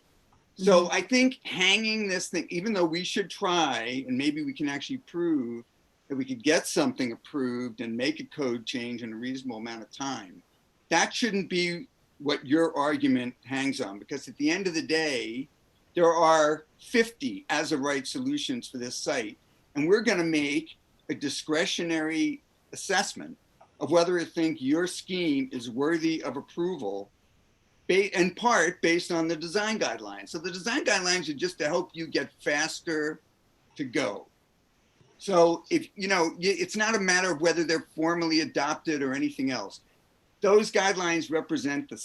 So I think hanging this thing, even though we should try, and maybe we can actually prove that we could get something approved and make a code change in a reasonable amount of time, that shouldn't be what your argument hangs on, because at the end of the day, there are 50 as of right solutions for this site, and we're going to make a discretionary assessment of whether I think your scheme is worthy of approval, in part based on the design guidelines. So the design guidelines are just to help you get faster to go. So if, you know, it's not a matter of whether they're formally adopted or anything else. Those guidelines represent the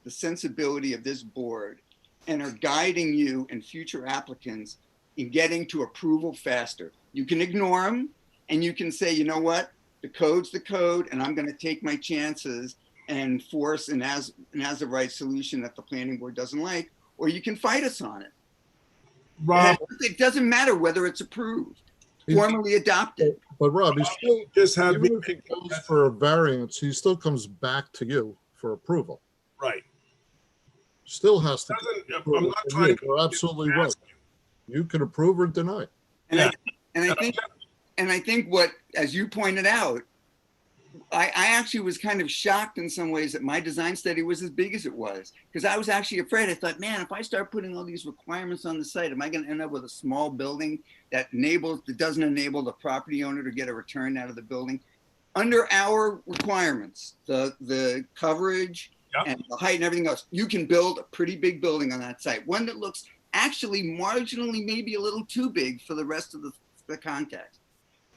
sensibility of this board and are guiding you and future applicants in getting to approval faster. You can ignore them and you can say, you know what, the code's the code and I'm going to take my chances and force an as of right solution that the planning board doesn't like, or you can fight us on it. Rob, it doesn't matter whether it's approved, formally adopted. But Rob, he still, just had even if he goes for a variance, he still comes back to you for approval. Right. Still has to. I'm not trying to. You're absolutely right. You can approve or deny. And I think what, as you pointed out, I actually was kind of shocked in some ways that my design study was as big as it was, because I was actually afraid. I thought, man, if I start putting all these requirements on the site, am I going to end up with a small building that doesn't enable the property owner to get a return out of the building? Under our requirements, the coverage and the height and everything else, you can build a pretty big building on that site. One that looks actually marginally maybe a little too big for the rest of the context.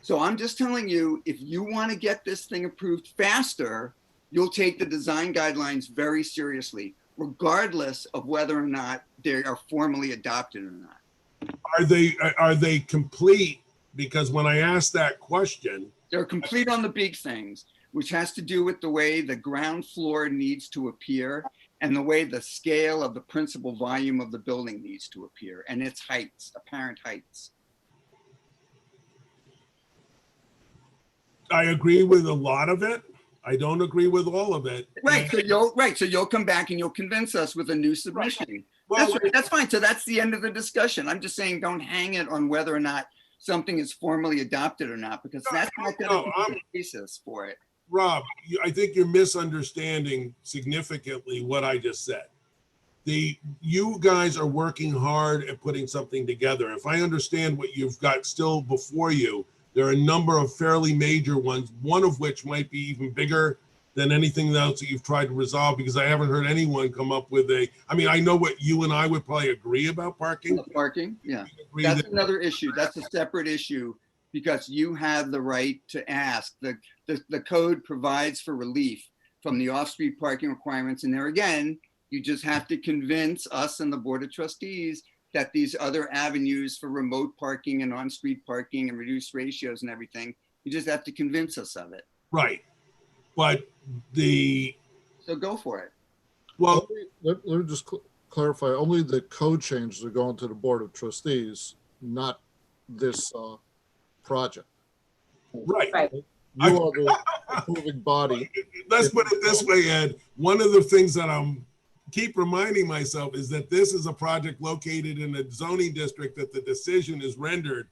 So I'm just telling you, if you want to get this thing approved faster, you'll take the design guidelines very seriously, regardless of whether or not they are formally adopted or not. Are they complete? Because when I asked that question, they're complete on the big things, which has to do with the way the ground floor needs to appear and the way the scale of the principal volume of the building needs to appear and its heights, apparent heights. I agree with a lot of it. I don't agree with all of it. Right. So you'll come back and you'll convince us with a new submission. Right. Well, that's right. That's fine. So that's the end of the discussion. I'm just saying, don't hang it on whether or not something is formally adopted or not, because that's not going to be the basis for it. Rob, I think you're misunderstanding significantly what I just said. You guys are working hard at putting something together. If I understand what you've got still before you, there are a number of fairly major ones, one of which might be even bigger than anything else that you've tried to resolve, because I haven't heard anyone come up with I know what you and I would probably agree about parking. Parking, yeah. That's another issue. That's a separate issue, because you have the right to ask. The code provides for relief from the off-street parking requirements. And there again, you just have to convince us and the Board of Trustees that these other avenues for remote parking and on-street parking and reduced ratios and everything, you just have to convince us of it. Right. But So go for it. Well, let me just clarify, only the code changes are going to the Board of Trustees, not this project. Right. You are the approving body. Let's put it this way, Ed. One of the things that keep reminding myself is that this is a project located in a zoning district that the decision is rendered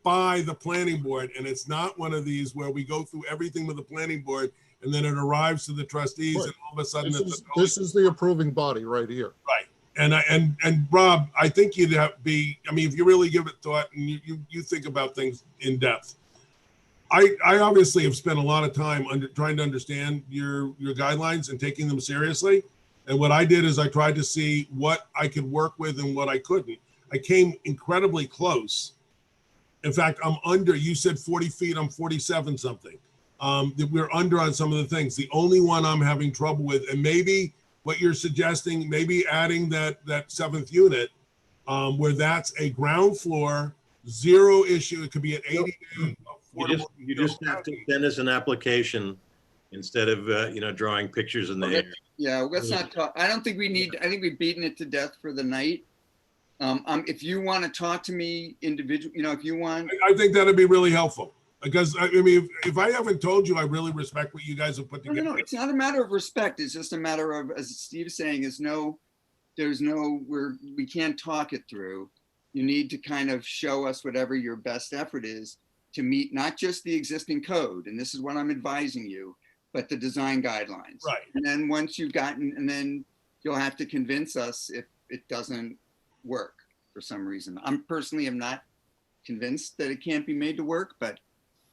by the planning board. And it's not one of these where we go through everything with the planning board and then it arrives to the trustees and all of a sudden this is the approving body right here. Right. And Rob, I think you'd have if you really give it thought and you think about things in depth, I obviously have spent a lot of time trying to understand your guidelines and taking them seriously. And what I did is I tried to see what I could work with and what I couldn't. I came incredibly close. In fact, I'm under, you said 40 feet, I'm 47 something. We're under on some of the things. The only one I'm having trouble with, and maybe what you're suggesting, maybe adding that seventh unit, where that's a ground floor, zero issue. It could be an 80. You just have to send us an application instead of, drawing pictures in the air. Yeah, let's not talk. I don't think we need, I think we've beaten it to death for the night. If you want to talk to me individually, if you want. I think that'd be really helpful, because I mean, if I haven't told you, I really respect what you guys have put together. No, it's not a matter of respect. It's just a matter of, as Steve's saying, we can't talk it through. You need to kind of show us whatever your best effort is to meet not just the existing code, and this is what I'm advising you, but the design guidelines. Right. And then once you've gotten, and then you'll have to convince us if it doesn't work for some reason. I'm personally am not convinced that it can't be made to work, but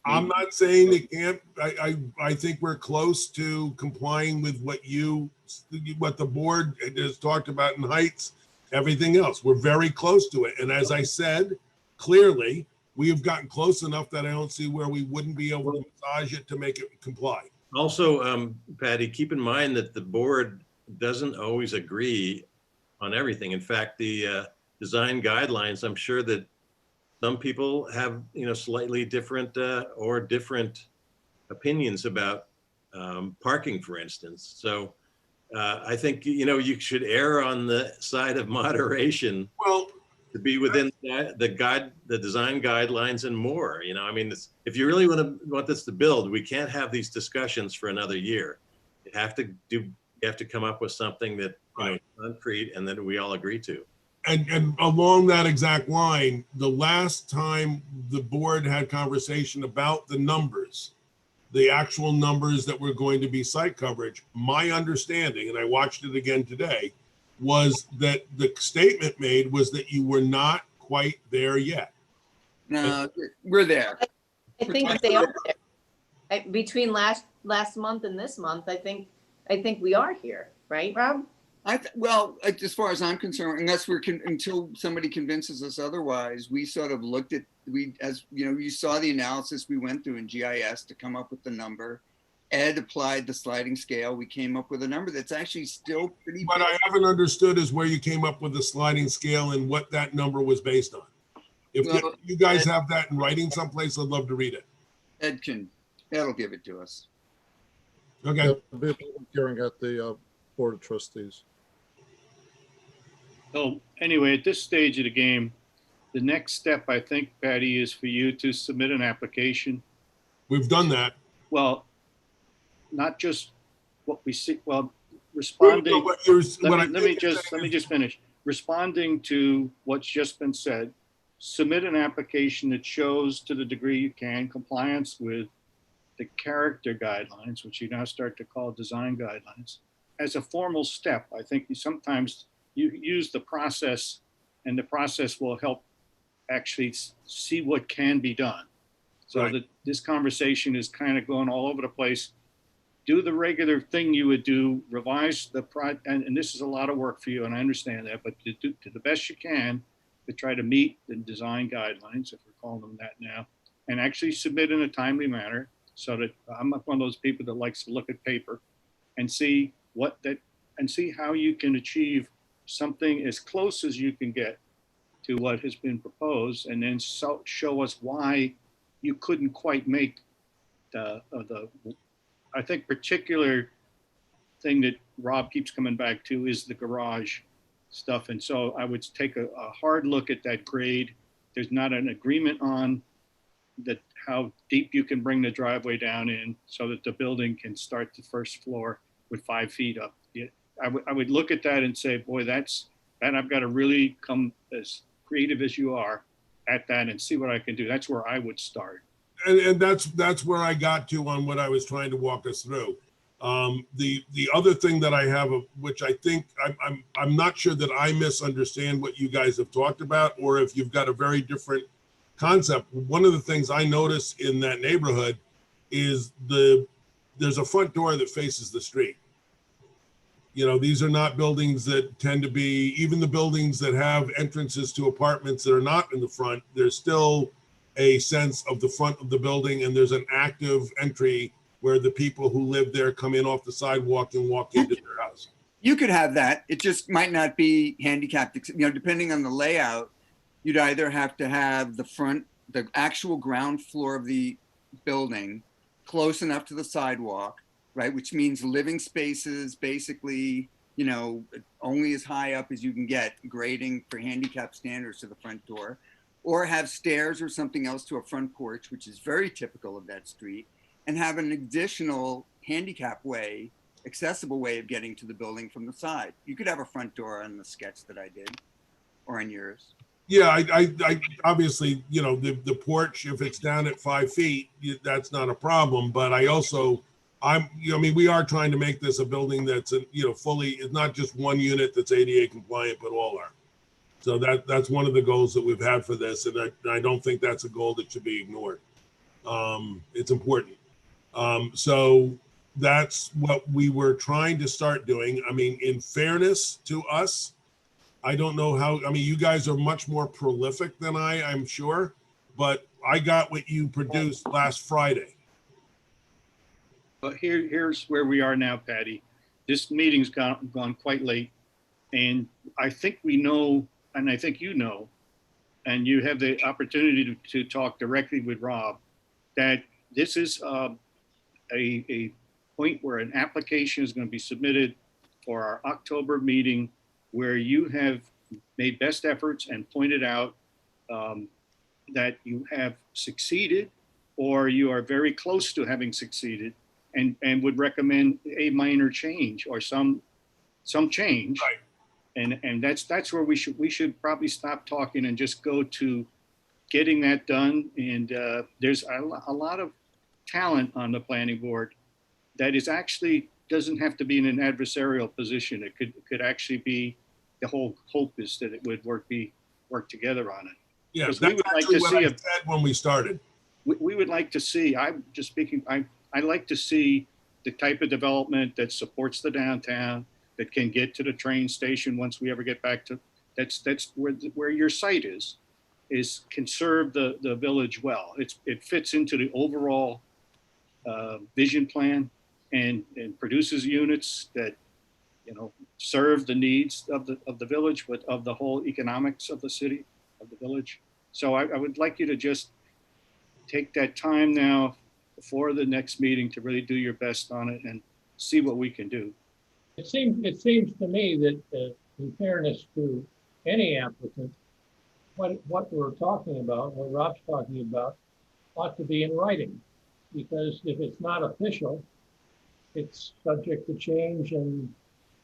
I'm not saying it can't. I think we're close to complying with what the board has talked about in heights, everything else. We're very close to it. And as I said, clearly, we have gotten close enough that I don't see where we wouldn't be able to massage it to make it comply. Also, Patty, keep in mind that the board doesn't always agree on everything. In fact, the design guidelines, I'm sure that some people have, slightly different or different opinions about parking, for instance. So I think, you should err on the side of moderation. Well, to be within the design guidelines and more. I mean, if you really want this to build, we can't have these discussions for another year. You have to come up with something that concrete and that we all agree to. And along that exact line, the last time the board had conversation about the numbers, the actual numbers that were going to be site coverage, my understanding, and I watched it again today, was that the statement made was that you were not quite there yet. No, we're there. I think they are there. Between last month and this month, I think we are here, right, Rob? Well, as far as I'm concerned, unless until somebody convinces us otherwise, we sort of looked at, you saw the analysis we went through in GIS to come up with the number. Ed applied the sliding scale. We came up with a number that's actually still pretty What big. I haven't understood is where you came up with the sliding scale and what that number was based on. If you guys have that in writing someplace, I'd love to read it. Ed'll give it to us. Okay. There'll be a public hearing at the Board of Trustees. So anyway, at this stage of the game, the next step, I think, Patty, is for you to submit an application. We've done that. Well, not just what we see, well, responding. Let me just finish. Responding to what's just been said, submit an application that shows, to the degree you can, compliance with the character guidelines, which you now start to call design guidelines. As a formal step, I think sometimes you use the process, and the process will help actually see what can be done. So that this conversation is kind of going all over the place. Do the regular thing you would do, revise the project, and this is a lot of work for you, and I understand that, but to the best you can to try to meet the design guidelines, if we're calling them that now, and actually submit in a timely manner, so that I'm not one of those people that likes to look at paper and see see how you can achieve something as close as you can get to what has been proposed, and then show us why you couldn't quite make the I think particular thing that Rob keeps coming back to is the garage stuff. And so I would take a hard look at that grade. There's not an agreement on that, how deep you can bring the driveway down in so that the building can start the first floor with 5 feet up. I would look at that and say, boy, that I've got to really come as creative as you are at that and see what I can do. That's where I would start. And that's where I got to on what I was trying to walk us through. The other thing that I have, which I think I'm not sure that I misunderstand what you guys have talked about, or if you've got a very different concept. One of the things I notice in that neighborhood is there's a front door that faces the street. These are not buildings that tend to be, even the buildings that have entrances to apartments that are not in the front, there's still a sense of the front of the building, and there's an active entry where the people who live there come in off the sidewalk and walk into their house. You could have that. It just might not be handicapped, depending on the layout. You'd either have to have the actual ground floor of the building close enough to the sidewalk, right? Which means living spaces, basically, only as high up as you can get, grading for handicap standards to the front door, or have stairs or something else to a front porch, which is very typical of that street, and have an additional handicap way, accessible way of getting to the building from the side. You could have a front door on the sketch that I did, or on yours. Yeah, I obviously, the porch, if it's down at 5 feet, that's not a problem. But we are trying to make this a building that's, fully, it's not just one unit that's ADA compliant, but all are. So that's one of the goals that we've had for this. And I don't think that's a goal that should be ignored. It's important. So that's what we were trying to start doing. I mean, in fairness to us, I don't know how, you guys are much more prolific than I'm sure, but I got what you produced last Friday. But here's where we are now, Patty. This meeting's gone quite late, and I think we know, and I think and you have the opportunity to talk directly with Rob, that this is a point where an application is going to be submitted for our October meeting, where you have made best efforts and pointed out that you have succeeded, or you are very close to having succeeded, and would recommend a minor change or some change. Right. And that's where we should probably stop talking and just go to getting that done. And there's a lot of talent on the planning board that is actually doesn't have to be in an adversarial position. It could actually be, the whole hope is that it would work together on it. Yeah, that's we would like to what see I said when we started. We would like to see, I'm just speaking, I like to see the type of development that supports the downtown, that can get to the train station once we ever get back to, that's where your site is can serve the village well. It fits into the overall vision plan and produces units that, serve the needs of the village, but of the whole economics of the city, of the village. So I would like you to just take that time now before the next meeting to really do your best on it and see what we can do. It seems to me that in fairness to any applicant, what we're talking about, what Rob's talking about, ought to be in writing. Because if it's not official, it's subject to change and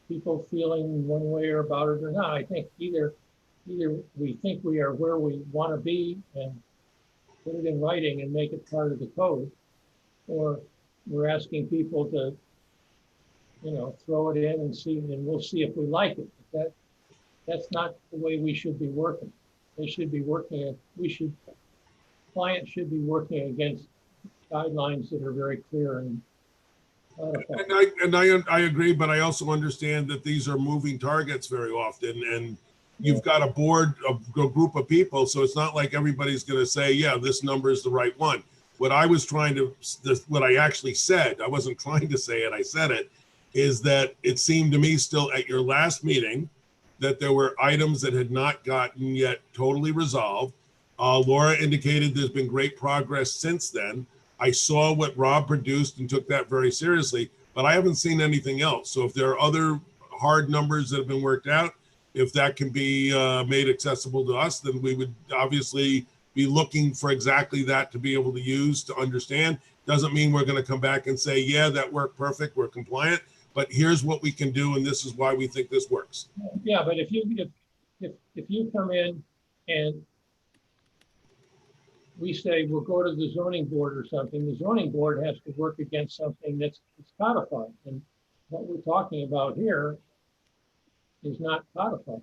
people feeling one way or about it or not. I think either we think we are where we want to be and put it in writing and make it part of the code, or we're asking people to, throw it in and see, and we'll see if we like it. That's not the way we should be working. They should be working, clients should be working against guidelines that are very clear and I agree, but I also understand that these are moving targets very often, and you've got a board, a group of people, so it's not like everybody's going to say, yeah, this number is the right one. What I actually said, I wasn't trying to say it, I said it, is that it seemed to me still at your last meeting that there were items that had not gotten yet totally resolved. Laura indicated there's been great progress since then. I saw what Rob produced and took that very seriously, but I haven't seen anything else. So if there are other hard numbers that have been worked out, if that can be made accessible to us, then we would obviously be looking for exactly that to be able to use to understand. Doesn't mean we're going to come back and say, yeah, that worked perfect, we're compliant, but here's what we can do, and this is why we think this works. Yeah, but if you come in and we say we'll go to the zoning board or something, the zoning board has to work against something that's codified. And what we're talking about here is not codified.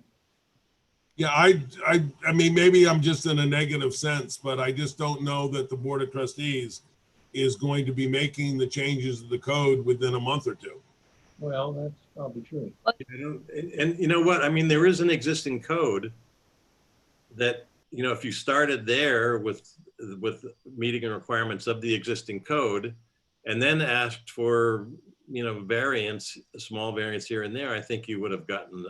Yeah, I mean, maybe I'm just in a negative sense, but I just don't know that the Board of Trustees is going to be making the changes to the code within a month or two. Well, that's probably true. And you know what? I mean, there is an existing code that, if you started there with meeting the requirements of the existing code and then asked for, variance, a small variance here and there, I think you would have gotten.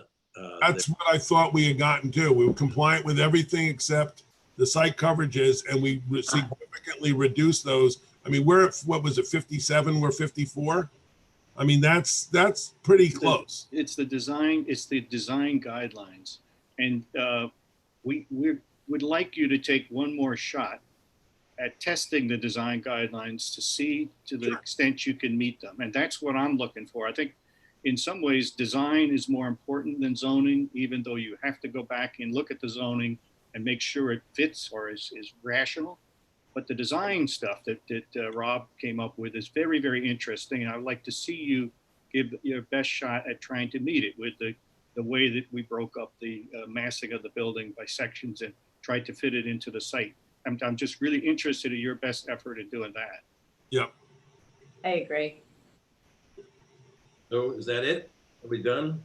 That's what I thought we had gotten to. We were compliant with everything except the site coverages, and we significantly reduced those. I mean, we're at, what was it, 57? We're 54. I mean, that's pretty close. It's the design guidelines. And we would like you to take one more shot at testing the design guidelines to see to the extent you can meet them. And that's what I'm looking for. I think in some ways, design is more important than zoning, even though you have to go back and look at the zoning and make sure it fits or is rational. But the design stuff that Rob came up with is very, very interesting. And I'd like to see you give your best shot at trying to meet it with the way that we broke up the massing of the building by sections and tried to fit it into the site. I'm just really interested in your best effort in doing that. Yep. I agree. So is that it? Are we done?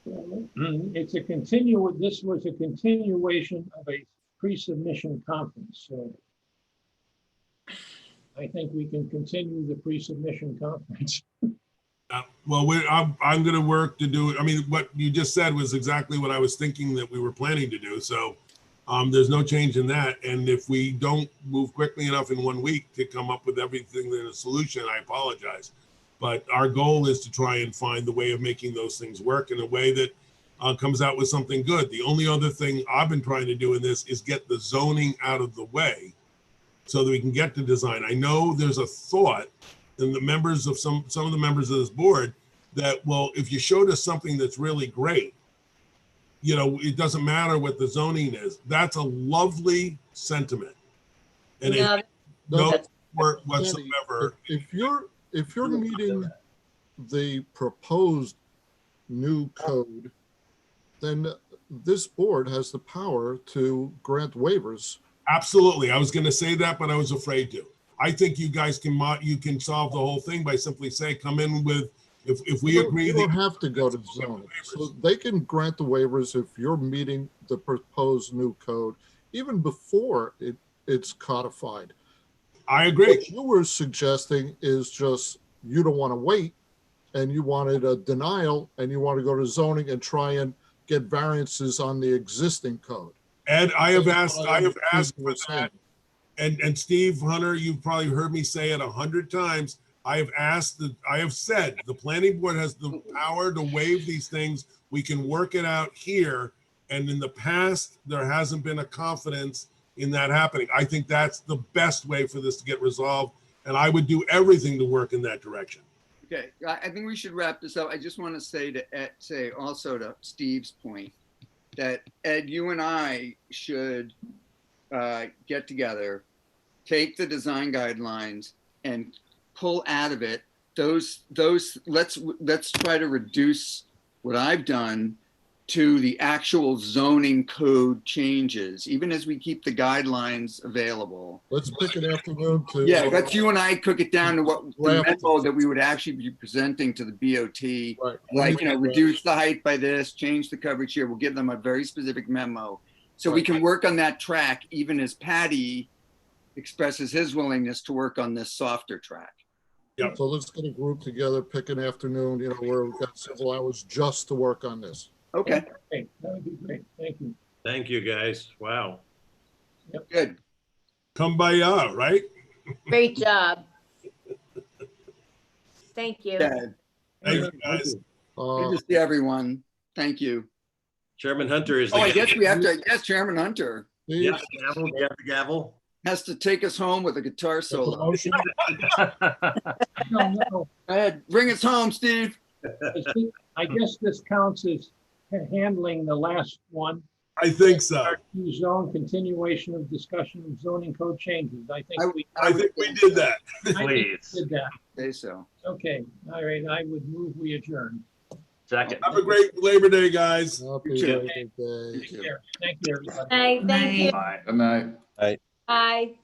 This was a continuation of a pre-submission conference, so I think we can continue the pre-submission conference. Well, I'm going to work to do it. I mean, what you just said was exactly what I was thinking that we were planning to do. So there's no change in that. And if we don't move quickly enough in 1 week to come up with everything in a solution, I apologize. But our goal is to try and find the way of making those things work in a way that comes out with something good. The only other thing I've been trying to do in this is get the zoning out of the way so that we can get to design. I know there's a thought in the members of some of the members of this board that, well, if you showed us something that's really great, it doesn't matter what the zoning is. That's a lovely sentiment. And it no work whatsoever. If you're meeting the proposed new code, then this board has the power to grant waivers. Absolutely. I was going to say that, but I was afraid to. I think you guys can solve the whole thing by simply say, come in with, if we agree. You don't have to go to zoning. So they can grant the waivers if you're meeting the proposed new code, even before it's codified. I agree. What you were suggesting is just, you don't want to wait and you wanted a denial and you want to go to zoning and try and get variances on the existing code. Ed, I have asked for that. And Steve Hunter, you've probably heard me say it 100 times. I have said the planning board has the power to waive these things. We can work it out here. And in the past, there hasn't been a confidence in that happening. I think that's the best way for this to get resolved. And I would do everything to work in that direction. Okay, I think we should wrap this up. I just want to say to Ed, also to Steve's point, that Ed, you and I should get together, take the design guidelines and pull out of it those let's try to reduce what I've done to the actual zoning code changes, even as we keep the guidelines available. Let's pick an afternoon to. Yeah, let's you and I cook it down to what the memo that we would actually be presenting to the BOT. Right. Like, reduce the height by this, change the coverage here. We'll give them a very specific memo. So we can work on that track, even as Patty expresses his willingness to work on this softer track. Yeah. So let's get a group together, pick an afternoon, where we've got several hours just to work on this. Okay. That would be great. Thank you. Thank you, guys. Wow. Yep. Good. Kumbaya, right? Great job. Thank you. Yeah. Thank you, guys. Good to see everyone. Thank you. Chairman Hunter is. I guess we have to. I guess Chairman Hunter. Yeah, gavel. You have the gavel. Has to take us home with a guitar solo. No. Go ahead, bring us home, Steve. I guess this counts as handling the last one. I think so. Zone continuation of discussion of zoning code changes. I think we did that. Please. Did that. Say so. Okay. All right. I would move we adjourn. Second. Have a great Labor Day, guys. Happy You too. Labor Day. Take care. Thank you, everybody. Thank you. Good night. Bye. Bye.